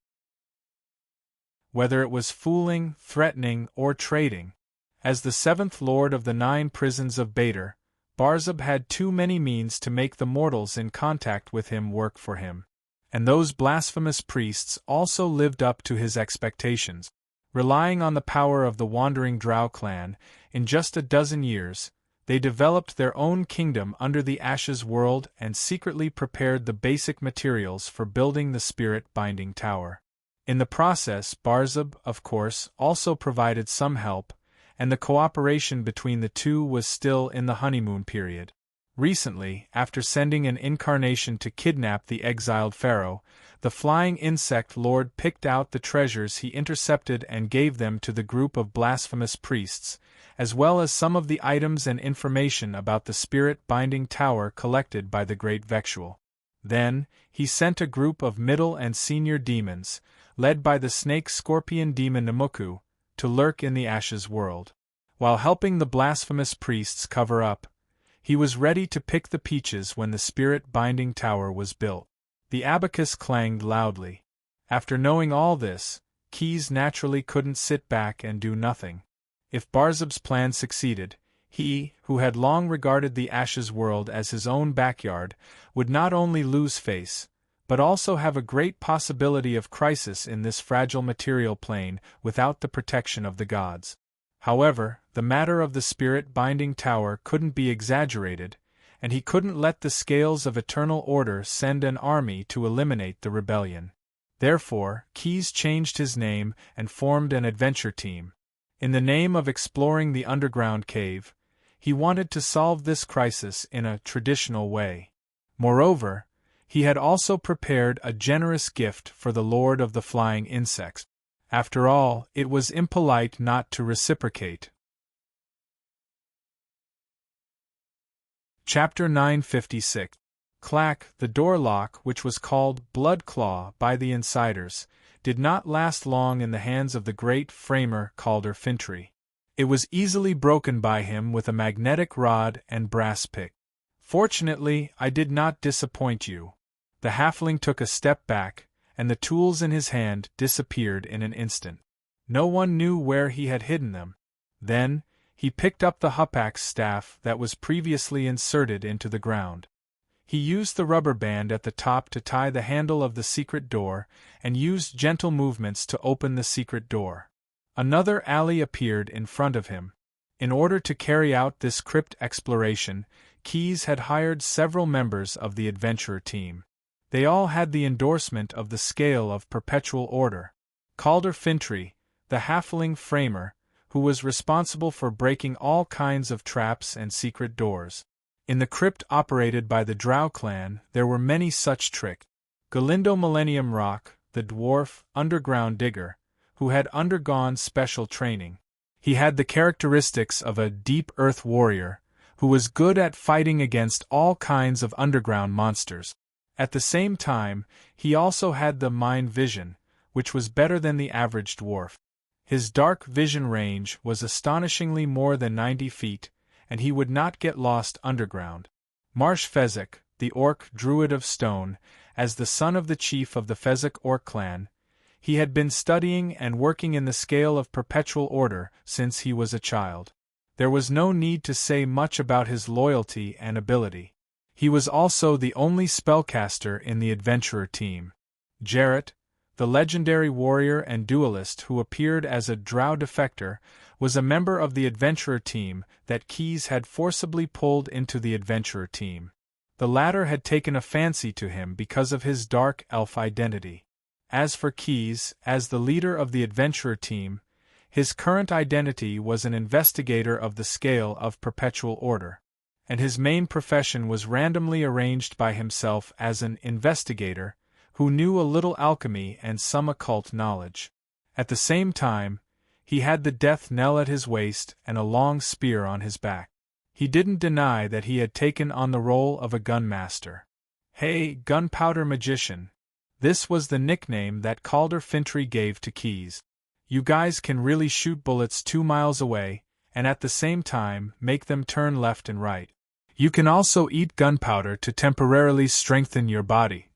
Whether it was fooling, threatening, or trading, as the 7th Lord of the 9 prisons of Bader, Barzub had too many means to make the mortals in contact with him work for him. And those blasphemous priests also lived up to his expectations. Relying on the power of the Wandering Drow clan, in just a dozen years, they developed their own kingdom under the Ashes world and secretly prepared the basic materials for building the spirit-binding tower. In the process, Barzub, of course, also provided some help, and the cooperation between the two was still in the honeymoon period. Recently, after sending an incarnation to kidnap the exiled pharaoh, the flying insect lord picked out the treasures he intercepted and gave them to the group of blasphemous priests, as well as some of the items and information about the spirit-binding tower collected by the Great Vexual. Then, he sent a group of middle and senior demons, led by the snake-scorpion demon Namuku, to lurk in the Ashes world. While helping the blasphemous priests cover up, he was ready to pick the peaches when the spirit-binding tower was built. The abacus clanged loudly. After knowing all this, Keyes naturally couldn't sit back and do nothing. If Barzub's plan succeeded, he, who had long regarded the Ashes world as his own backyard, would not only lose face, but also have a great possibility of crisis in this fragile material plane without the protection of the gods. However, the matter of the spirit-binding tower couldn't be exaggerated, and he couldn't let the scales of eternal order send an army to eliminate the rebellion. Therefore, Keyes changed his name and formed an adventure team. In the name of exploring the underground cave, he wanted to solve this crisis in a traditional way. Moreover, he had also prepared a generous gift for the Lord of the Flying Insects. After all, it was impolite not to reciprocate. Chapter 956. Clack, the door lock, which was called Blood Claw by the insiders, did not last long in the hands of the great framer Calder Fintry. It was easily broken by him with a magnetic rod and brass pick. Fortunately, I did not disappoint you. The halfling took a step back, and the tools in his hand disappeared in an instant. No one knew where he had hidden them. Then, he picked up the Hupak's staff that was previously inserted into the ground. He used the rubber band at the top to tie the handle of the secret door, and used gentle movements to open the secret door. Another alley appeared in front of him. In order to carry out this crypt exploration, Keyes had hired several members of the adventurer team. They all had the endorsement of the Scale of Perpetual Order. Calder Fintry, the halfling framer, who was responsible for breaking all kinds of traps and secret doors. In the crypt operated by the Drow clan, there were many such tricks. Galindo Millennium Rock, the dwarf, underground digger, who had undergone special training. He had the characteristics of a deep earth warrior, who was good at fighting against all kinds of underground monsters. At the same time, he also had the mind vision, which was better than the average dwarf. His dark vision range was astonishingly more than 90 feet, and he would not get lost underground. Marsh Fezzik, the orc druid of stone, as the son of the chief of the Fezzik Orc clan, he had been studying and working in the scale of perpetual order since he was a child. There was no need to say much about his loyalty and ability. He was also the only spellcaster in the adventurer team. Jarrett, the legendary warrior and duelist who appeared as a drow defector, was a member of the adventurer team that Keyes had forcibly pulled into the adventurer team. The latter had taken a fancy to him because of his dark elf identity. As for Keyes, as the leader of the adventurer team, his current identity was an investigator of the scale of perpetual order, and his main profession was randomly arranged by himself as an investigator who knew a little alchemy and some occult knowledge. At the same time, he had the death knell at his waist and a long spear on his back. He didn't deny that he had taken on the role of a gunmaster. "Hey, gunpowder magician." This was the nickname that Calder Fintry gave to Keyes. "You guys can really shoot bullets 2 miles away, and at the same time make them turn left and right. You can also eat gunpowder to temporarily strengthen your body."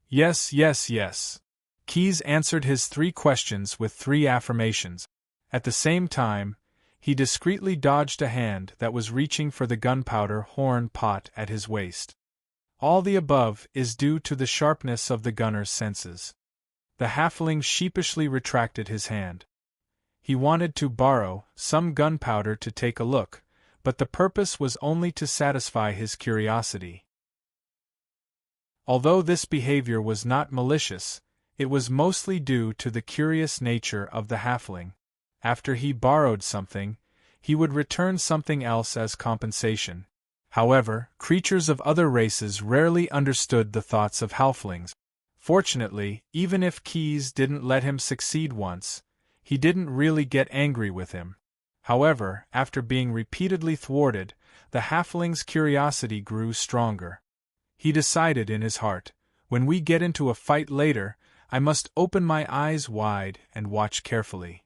"Yes, yes, yes." Keyes answered his 3 questions with 3 affirmations. At the same time, he discreetly dodged a hand that was reaching for the gunpowder horn pot at his waist. All the above is due to the sharpness of the gunner's senses. The halfling sheepishly retracted his hand. He wanted to borrow some gunpowder to take a look, but the purpose was only to satisfy his curiosity. Although this behavior was not malicious, it was mostly due to the curious nature of the halfling. After he borrowed something, he would return something else as compensation. However, creatures of other races rarely understood the thoughts of halflings. Fortunately, even if Keyes didn't let him succeed once, he didn't really get angry with him. However, after being repeatedly thwarted, the halfling's curiosity grew stronger. He decided in his heart, "When we get into a fight later, I must open my eyes wide and watch carefully."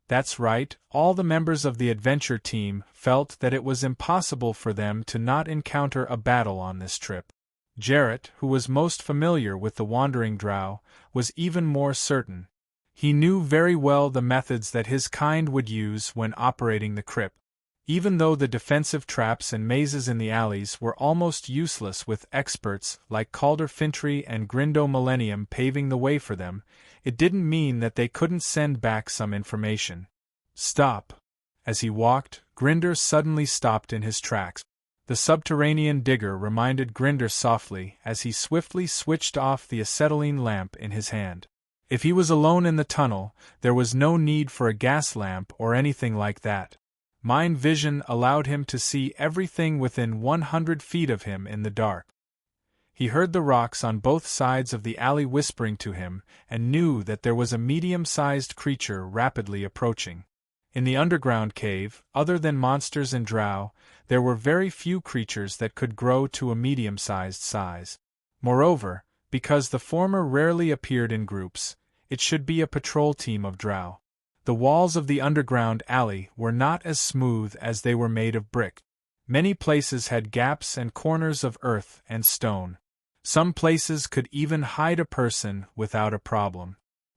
That's right, all the members of the adventure team felt that it was impossible for them to not encounter a battle on this trip. Jarrett, who was most familiar with the wandering drow, was even more certain. He knew very well the methods that his kind would use when operating the crypt. Even though the defensive traps and mazes in the alleys were almost useless with experts like Calder Fintry and Grindo Millennium paving the way for them, it didn't mean that they couldn't send back some information. "Stop." As he walked, Grinder suddenly stopped in his tracks. The subterranean digger reminded Grinder softly as he swiftly switched off the acetylene lamp in his hand. If he was alone in the tunnel, there was no need for a gas lamp or anything like that. Mind vision allowed him to see everything within 100 feet of him in the dark. He heard the rocks on both sides of the alley whispering to him and knew that there was a medium-sized creature rapidly approaching. In the underground cave, other than monsters and drow, there were very few creatures that could grow to a medium-sized size. Moreover, because the former rarely appeared in groups, it should be a patrol team of drow. The walls of the underground alley were not as smooth as they were made of brick. Many places had gaps and corners of earth and stone. Some places could even hide a person without a problem.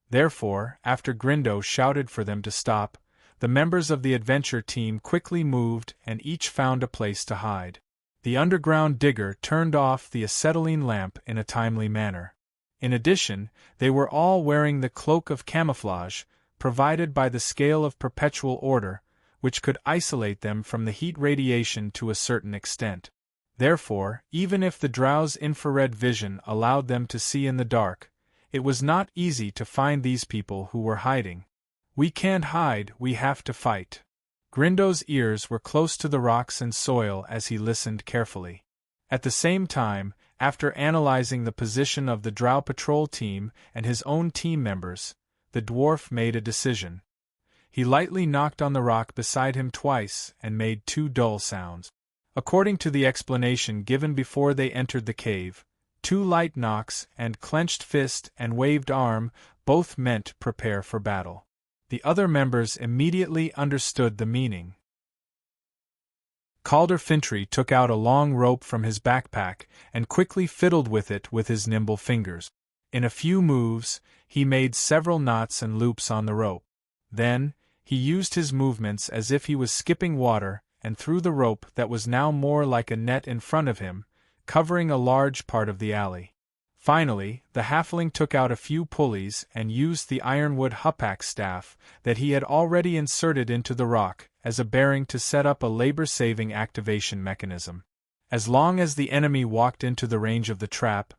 Therefore, after Grindo shouted for them to stop, the members of the adventure team quickly moved and each found a place to hide. The underground digger turned off the acetylene lamp in a timely manner. In addition, they were all wearing the cloak of camouflage, provided by the scale of perpetual order, which could isolate them from the heat radiation to a certain extent. Therefore, even if the drow's infrared vision allowed them to see in the dark, it was not easy to find these people who were hiding. "We can't hide, we have to fight." Grindo's ears were close to the rocks and soil as he listened carefully. At the same time, after analyzing the position of the drow patrol team and his own team members, the dwarf made a decision. He lightly knocked on the rock beside him twice and made 2 dull sounds. According to the explanation given before they entered the cave, 2 light knocks and clenched fist and waved arm both meant prepare for battle. The other members immediately understood the meaning. Calder Fintry took out a long rope from his backpack and quickly fiddled with it with his nimble fingers. In a few moves, he made several knots and loops on the rope. Then, he used his movements as if he was skipping water and threw the rope that was now more like a net in front of him, covering a large part of the alley. Finally, the halfling took out a few pulleys and used the ironwood hupak staff that he had already inserted into the rock as a bearing to set up a labor-saving activation mechanism. As long as the enemy walked into the range of the trap,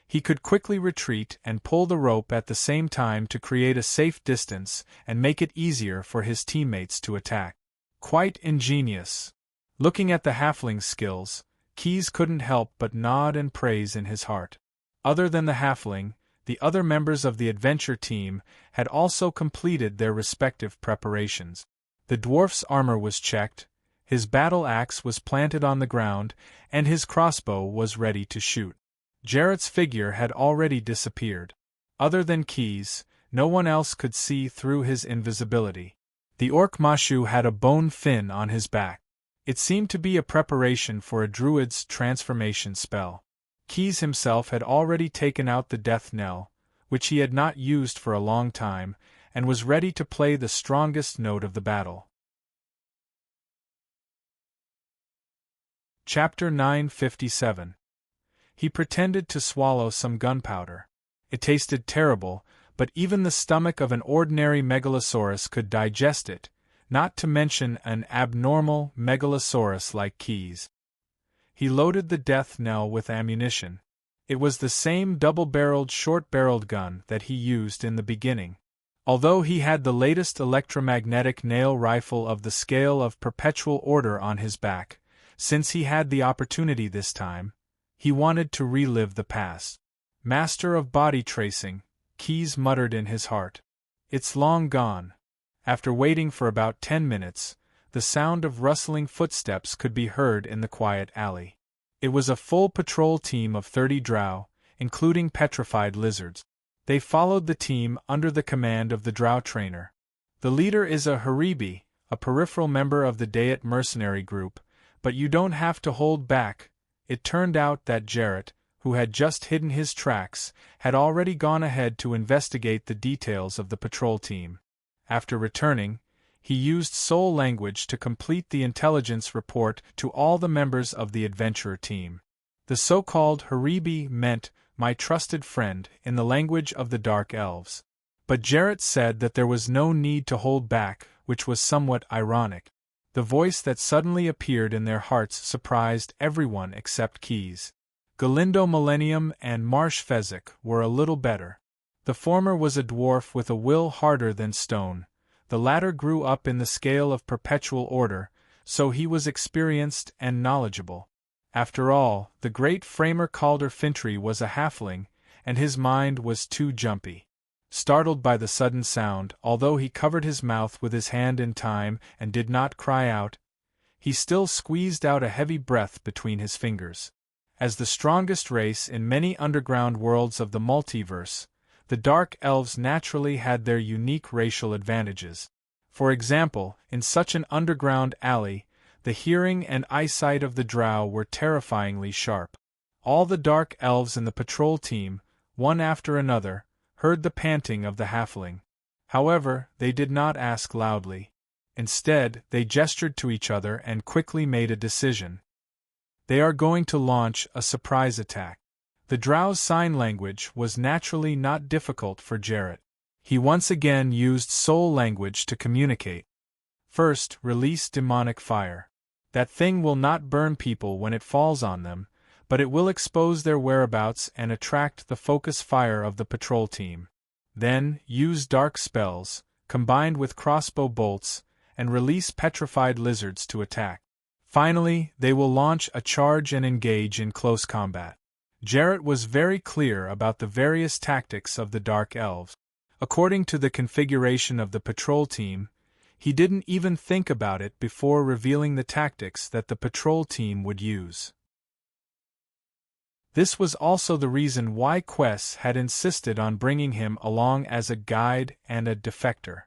he could quickly retreat and pull the rope at the same time to create a safe distance and make it easier for his teammates to attack. Quite ingenious. Looking at the halfling's skills, Keyes couldn't help but nod and praise in his heart. Other than the halfling, the other members of the adventure team had also completed their respective preparations. The dwarf's armor was checked, his battle axe was planted on the ground, and his crossbow was ready to shoot. Jarrett's figure had already disappeared. Other than Keyes, no one else could see through his invisibility. The orc Mashu had a bone fin on his back. It seemed to be a preparation for a druid's transformation spell. Keyes himself had already taken out the death knell, which he had not used for a long time, and was ready to play the strongest note of the battle. Chapter 957. He pretended to swallow some gunpowder. It tasted terrible, but even the stomach of an ordinary megalosaurus could digest it, not to mention an abnormal megalosaurus like Keyes. He loaded the death knell with ammunition. It was the same double-barreled short-barreled gun that he used in the beginning. Although he had the latest electromagnetic nail rifle of the scale of perpetual order on his back, since he had the opportunity this time, he wanted to relive the past. Master of body tracing, Keyes muttered in his heart. It's long gone. After waiting for about 10 minutes, the sound of rustling footsteps could be heard in the quiet alley. It was a full patrol team of 30 drow, including petrified lizards. They followed the team under the command of the drow trainer. The leader is a Haribi, a peripheral member of the Dayat mercenary group, but you don't have to hold back. It turned out that Jarrett, who had just hidden his tracks, had already gone ahead to investigate the details of the patrol team. After returning, he used soul language to complete the intelligence report to all the members of the adventurer team. The so-called Haribi meant "my trusted friend" in the language of the Dark Elves. But Jarrett said that there was no need to hold back, which was somewhat ironic. The voice that suddenly appeared in their hearts surprised everyone except Keyes. Galindo Millennium and Marsh Fezzik were a little better. The former was a dwarf with a will harder than stone. The latter grew up in the scale of perpetual order, so he was experienced and knowledgeable. After all, the great framer Calder Fintry was a halfling, and his mind was too jumpy. Startled by the sudden sound, although he covered his mouth with his hand in time and did not cry out, he still squeezed out a heavy breath between his fingers. As the strongest race in many underground worlds of the multiverse, the Dark Elves naturally had their unique racial advantages. For example, in such an underground alley, the hearing and eyesight of the drow were terrifyingly sharp. All the Dark Elves in the patrol team, one after another, heard the panting of the halfling. However, they did not ask loudly. Instead, they gestured to each other and quickly made a decision. They are going to launch a surprise attack. The drow's sign language was naturally not difficult for Jarrett. He once again used soul language to communicate. First, release demonic fire. That thing will not burn people when it falls on them, but it will expose their whereabouts and attract the focus fire of the patrol team. Then, use dark spells, combined with crossbow bolts, and release petrified lizards to attack. Finally, they will launch a charge and engage in close combat. Jarrett was very clear about the various tactics of the Dark Elves. According to the configuration of the patrol team, he didn't even think about it before revealing the tactics that the patrol team would use. This was also the reason why Quess had insisted on bringing him along as a guide and a defector.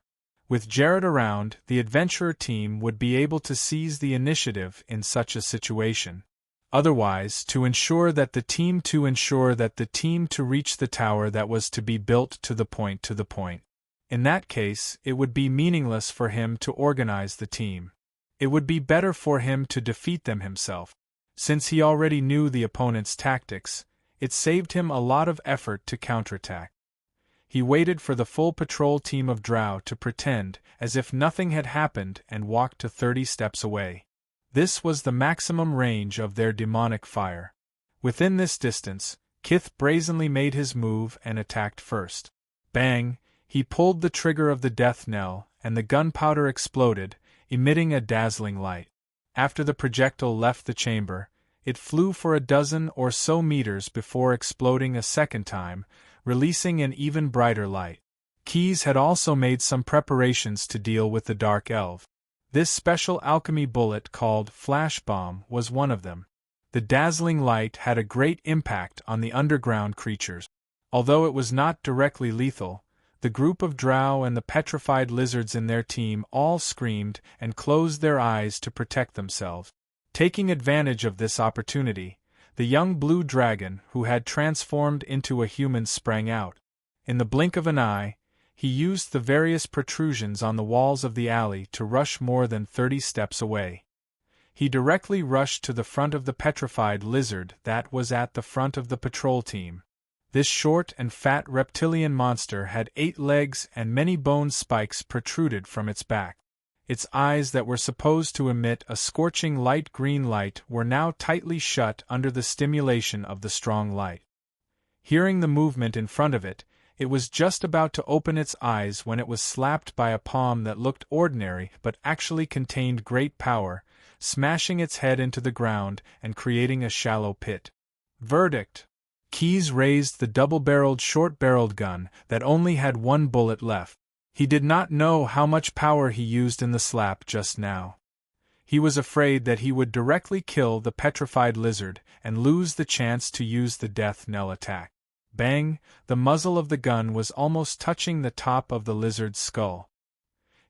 With Jared around, the adventurer team would be able to seize the initiative in such a situation. Otherwise, to ensure that the team to reach the tower that was to be built to the point. In that case, it would be meaningless for him to organize the team. It would be better for him to defeat them himself. Since he already knew the opponent's tactics, it saved him a lot of effort to counterattack. He waited for the full patrol team of Drow to pretend as if nothing had happened and walked to 30 steps away. This was the maximum range of their demonic fire. Within this distance, Kith brazenly made his move and attacked first. Bang! He pulled the trigger of the death knell, and the gunpowder exploded, emitting a dazzling light. After the projectile left the chamber, it flew for a dozen or so meters before exploding a second time, releasing an even brighter light. Keyes had also made some preparations to deal with the Dark Elf. This special alchemy bullet called Flash Bomb was one of them. The dazzling light had a great impact on the underground creatures. Although it was not directly lethal, the group of Drow and the petrified lizards in their team all screamed and closed their eyes to protect themselves. Taking advantage of this opportunity, the young blue dragon who had transformed into a human sprang out. In the blink of an eye, he used the various protrusions on the walls of the alley to rush more than 30 steps away. He directly rushed to the front of the petrified lizard that was at the front of the patrol team. This short and fat reptilian monster had 8 legs and many bone spikes protruded from its back. Its eyes that were supposed to emit a scorching light green light were now tightly shut under the stimulation of the strong light. Hearing the movement in front of it, it was just about to open its eyes when it was slapped by a palm that looked ordinary but actually contained great power, smashing its head into the ground and creating a shallow pit. Verdict. Keyes raised the double-barreled short-barreled gun that only had 1 bullet left. He did not know how much power he used in the slap just now. He was afraid that he would directly kill the petrified lizard and lose the chance to use the death knell attack. Bang! The muzzle of the gun was almost touching the top of the lizard's skull.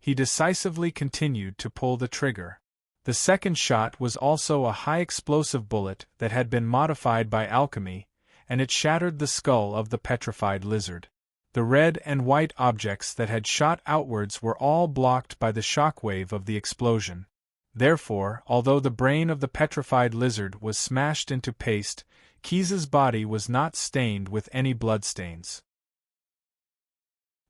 He decisively continued to pull the trigger. The second shot was also a high-explosive bullet that had been modified by alchemy, and it shattered the skull of the petrified lizard. The red and white objects that had shot outwards were all blocked by the shockwave of the explosion. Therefore, although the brain of the petrified lizard was smashed into paste, Keyes's body was not stained with any bloodstains.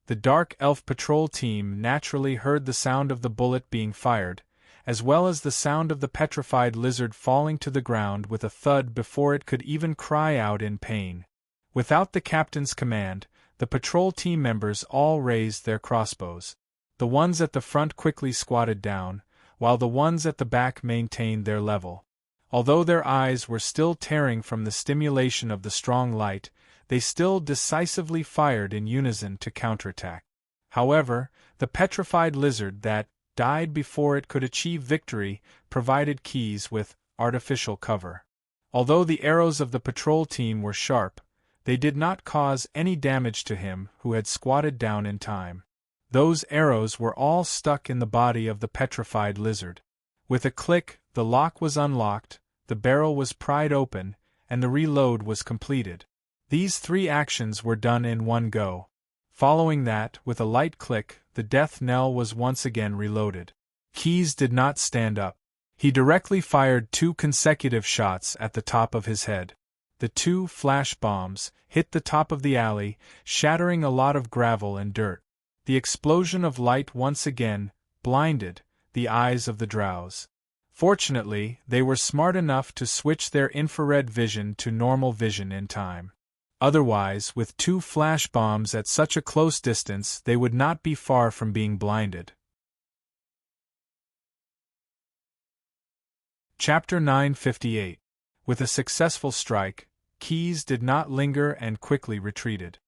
The Dark Elf patrol team naturally heard the sound of the bullet being fired, as well as the sound of the petrified lizard falling to the ground with a thud before it could even cry out in pain. Without the captain's command, the patrol team members all raised their crossbows. The ones at the front quickly squatted down, while the ones at the back maintained their level. Although their eyes were still tearing from the stimulation of the strong light, they still decisively fired in unison to counterattack. However, the petrified lizard that died before it could achieve victory provided Keyes with artificial cover. Although the arrows of the patrol team were sharp, they did not cause any damage to him who had squatted down in time. Those arrows were all stuck in the body of the petrified lizard. With a click, the lock was unlocked, the barrel was pried open, and the reload was completed. These 3 actions were done in one go. Following that, with a light click, the death knell was once again reloaded. Keyes did not stand up. He directly fired 2 consecutive shots at the top of his head. The 2 flash bombs hit the top of the alley, shattering a lot of gravel and dirt. The explosion of light once again blinded the eyes of the Drows. Fortunately, they were smart enough to switch their infrared vision to normal vision in time. Otherwise, with 2 flash bombs at such a close distance, they would not be far from being blinded. Chapter 958. With a successful strike, Keyes did not linger and quickly retreated.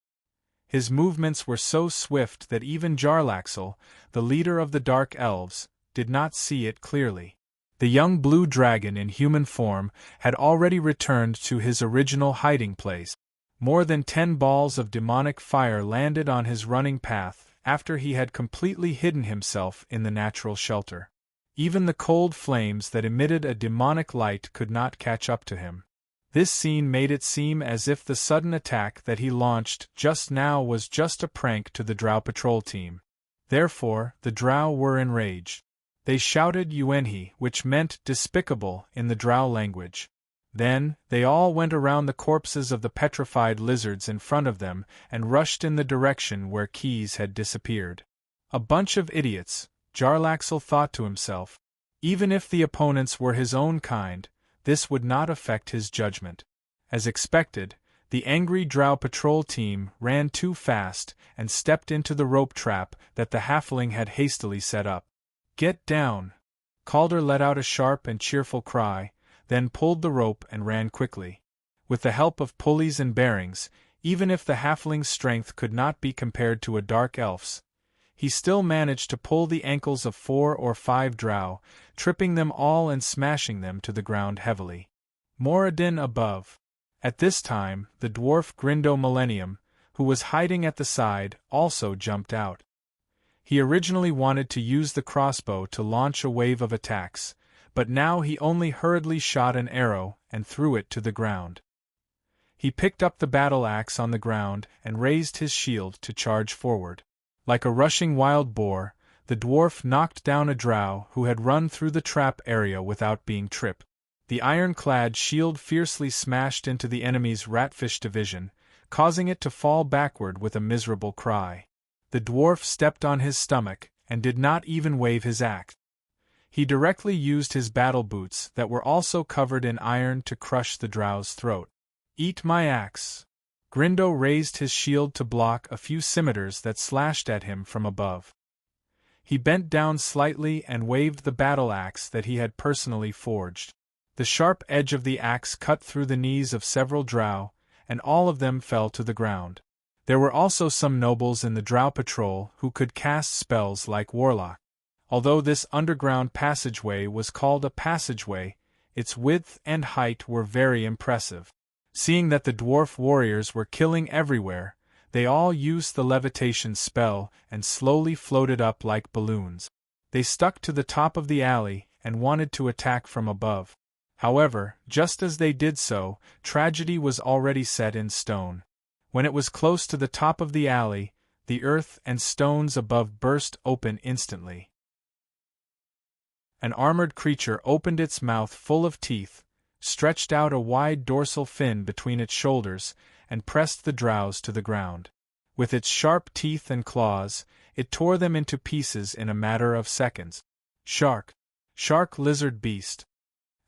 His movements were so swift that even Jarlaxle, the leader of the Dark Elves, did not see it clearly. The young blue dragon in human form had already returned to his original hiding place. More than 10 balls of demonic fire landed on his running path, after he had completely hidden himself in the natural shelter. Even the cold flames that emitted a demonic light could not catch up to him. This scene made it seem as if the sudden attack that he launched just now was just a prank to the Drow patrol team. Therefore, the Drow were enraged. They shouted Yuenhi, which meant despicable in the Drow language. Then, they all went around the corpses of the petrified lizards in front of them and rushed in the direction where Keys had disappeared. A bunch of idiots, Jarlaxle thought to himself. Even if the opponents were his own kind, this would not affect his judgment. As expected, the angry Drow patrol team ran too fast and stepped into the rope trap that the halfling had hastily set up. "Get down!" Calder let out a sharp and cheerful cry, then pulled the rope and ran quickly. With the help of pulleys and bearings, even if the halfling's strength could not be compared to a dark elf's, he still managed to pull the ankles of 4 or 5 Drow, tripping them all and smashing them to the ground heavily. Moradin above. At this time, the dwarf Grindo Millennium, who was hiding at the side, also jumped out. He originally wanted to use the crossbow to launch a wave of attacks, but now he only hurriedly shot an arrow and threw it to the ground. He picked up the battle axe on the ground and raised his shield to charge forward. Like a rushing wild boar, the dwarf knocked down a Drow who had run through the trap area without being tripped. The iron-clad shield fiercely smashed into the enemy's ratfish division, causing it to fall backward with a miserable cry. The dwarf stepped on his stomach and did not even wave his axe. He directly used his battle boots that were also covered in iron to crush the Drow's throat. "Eat my axe!" Grindo raised his shield to block a few scimitars that slashed at him from above. He bent down slightly and waved the battle axe that he had personally forged. The sharp edge of the axe cut through the knees of several Drow, and all of them fell to the ground. There were also some nobles in the Drow patrol who could cast spells like Warlock. Although this underground passageway was called a passageway, its width and height were very impressive. Seeing that the dwarf warriors were killing everywhere, they all used the levitation spell and slowly floated up like balloons. They stuck to the top of the alley and wanted to attack from above. However, just as they did so, tragedy was already set in stone. When it was close to the top of the alley, the earth and stones above burst open instantly. An armored creature opened its mouth full of teeth, stretched out a wide dorsal fin between its shoulders, and pressed the Drows to the ground. With its sharp teeth and claws, it tore them into pieces in a matter of seconds. Shark lizard beast.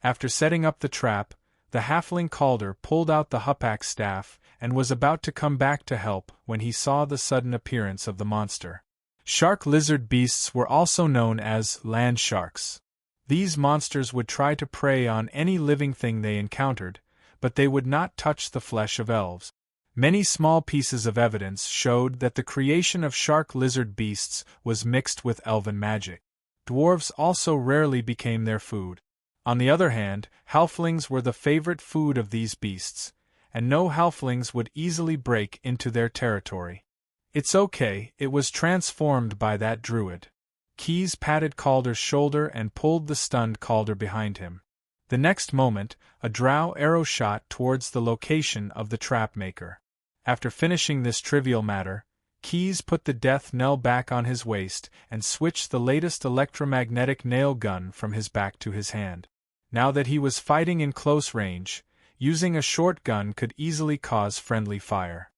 After setting up the trap, the halfling Calder pulled out the hupak staff and was about to come back to help when he saw the sudden appearance of the monster. Shark lizard beasts were also known as land sharks. These monsters would try to prey on any living thing they encountered, but they would not touch the flesh of elves. Many small pieces of evidence showed that the creation of shark lizard beasts was mixed with elven magic. Dwarves also rarely became their food. On the other hand, halflings were the favorite food of these beasts, and no halflings would easily break into their territory. "It's okay, it was transformed by that druid." Keys patted Calder's shoulder and pulled the stunned Calder behind him. The next moment, a Drow arrow shot towards the location of the trap maker. After finishing this trivial matter, Keys put the death knell back on his waist and switched the latest electromagnetic nail gun from his back to his hand. Now that he was fighting in close range, using a short gun could easily cause friendly fire.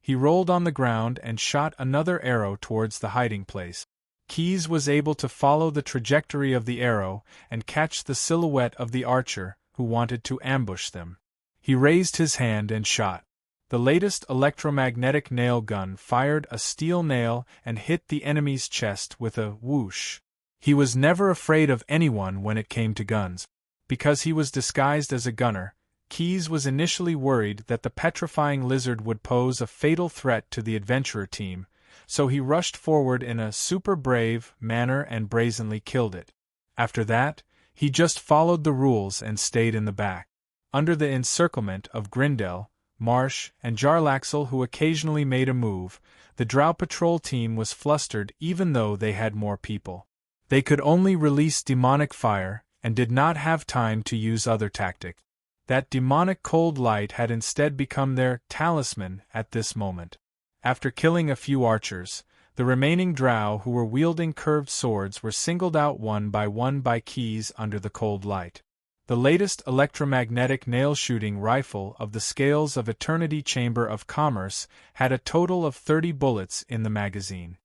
He rolled on the ground and shot another arrow towards the hiding place. Keys was able to follow the trajectory of the arrow and catch the silhouette of the archer who wanted to ambush them. He raised his hand and shot. The latest electromagnetic nail gun fired a steel nail and hit the enemy's chest with a whoosh. He was never afraid of anyone when it came to guns. Because he was disguised as a gunner, Keys was initially worried that the petrifying lizard would pose a fatal threat to the adventurer team, so he rushed forward in a super brave manner and brazenly killed it. After that, he just followed the rules and stayed in the back. Under the encirclement of Grindel, Marsh, and Jarlaxle, who occasionally made a move, The Drow Patrol team was flustered even though they had more people. They could only release demonic fire, and did not have time to use other tactics. That demonic cold light had instead become their talisman at this moment. After killing a few archers, the remaining Drow who were wielding curved swords were singled out one by Keys under the cold light. The latest electromagnetic nail-shooting rifle of the Scales of Eternity Chamber of Commerce had a total of 30 bullets in the magazine.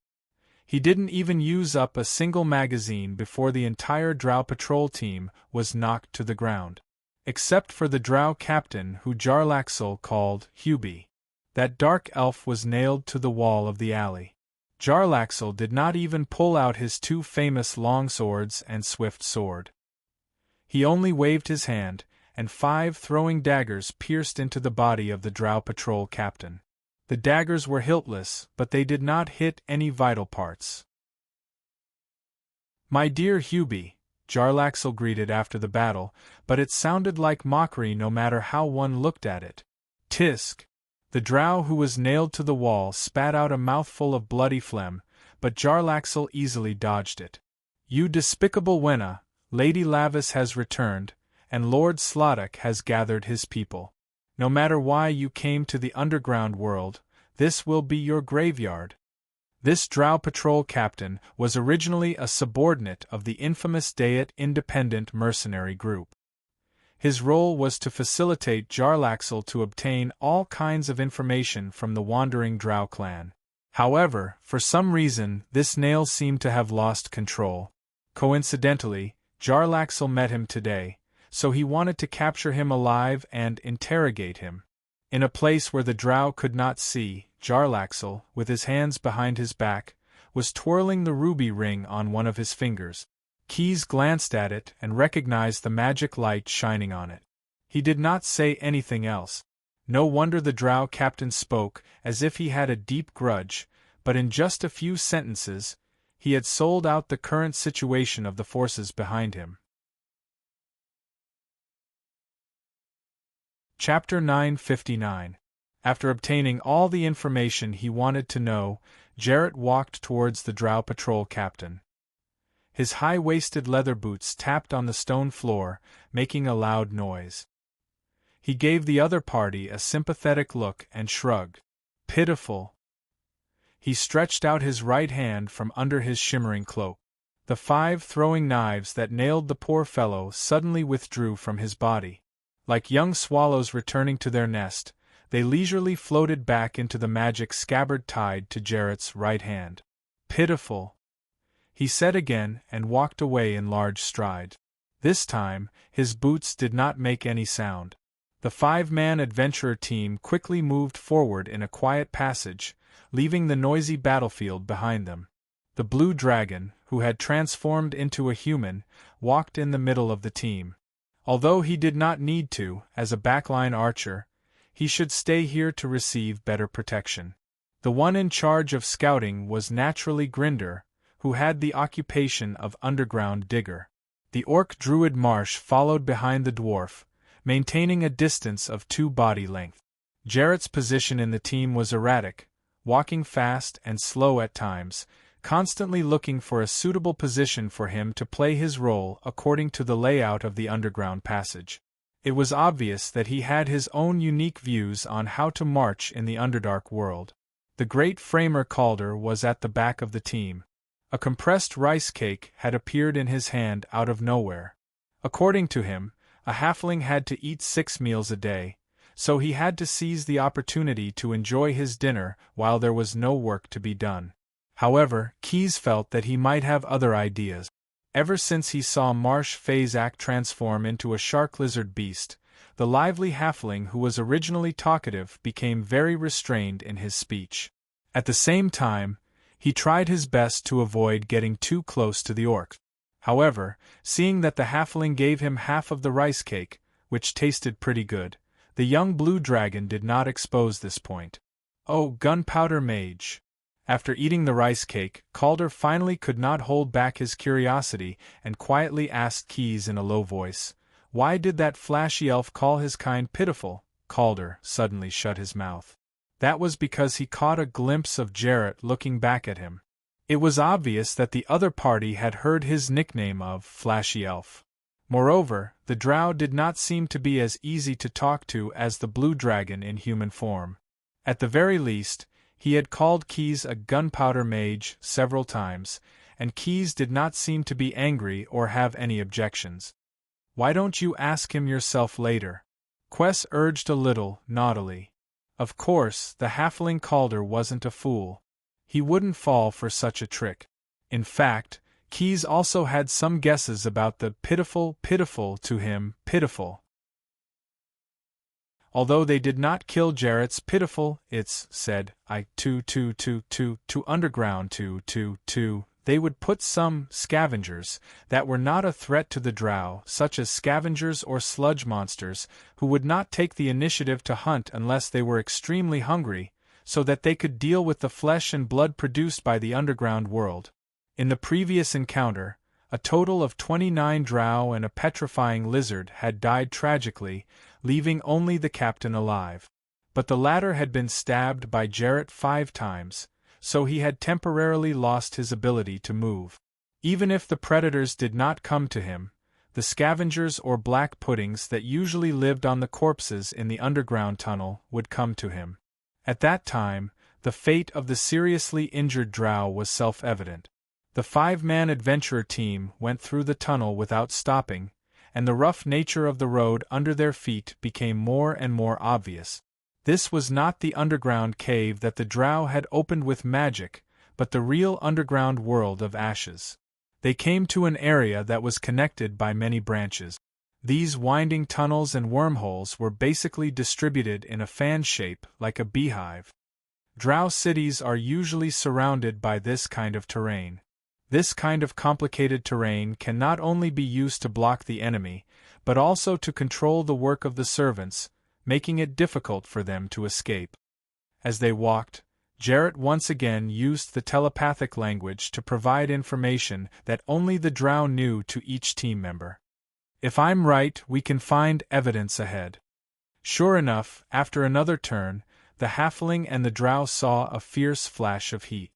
He didn't even use up a single magazine before the entire Drow Patrol team was knocked to the ground. Except for the Drow captain who Jarlaxle called Hubie. That dark elf was nailed to the wall of the alley. Jarlaxle did not even pull out his 2 famous longswords and swift sword. He only waved his hand, and 5 throwing daggers pierced into the body of the Drow Patrol captain. The daggers were hiltless, but they did not hit any vital parts. "My dear Hubie," Jarlaxle greeted after the battle, but it sounded like mockery no matter how one looked at it. "Tisk." The Drow who was nailed to the wall spat out a mouthful of bloody phlegm, but Jarlaxle easily dodged it. "You despicable Wenna, Lady Lavis has returned, and Lord Sloddock has gathered his people. No matter why you came to the underground world, this will be your graveyard." This Drow Patrol captain was originally a subordinate of the infamous Dayet Independent Mercenary Group. His role was to facilitate Jarlaxle to obtain all kinds of information from the wandering Drow clan. However, for some reason, this nail seemed to have lost control. Coincidentally, Jarlaxle met him today, so he wanted to capture him alive and interrogate him. In a place where the Drow could not see, Jarlaxle, with his hands behind his back, was twirling the ruby ring on one of his fingers. Keys glanced at it and recognized the magic light shining on it. He did not say anything else. No wonder the Drow captain spoke as if he had a deep grudge, but in just a few sentences, he had sold out the current situation of the forces behind him. Chapter 959. After obtaining all the information he wanted to know, Jarrett walked towards the Drow Patrol captain. His high-waisted leather boots tapped on the stone floor, making a loud noise. He gave the other party a sympathetic look and shrugged. "Pitiful." He stretched out his right hand from under his shimmering cloak. The 5 throwing knives that nailed the poor fellow suddenly withdrew from his body. Like young swallows returning to their nest, they leisurely floated back into the magic scabbard tied to Jarrett's right hand. "Pitiful," he said again and walked away in large strides. This time, his boots did not make any sound. The 5-man adventurer team quickly moved forward in a quiet passage, leaving the noisy battlefield behind them. The blue dragon, who had transformed into a human, walked in the middle of the team. Although he did not need to, as a backline archer, he should stay here to receive better protection. The one in charge of scouting was naturally Grinder, who had the occupation of underground digger. The orc druid Marsh followed behind the dwarf, maintaining a distance of 2 body length. Jarrett's position in the team was erratic, walking fast and slow at times, constantly looking for a suitable position for him to play his role according to the layout of the underground passage. It was obvious that he had his own unique views on how to march in the Underdark world. The great framer Calder was at the back of the team. A compressed rice cake had appeared in his hand out of nowhere. According to him, a halfling had to eat 6 meals a day, so he had to seize the opportunity to enjoy his dinner while there was no work to be done. However, Keys felt that he might have other ideas. Ever since he saw Marsh Fazak transform into a shark-lizard beast, the lively halfling who was originally talkative became very restrained in his speech. At the same time, he tried his best to avoid getting too close to the orc. However, seeing that the halfling gave him half of the rice cake, which tasted pretty good, the young blue dragon did not expose this point. "Oh, gunpowder mage!" After eating the rice cake, Calder finally could not hold back his curiosity and quietly asked Keys in a low voice, "Why did that flashy elf call his kind pitiful?" Calder suddenly shut his mouth. That was because he caught a glimpse of Jarrett looking back at him. It was obvious that the other party had heard his nickname of Flashy Elf. Moreover, the drow did not seem to be as easy to talk to as the blue dragon in human form. At the very least, he had called Keys a gunpowder mage several times, and Keys did not seem to be angry or have any objections. "Why don't you ask him yourself later?" Quess urged a little, naughtily. Of course, the halfling Calder wasn't a fool. He wouldn't fall for such a trick. In fact, Keys also had some guesses about the pitiful to him, pitiful. Although they did not kill Jarrett's pitiful, it's said, to underground they would put some scavengers that were not a threat to the drow, such as scavengers or sludge monsters, who would not take the initiative to hunt unless they were extremely hungry, so that they could deal with the flesh and blood produced by the underground world. In the previous encounter, a total of 29 drow and a petrifying lizard had died tragically, leaving only the captain alive. But the latter had been stabbed by Jarrett 5 times, so he had temporarily lost his ability to move. Even if the predators did not come to him, the scavengers or black puddings that usually lived on the corpses in the underground tunnel would come to him. At that time, the fate of the seriously injured drow was self-evident. The 5-man adventurer team went through the tunnel without stopping, and the rough nature of the road under their feet became more and more obvious. This was not the underground cave that the drow had opened with magic, but the real underground world of ashes. They came to an area that was connected by many branches. These winding tunnels and wormholes were basically distributed in a fan shape like a beehive. Drow cities are usually surrounded by this kind of terrain. This kind of complicated terrain can not only be used to block the enemy, but also to control the work of the servants, making it difficult for them to escape. As they walked, Jarrett once again used the telepathic language to provide information that only the drow knew to each team member. "If I'm right, we can find evidence ahead." Sure enough, after another turn, the halfling and the drow saw a fierce flash of heat.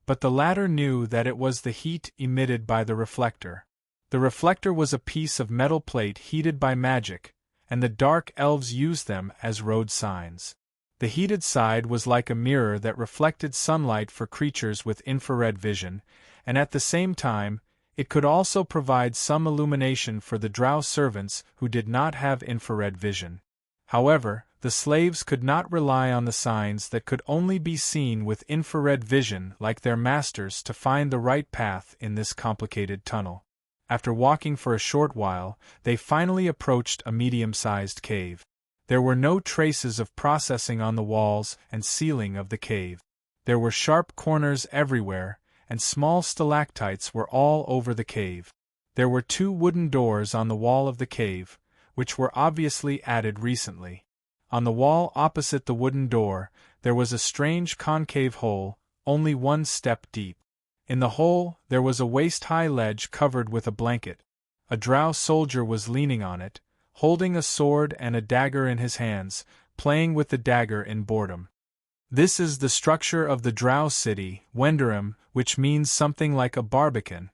But the latter knew that it was the heat emitted by the reflector. The reflector was a piece of metal plate heated by magic, and the dark elves used them as road signs. The heated side was like a mirror that reflected sunlight for creatures with infrared vision, and at the same time, it could also provide some illumination for the drow servants who did not have infrared vision. However, the slaves could not rely on the signs that could only be seen with infrared vision like their masters to find the right path in this complicated tunnel. After walking for a short while, they finally approached a medium-sized cave. There were no traces of processing on the walls and ceiling of the cave. There were sharp corners everywhere, and small stalactites were all over the cave. There were 2 wooden doors on the wall of the cave, which were obviously added recently. On the wall opposite the wooden door, there was a strange concave hole, only 1 step deep. In the hole, there was a waist-high ledge covered with a blanket. A drow soldier was leaning on it, holding a sword and a dagger in his hands, playing with the dagger in boredom. This is the structure of the drow city, Wenderim, which means something like a barbican.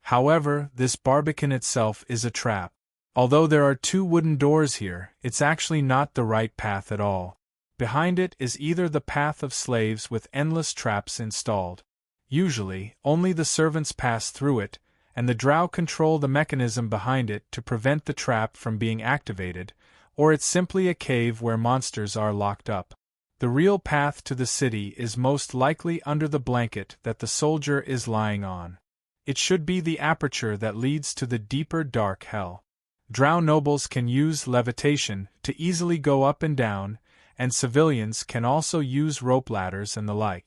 However, this barbican itself is a trap. Although there are 2 wooden doors here, it's actually not the right path at all. Behind it is either the path of slaves with endless traps installed. Usually, only the servants pass through it, and the drow control the mechanism behind it to prevent the trap from being activated, or it's simply a cave where monsters are locked up. The real path to the city is most likely under the blanket that the soldier is lying on. It should be the aperture that leads to the deeper dark hell. Drow nobles can use levitation to easily go up and down, and civilians can also use rope ladders and the like.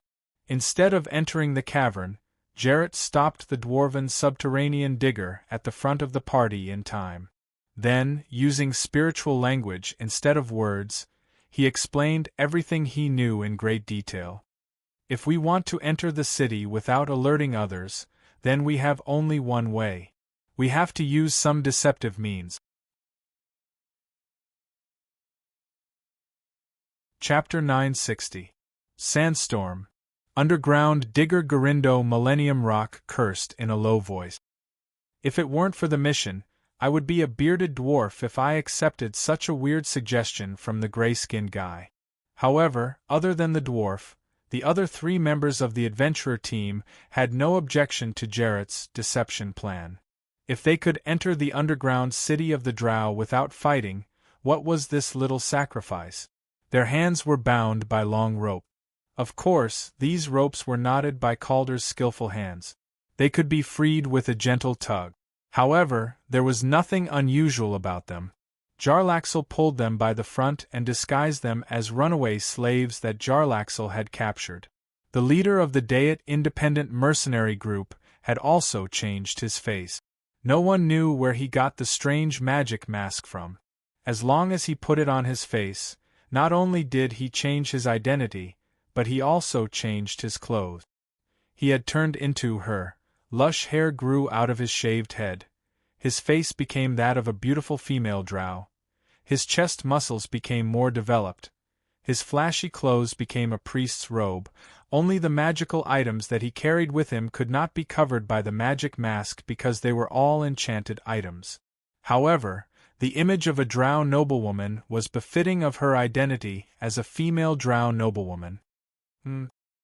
Instead of entering the cavern, Jarrett stopped the dwarven subterranean digger at the front of the party in time. Then, using spiritual language instead of words, he explained everything he knew in great detail. If we want to enter the city without alerting others, then we have only one way. We have to use some deceptive means. Chapter 960. Sandstorm. Underground digger Garindo Millennium Rock cursed in a low voice. If it weren't for the mission, I would be a bearded dwarf if I accepted such a weird suggestion from the gray-skinned guy. However, other than the dwarf, the other 3 members of the adventurer team had no objection to Jarrett's deception plan. If they could enter the underground city of the Drow without fighting, what was this little sacrifice? Their hands were bound by long rope. Of course, these ropes were knotted by Calder's skillful hands. They could be freed with a gentle tug. However, there was nothing unusual about them. Jarlaxle pulled them by the front and disguised them as runaway slaves that Jarlaxle had captured. The leader of the Dayet Independent Mercenary Group had also changed his face. No one knew where he got the strange magic mask from. As long as he put it on his face, not only did he change his identity, but he also changed his clothes. He had turned into her. Lush hair grew out of his shaved head. His face became that of a beautiful female drow. His chest muscles became more developed. His flashy clothes became a priest's robe. Only the magical items that he carried with him could not be covered by the magic mask because they were all enchanted items. However, the image of a drow noblewoman was befitting of her identity as a female drow noblewoman.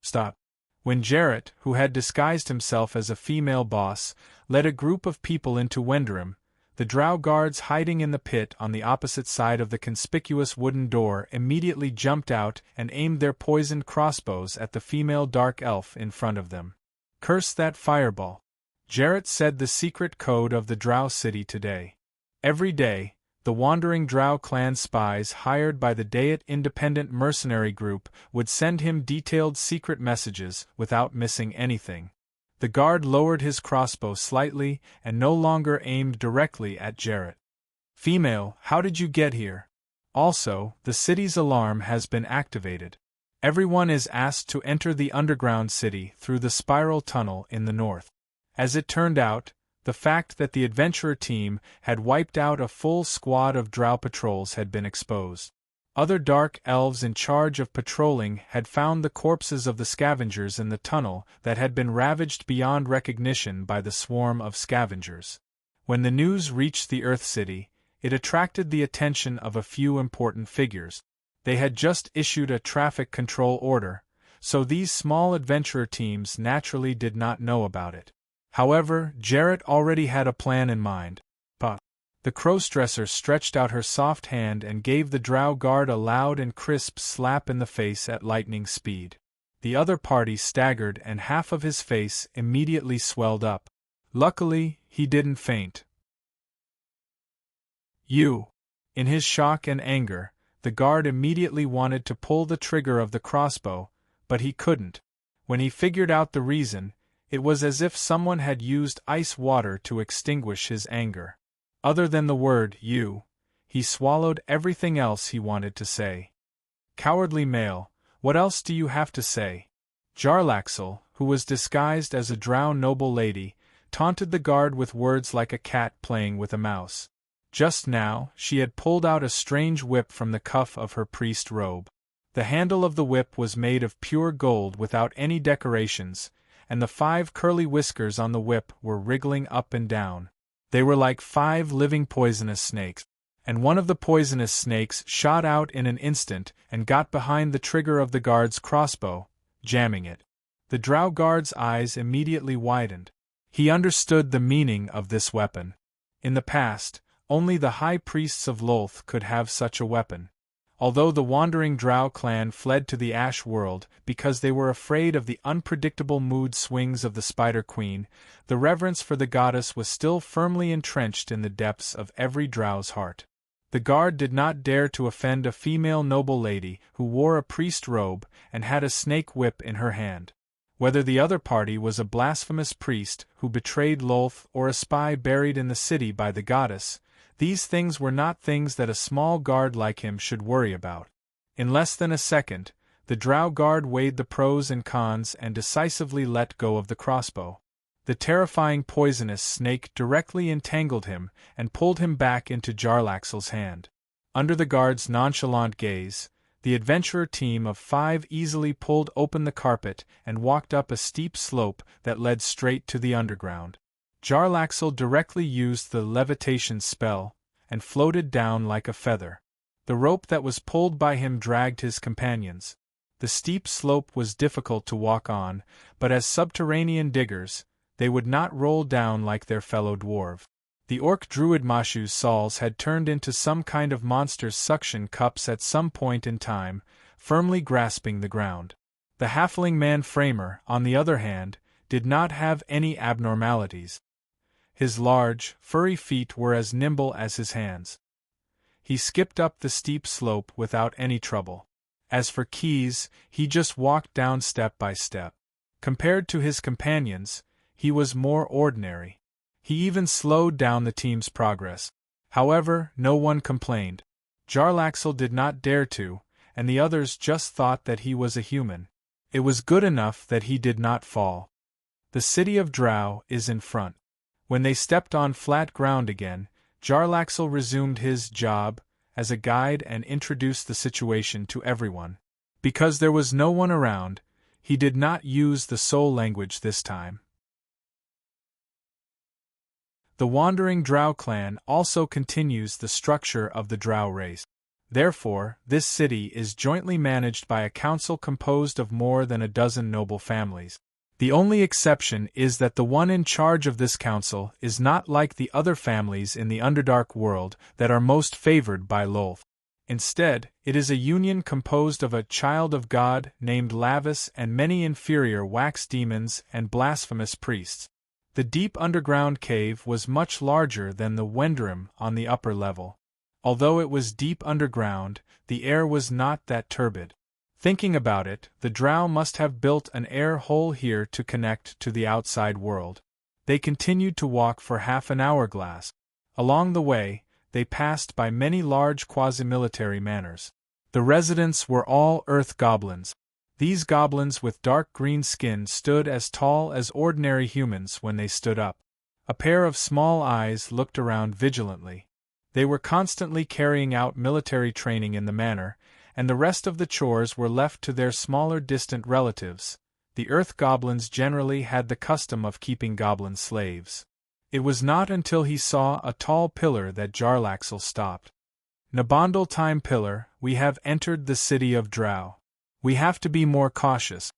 Stop. When Jarrett, who had disguised himself as a female boss, led a group of people into Wendorim, the drow guards hiding in the pit on the opposite side of the conspicuous wooden door immediately jumped out and aimed their poisoned crossbows at the female dark elf in front of them. Curse that fireball. Jarrett said the secret code of the drow city today. Every day, the wandering drow clan spies hired by the Dayet Independent Mercenary Group would send him detailed secret messages without missing anything. The guard lowered his crossbow slightly and no longer aimed directly at Jarrett. Female, how did you get here? Also, the city's alarm has been activated. Everyone is asked to enter the underground city through the spiral tunnel in the north. As it turned out, the fact that the adventurer team had wiped out a full squad of drow patrols had been exposed. Other dark elves in charge of patrolling had found the corpses of the scavengers in the tunnel that had been ravaged beyond recognition by the swarm of scavengers. When the news reached the Earth City, it attracted the attention of a few important figures. They had just issued a traffic control order, so these small adventurer teams naturally did not know about it. However, Jarrett already had a plan in mind. The crossdresser stretched out her soft hand and gave the drow guard a loud and crisp slap in the face at lightning speed. The other party staggered and half of his face immediately swelled up. Luckily, he didn't faint. In his shock and anger, the guard immediately wanted to pull the trigger of the crossbow, but he couldn't. When he figured out the reason, it was as if someone had used ice water to extinguish his anger. Other than the word "you," he swallowed everything else he wanted to say. Cowardly male, what else do you have to say? Jarlaxle, who was disguised as a drow noble lady, taunted the guard with words like a cat playing with a mouse. Just now, she had pulled out a strange whip from the cuff of her priest robe. The handle of the whip was made of pure gold without any decorations, and the 5 curly whiskers on the whip were wriggling up and down. They were like 5 living poisonous snakes, and one of the poisonous snakes shot out in an instant and got behind the trigger of the guard's crossbow, jamming it. The drow guard's eyes immediately widened. He understood the meaning of this weapon. In the past, only the high priests of Lolth could have such a weapon. Although the wandering drow clan fled to the Ash World because they were afraid of the unpredictable mood swings of the Spider Queen, the reverence for the goddess was still firmly entrenched in the depths of every drow's heart. The guard did not dare to offend a female noble lady who wore a priest robe and had a snake whip in her hand. Whether the other party was a blasphemous priest who betrayed Lolth or a spy buried in the city by the goddess, these things were not things that a small guard like him should worry about. In less than a second, the drow guard weighed the pros and cons and decisively let go of the crossbow. The terrifying poisonous snake directly entangled him and pulled him back into Jarlaxle's hand. Under the guard's nonchalant gaze, The adventurer team of 5 easily pulled open the carpet and walked up a steep slope that led straight to the underground. Jarlaxle directly used the levitation spell and floated down like a feather. The rope that was pulled by him dragged his companions. The steep slope was difficult to walk on, but as subterranean diggers, they would not roll down like their fellow dwarf. The orc druid Mashu's saws had turned into some kind of monster's suction cups at some point in time, firmly grasping the ground. The halfling man Framer, on the other hand, did not have any abnormalities. His large, furry feet were as nimble as his hands. He skipped up the steep slope without any trouble. As for Keys, he just walked down step by step. Compared to his companions, he was more ordinary. He even slowed down the team's progress. However, no one complained. Jarlaxle did not dare to, and the others just thought that he was a human. It was good enough that he did not fall. The city of Drow is in front. When they stepped on flat ground again, Jarlaxle resumed his job as a guide and introduced the situation to everyone. Because there was no one around, he did not use the soul language this time. The Wandering Drow clan also continues the structure of the Drow race. Therefore, this city is jointly managed by a council composed of more than a dozen noble families. The only exception is that the one in charge of this council is not like the other families in the Underdark world that are most favored by Lolth. Instead, it is a union composed of a child of God named Lavis and many inferior wax demons and blasphemous priests. The deep underground cave was much larger than the Wendrim on the upper level. Although it was deep underground, the air was not that turbid. Thinking about it, the Drow must have built an air hole here to connect to the outside world. They continued to walk for half an hourglass. Along the way, they passed by many large quasi-military manors. The residents were all earth goblins. These goblins with dark green skin stood as tall as ordinary humans when they stood up. A pair of small eyes looked around vigilantly. They were constantly carrying out military training in the manor, and the rest of the chores were left to their smaller distant relatives. The earth goblins generally had the custom of keeping goblin slaves. It was not until he saw a tall pillar that Jarlaxle stopped. Nabondal Time Pillar, we have entered the city of Drow. We have to be more cautious.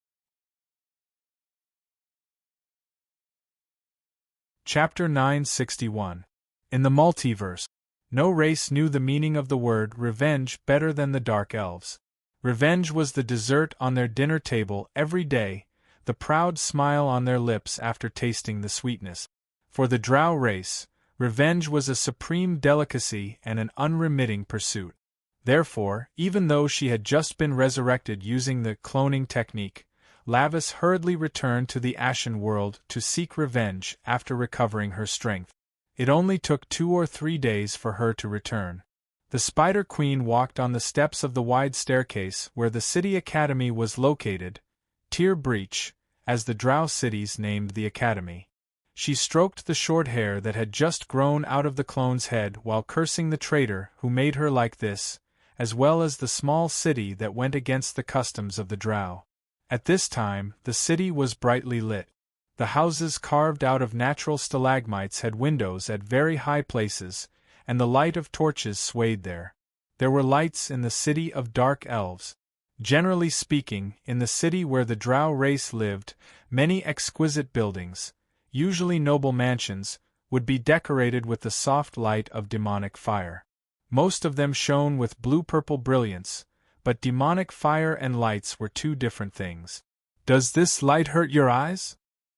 Chapter 961. In the Multiverse. No race knew the meaning of the word revenge better than the Dark Elves. Revenge was the dessert on their dinner table every day, the proud smile on their lips after tasting the sweetness. For the Drow race, revenge was a supreme delicacy and an unremitting pursuit. Therefore, even though she had just been resurrected using the cloning technique, Lavis hurriedly returned to the Ashen World to seek revenge after recovering her strength. It only took 2 or 3 days for her to return. The Spider Queen walked on the steps of the wide staircase where the city academy was located, Tear Breach, as the Drow cities named the academy. She stroked the short hair that had just grown out of the clone's head while cursing the traitor who made her like this, as well as the small city that went against the customs of the Drow. At this time, the city was brightly lit. The houses carved out of natural stalagmites had windows at very high places, and the light of torches swayed there. There were lights in the city of Dark Elves. Generally speaking, in the city where the Drow race lived, many exquisite buildings, usually noble mansions, would be decorated with the soft light of demonic fire. Most of them shone with blue-purple brilliance, but demonic fire and lights were two different things. "Does this light hurt your eyes?"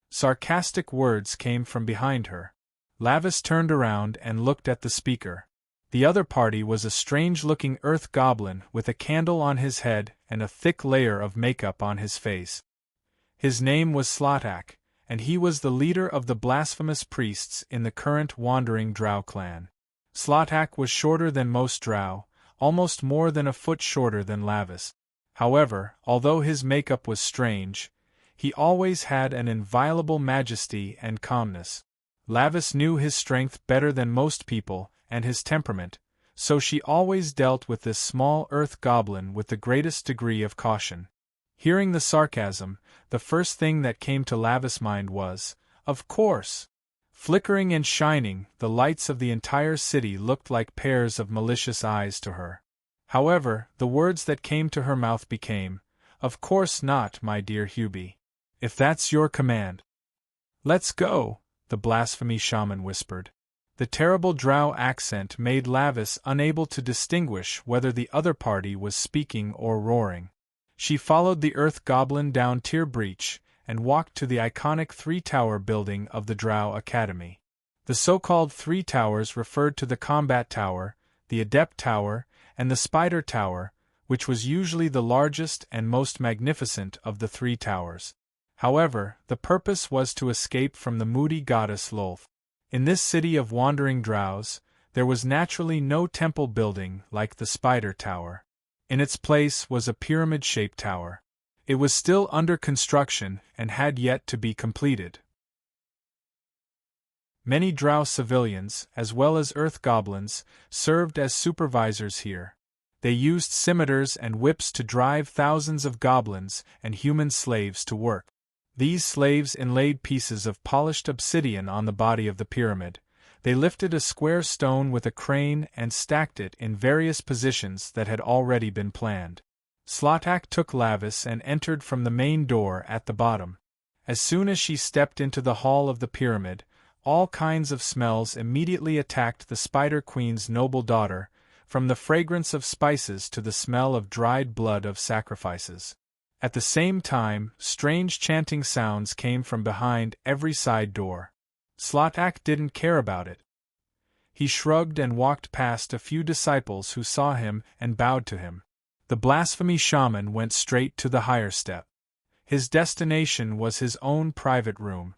Sarcastic words came from behind her. Lavis turned around and looked at the speaker. The other party was a strange-looking earth goblin with a candle on his head and a thick layer of makeup on his face. His name was Slotak, and he was the leader of the blasphemous priests in the current Wandering Drow clan. Slotak was shorter than most Drow, almost more than a foot shorter than Lavis. However, although his makeup was strange, he always had an inviolable majesty and calmness. Lavis knew his strength better than most people, and his temperament, so she always dealt with this small earth goblin with the greatest degree of caution. Hearing the sarcasm, the first thing that came to Lavis' mind was, of course. Flickering and shining, the lights of the entire city looked like pairs of malicious eyes to her. However, the words that came to her mouth became, "Of course not, my dear Hubie. If that's your command." "Let's go," the blasphemy shaman whispered. The terrible drow accent made Lavis unable to distinguish whether the other party was speaking or roaring. She followed the earth goblin down Tier Breach, and walked to the iconic three-tower building of the Drow Academy. The so-called three towers referred to the Combat Tower, the Adept Tower, and the Spider Tower, which was usually the largest and most magnificent of the three towers. However, the purpose was to escape from the moody goddess Lolth. In this city of wandering drows, there was naturally no temple building like the Spider Tower. In its place was a pyramid-shaped tower. It was still under construction and had yet to be completed. Many drow civilians, as well as earth goblins, served as supervisors here. They used scimitars and whips to drive thousands of goblins and human slaves to work. These slaves inlaid pieces of polished obsidian on the body of the pyramid. They lifted a square stone with a crane and stacked it in various positions that had already been planned. Slotak took Lavis and entered from the main door at the bottom. As soon as she stepped into the hall of the pyramid, all kinds of smells immediately attacked the Spider Queen's noble daughter, from the fragrance of spices to the smell of dried blood of sacrifices. At the same time, strange chanting sounds came from behind every side door. Slotak didn't care about it. He shrugged and walked past a few disciples who saw him and bowed to him. The blasphemy shaman went straight to the higher step. His destination was his own private room.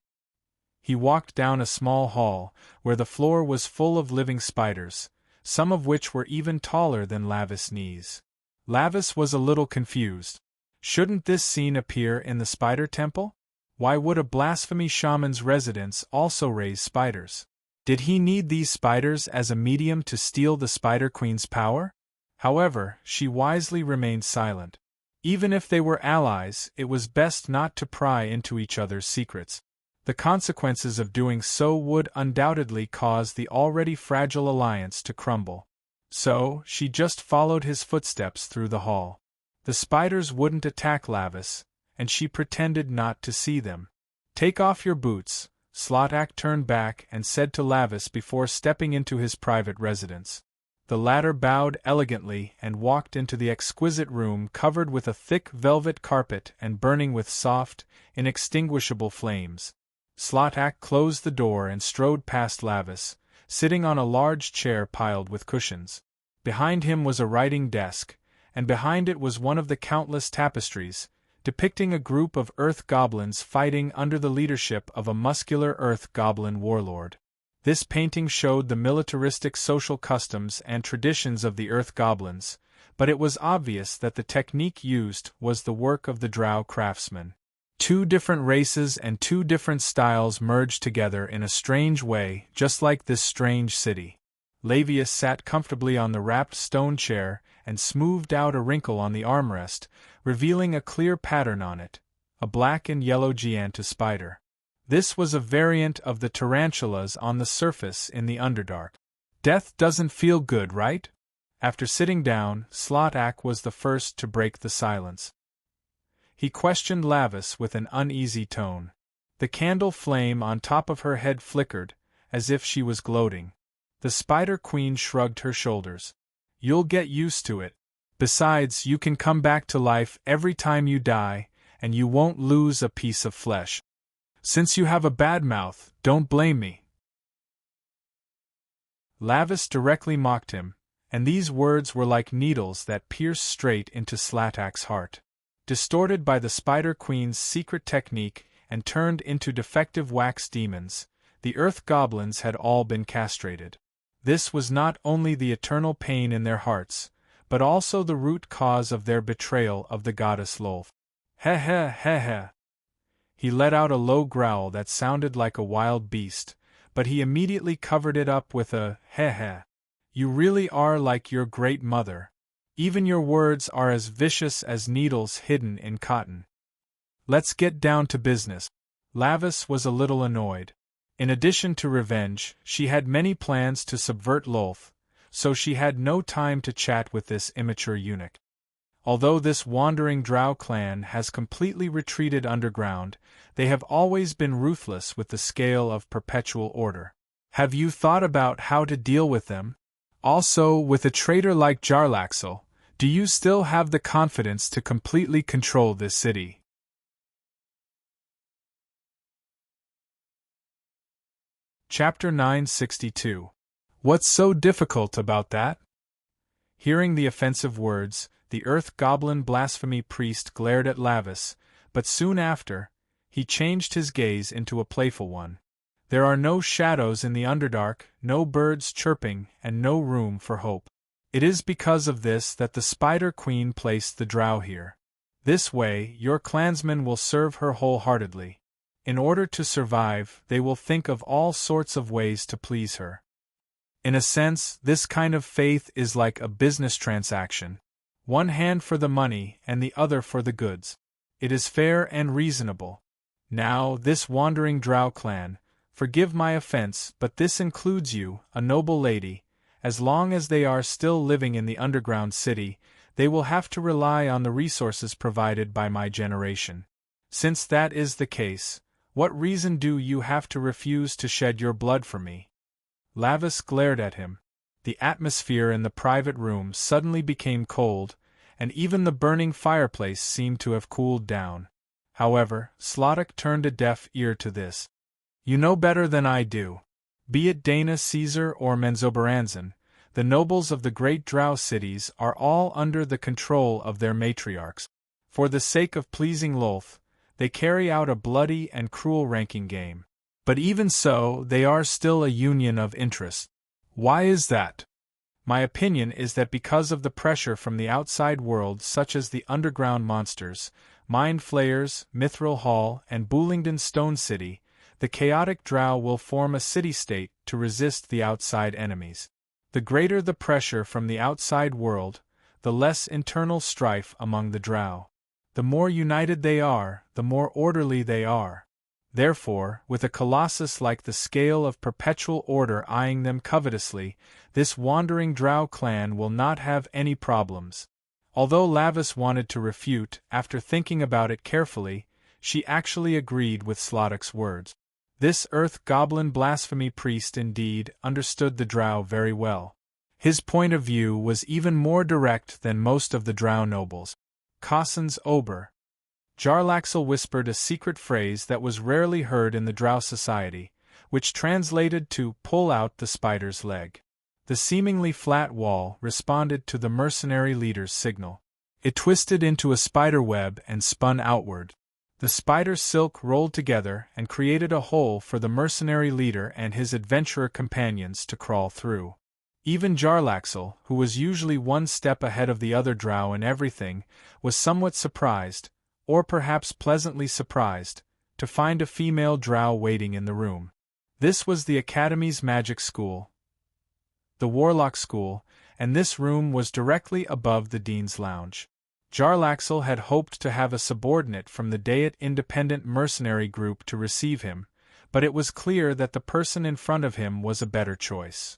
He walked down a small hall, where the floor was full of living spiders, some of which were even taller than Lavis' knees. Lavis was a little confused. Shouldn't this scene appear in the Spider Temple? Why would a blasphemy shaman's residence also raise spiders? Did he need these spiders as a medium to steal the Spider Queen's power? However, she wisely remained silent. Even if they were allies, it was best not to pry into each other's secrets. The consequences of doing so would undoubtedly cause the already fragile alliance to crumble. So, she just followed his footsteps through the hall. The spiders wouldn't attack Lavis, and she pretended not to see them. "Take off your boots," Slotak turned back and said to Lavis before stepping into his private residence. The latter bowed elegantly and walked into the exquisite room covered with a thick velvet carpet and burning with soft, inextinguishable flames. Slotak closed the door and strode past Lavis, sitting on a large chair piled with cushions. Behind him was a writing desk, and behind it was one of the countless tapestries, depicting a group of earth goblins fighting under the leadership of a muscular earth goblin warlord. This painting showed the militaristic social customs and traditions of the earth goblins, but it was obvious that the technique used was the work of the drow craftsmen. Two different races and two different styles merged together in a strange way, just like this strange city. Lavius sat comfortably on the wrapped stone chair and smoothed out a wrinkle on the armrest, revealing a clear pattern on it, a black and yellow Gianta spider. This was a variant of the tarantulas on the surface in the Underdark. "Death doesn't feel good, right?" After sitting down, Slotak was the first to break the silence. He questioned Lavis with an uneasy tone. The candle flame on top of her head flickered, as if she was gloating. The Spider Queen shrugged her shoulders. "You'll get used to it. Besides, you can come back to life every time you die, and you won't lose a piece of flesh. Since you have a bad mouth, don't blame me." Lavis directly mocked him, and these words were like needles that pierced straight into Slotak's heart. Distorted by the Spider Queen's secret technique and turned into defective wax demons, the earth goblins had all been castrated. This was not only the eternal pain in their hearts, but also the root cause of their betrayal of the goddess Lolth. "Heh heh heh heh." He let out a low growl that sounded like a wild beast, but he immediately covered it up with a "heh heh." You really are like your great mother. Even your words are as vicious as needles hidden in cotton. Let's get down to business. Lavis was a little annoyed. In addition to revenge, she had many plans to subvert Lolth, so she had no time to chat with this immature eunuch. Although this wandering drow clan has completely retreated underground, they have always been ruthless with the scale of perpetual order. Have you thought about how to deal with them? Also, with a traitor like Jarlaxle, do you still have the confidence to completely control this city? Chapter 962. What's so difficult about that? Hearing the offensive words, the Earth Goblin blasphemy priest glared at Lavis, but soon after, he changed his gaze into a playful one. There are no shadows in the Underdark, no birds chirping, and no room for hope. It is because of this that the Spider Queen placed the drow here. This way, your clansmen will serve her wholeheartedly. In order to survive, they will think of all sorts of ways to please her. In a sense, this kind of faith is like a business transaction. One hand for the money and the other for the goods. It is fair and reasonable. Now, this wandering drow clan, forgive my offense, but this includes you, a noble lady. As long as they are still living in the underground city, they will have to rely on the resources provided by my generation. Since that is the case, what reason do you have to refuse to shed your blood for me? Lavis glared at him. The atmosphere in the private room suddenly became cold, and even the burning fireplace seemed to have cooled down. However, Slottek turned a deaf ear to this. You know better than I do. Be it Dana, Caesar, or Menzoberranzan, the nobles of the great drow cities are all under the control of their matriarchs. For the sake of pleasing Lolth, they carry out a bloody and cruel ranking game. But even so, they are still a union of interests. Why is that? My opinion is that because of the pressure from the outside world such as the underground monsters, Mind Flayers, Mithril Hall, and Boolingdon Stone City, the chaotic drow will form a city-state to resist the outside enemies. The greater the pressure from the outside world, the less internal strife among the drow. The more united they are, the more orderly they are. Therefore, with a colossus like the Scale of Perpetual Order eyeing them covetously, this wandering drow clan will not have any problems. Although Lavis wanted to refute, after thinking about it carefully, she actually agreed with Slottek's words. This Earth Goblin blasphemy priest indeed understood the drow very well. His point of view was even more direct than most of the drow nobles. Cosson's Ober. Jarlaxle whispered a secret phrase that was rarely heard in the drow society, which translated to pull out the spider's leg. The seemingly flat wall responded to the mercenary leader's signal. It twisted into a spider web and spun outward. The spider silk rolled together and created a hole for the mercenary leader and his adventurer companions to crawl through. Even Jarlaxle, who was usually one step ahead of the other drow in everything, was somewhat surprised, or perhaps pleasantly surprised, to find a female drow waiting in the room. This was the Academy's magic school, the Warlock School, and this room was directly above the Dean's Lounge. Jarlaxle had hoped to have a subordinate from the Dayet Independent Mercenary Group to receive him, but it was clear that the person in front of him was a better choice.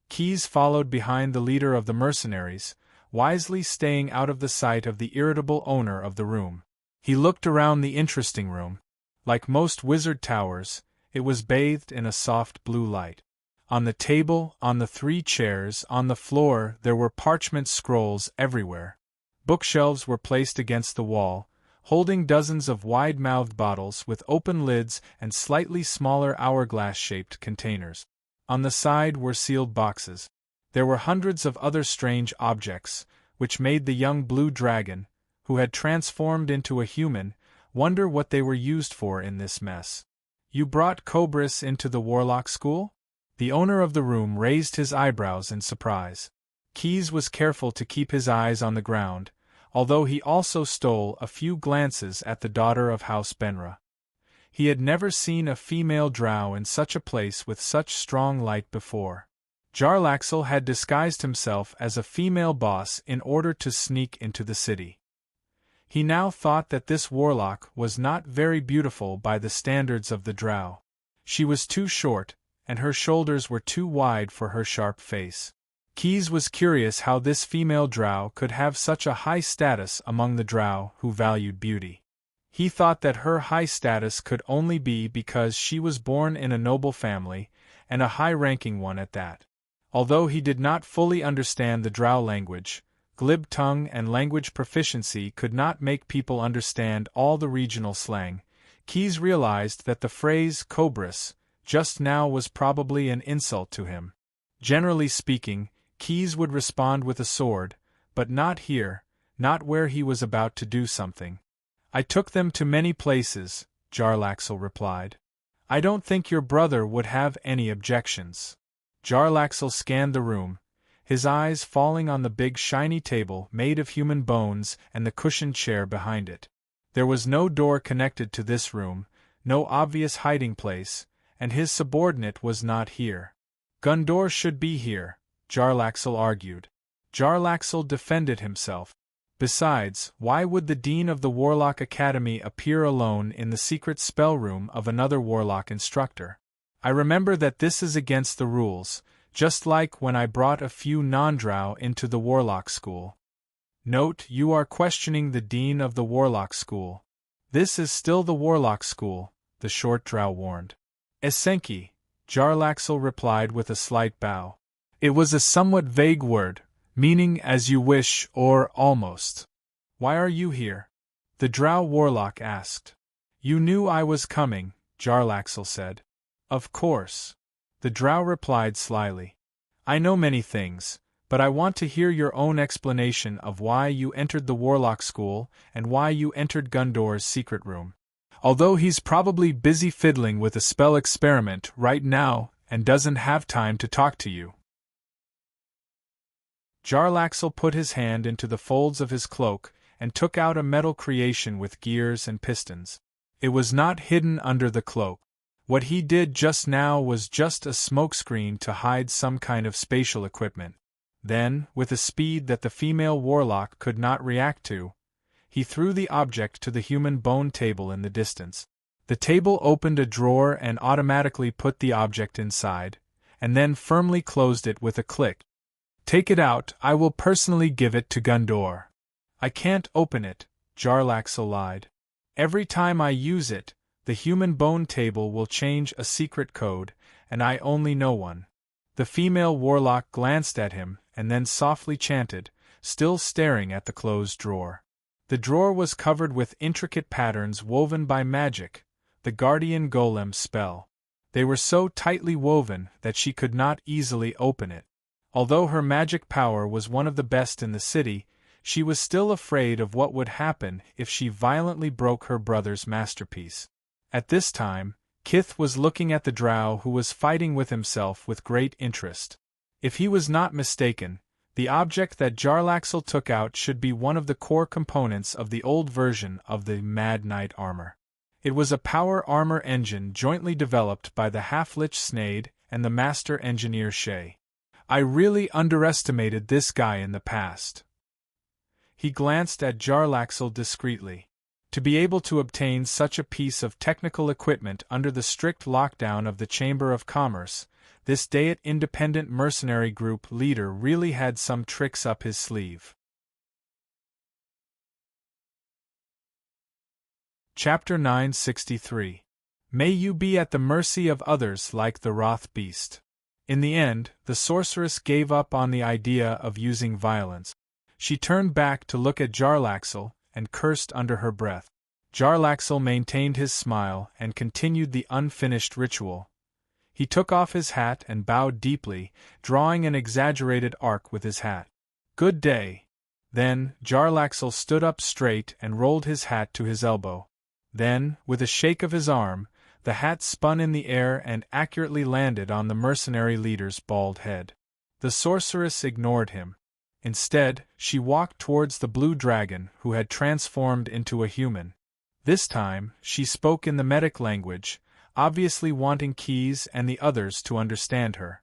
Keyes followed behind the leader of the mercenaries, wisely staying out of the sight of the irritable owner of the room. He looked around the interesting room. Like most wizard towers, it was bathed in a soft blue light. On the table, on the 3 chairs, on the floor, there were parchment scrolls everywhere. Bookshelves were placed against the wall, holding dozens of wide-mouthed bottles with open lids and slightly smaller hourglass-shaped containers. On the side were sealed boxes. There were hundreds of other strange objects, which made the young blue dragon, who had transformed into a human, wonder what they were used for in this mess. You brought Cobras into the Warlock School? The owner of the room raised his eyebrows in surprise. Keyes was careful to keep his eyes on the ground, although he also stole a few glances at the daughter of House Benra. He had never seen a female drow in such a place with such strong light before. Jarlaxle had disguised himself as a female boss in order to sneak into the city. He now thought that this warlock was not very beautiful by the standards of the drow. She was too short, and her shoulders were too wide for her sharp face. Keyes was curious how this female drow could have such a high status among the drow who valued beauty. He thought that her high status could only be because she was born in a noble family, and a high-ranking one at that. Although he did not fully understand the drow language, glib tongue and language proficiency could not make people understand all the regional slang. Keyes realized that the phrase "Cobras" just now was probably an insult to him. Generally speaking, Keyes would respond with a sword, but not here, not where he was about to do something. "I took them to many places," Jarlaxle replied. "I don't think your brother would have any objections." Jarlaxle scanned the room, his eyes falling on the big shiny table made of human bones and the cushioned chair behind it. There was no door connected to this room, no obvious hiding place, and his subordinate was not here. "Gundor should be here," Jarlaxle argued. Jarlaxle defended himself. Besides, why would the dean of the Warlock Academy appear alone in the secret spell room of another warlock instructor? "I remember that this is against the rules, just like when I brought a few non-drow into the Warlock School." Note: you are questioning the dean of the Warlock School. "This is still the Warlock School," the short drow warned. "Esenki," Jarlaxle replied with a slight bow. It was a somewhat vague word, meaning as you wish or almost. "Why are you here?" the drow warlock asked. "You knew I was coming," Jarlaxle said. "Of course," the drow replied slyly. "I know many things, but I want to hear your own explanation of why you entered the Warlock School and why you entered Gundor's secret room. Although he's probably busy fiddling with a spell experiment right now and doesn't have time to talk to you." Jarlaxle put his hand into the folds of his cloak and took out a metal creation with gears and pistons. It was not hidden under the cloak. What he did just now was just a smokescreen to hide some kind of spatial equipment. Then, with a speed that the female warlock could not react to, he threw the object to the human bone table in the distance. The table opened a drawer and automatically put the object inside, and then firmly closed it with a click. "Take it out, I will personally give it to Gundor." "I can't open it," Jarlaxle lied. "Every time I use it, the human bone table will change a secret code, and I only know one." The female warlock glanced at him and then softly chanted, still staring at the closed drawer. The drawer was covered with intricate patterns woven by magic, the Guardian Golem spell. They were so tightly woven that she could not easily open it. Although her magic power was one of the best in the city, she was still afraid of what would happen if she violently broke her brother's masterpiece. At this time, Kith was looking at the drow who was fighting with himself with great interest. If he was not mistaken, the object that Jarlaxle took out should be one of the core components of the old version of the Mad Knight armor. It was a power armor engine jointly developed by the Half-Lich Snade and the Master Engineer Shay. "I really underestimated this guy in the past." He glanced at Jarlaxle discreetly. To be able to obtain such a piece of technical equipment under the strict lockdown of the Chamber of Commerce, this Dayet independent mercenary group leader really had some tricks up his sleeve. Chapter 963. May you be at the mercy of others like the Wrath Beast. In the end, the sorceress gave up on the idea of using violence. She turned back to look at Jarlaxle and cursed under her breath. Jarlaxle maintained his smile and continued the unfinished ritual. He took off his hat and bowed deeply, drawing an exaggerated arc with his hat. "Good day." Then, Jarlaxle stood up straight and rolled his hat to his elbow. Then, with a shake of his arm, the hat spun in the air and accurately landed on the mercenary leader's bald head. The sorceress ignored him. Instead, she walked towards the blue dragon who had transformed into a human. This time, she spoke in the medic language, obviously wanting Keyes and the others to understand her.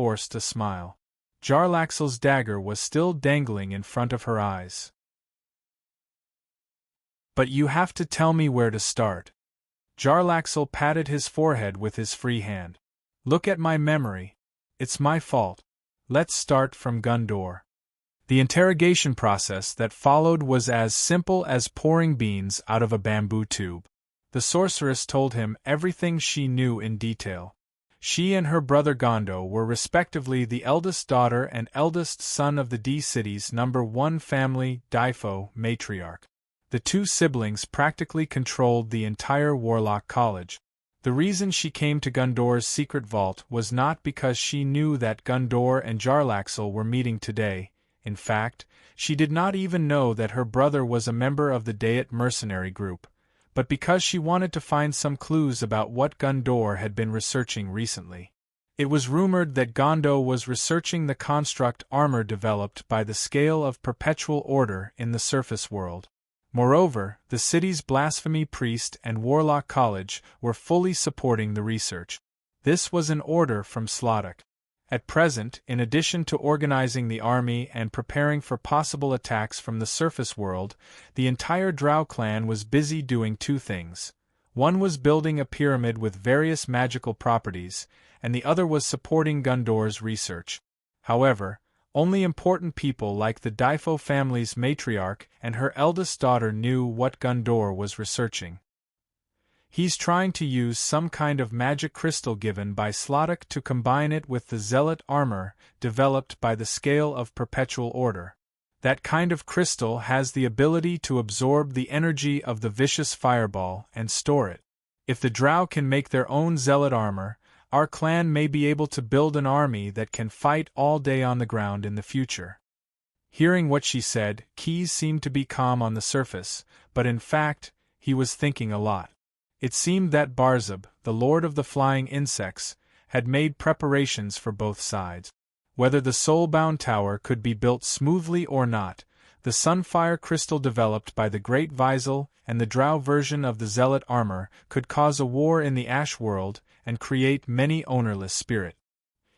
forced a smile. Jarlaxle's dagger was still dangling in front of her eyes. But you have to tell me where to start. Jarlaxle patted his forehead with his free hand. Look at my memory. It's my fault. Let's start from Gundor. The interrogation process that followed was as simple as pouring beans out of a bamboo tube. The sorceress told him everything she knew in detail. She and her brother Gondo were respectively the eldest daughter and eldest son of the D City's #1 family, Difo, matriarch. The two siblings practically controlled the entire Warlock College. The reason she came to Gundor's secret vault was not because she knew that Gundor and Jarlaxle were meeting today. In fact, she did not even know that her brother was a member of the Dayat mercenary group, but because she wanted to find some clues about what Gundor had been researching recently. It was rumored that Gondo was researching the construct armor developed by the Scale of Perpetual Order in the surface world. Moreover, the city's blasphemy priest and Warlock College were fully supporting the research. This was an order from Slodok. At present, in addition to organizing the army and preparing for possible attacks from the surface world, the entire Drow clan was busy doing two things. One was building a pyramid with various magical properties, and the other was supporting Gundor's research. However, only important people like the Difo family's matriarch and her eldest daughter knew what Gundor was researching. He's trying to use some kind of magic crystal given by Slodok to combine it with the zealot armor developed by the Scale of Perpetual Order. That kind of crystal has the ability to absorb the energy of the vicious fireball and store it. If the Drow can make their own zealot armor, our clan may be able to build an army that can fight all day on the ground in the future. Hearing what she said, Keys seemed to be calm on the surface, but in fact, he was thinking a lot. It seemed that Barzab, the lord of the flying insects, had made preparations for both sides. Whether the soul-bound tower could be built smoothly or not, the sunfire crystal developed by the Great Visel and the Drow version of the zealot armor could cause a war in the Ash world and create many ownerless spirit.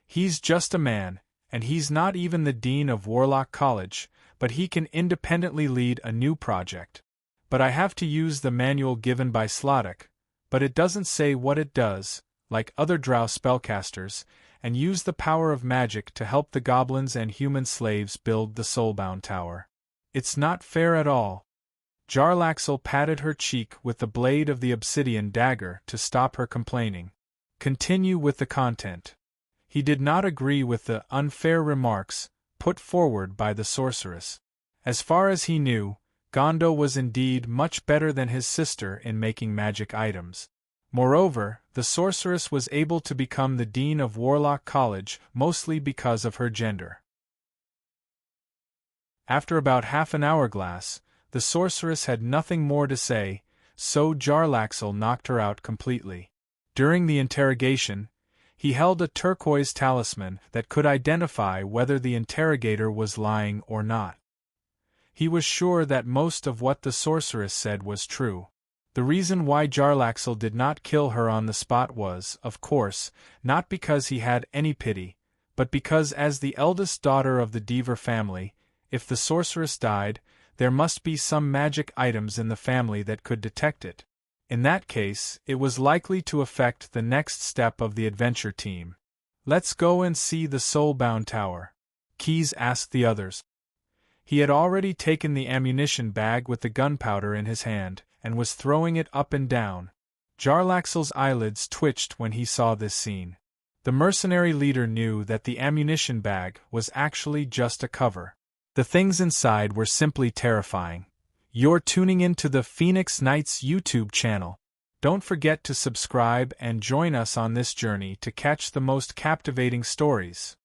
He's just a man, and he's not even the dean of Warlock College, but he can independently lead a new project. But I have to use the manual given by Slottick, but it doesn't say what it does, like other drow spellcasters, and use the power of magic to help the goblins and human slaves build the soulbound tower. It's not fair at all. Jarlaxle patted her cheek with the blade of the obsidian dagger to stop her complaining. Continue with the content. He did not agree with the unfair remarks put forward by the sorceress. As far as he knew, Gondo was indeed much better than his sister in making magic items. Moreover, the sorceress was able to become the dean of Warlock College mostly because of her gender. After about half an hourglass, the sorceress had nothing more to say, so Jarlaxle knocked her out completely. During the interrogation, he held a turquoise talisman that could identify whether the interrogator was lying or not. He was sure that most of what the sorceress said was true. The reason why Jarlaxle did not kill her on the spot was, of course, not because he had any pity, but because as the eldest daughter of the Deaver family, if the sorceress died, there must be some magic items in the family that could detect it. In that case, it was likely to affect the next step of the adventure team. "Let's go and see the soulbound tower," Keyes asked the others. He had already taken the ammunition bag with the gunpowder in his hand, and was throwing it up and down. Jarlaxle's eyelids twitched when he saw this scene. The mercenary leader knew that the ammunition bag was actually just a cover. The things inside were simply terrifying. You're tuning in to the Phoenix Knights YouTube channel. Don't forget to subscribe and join us on this journey to catch the most captivating stories.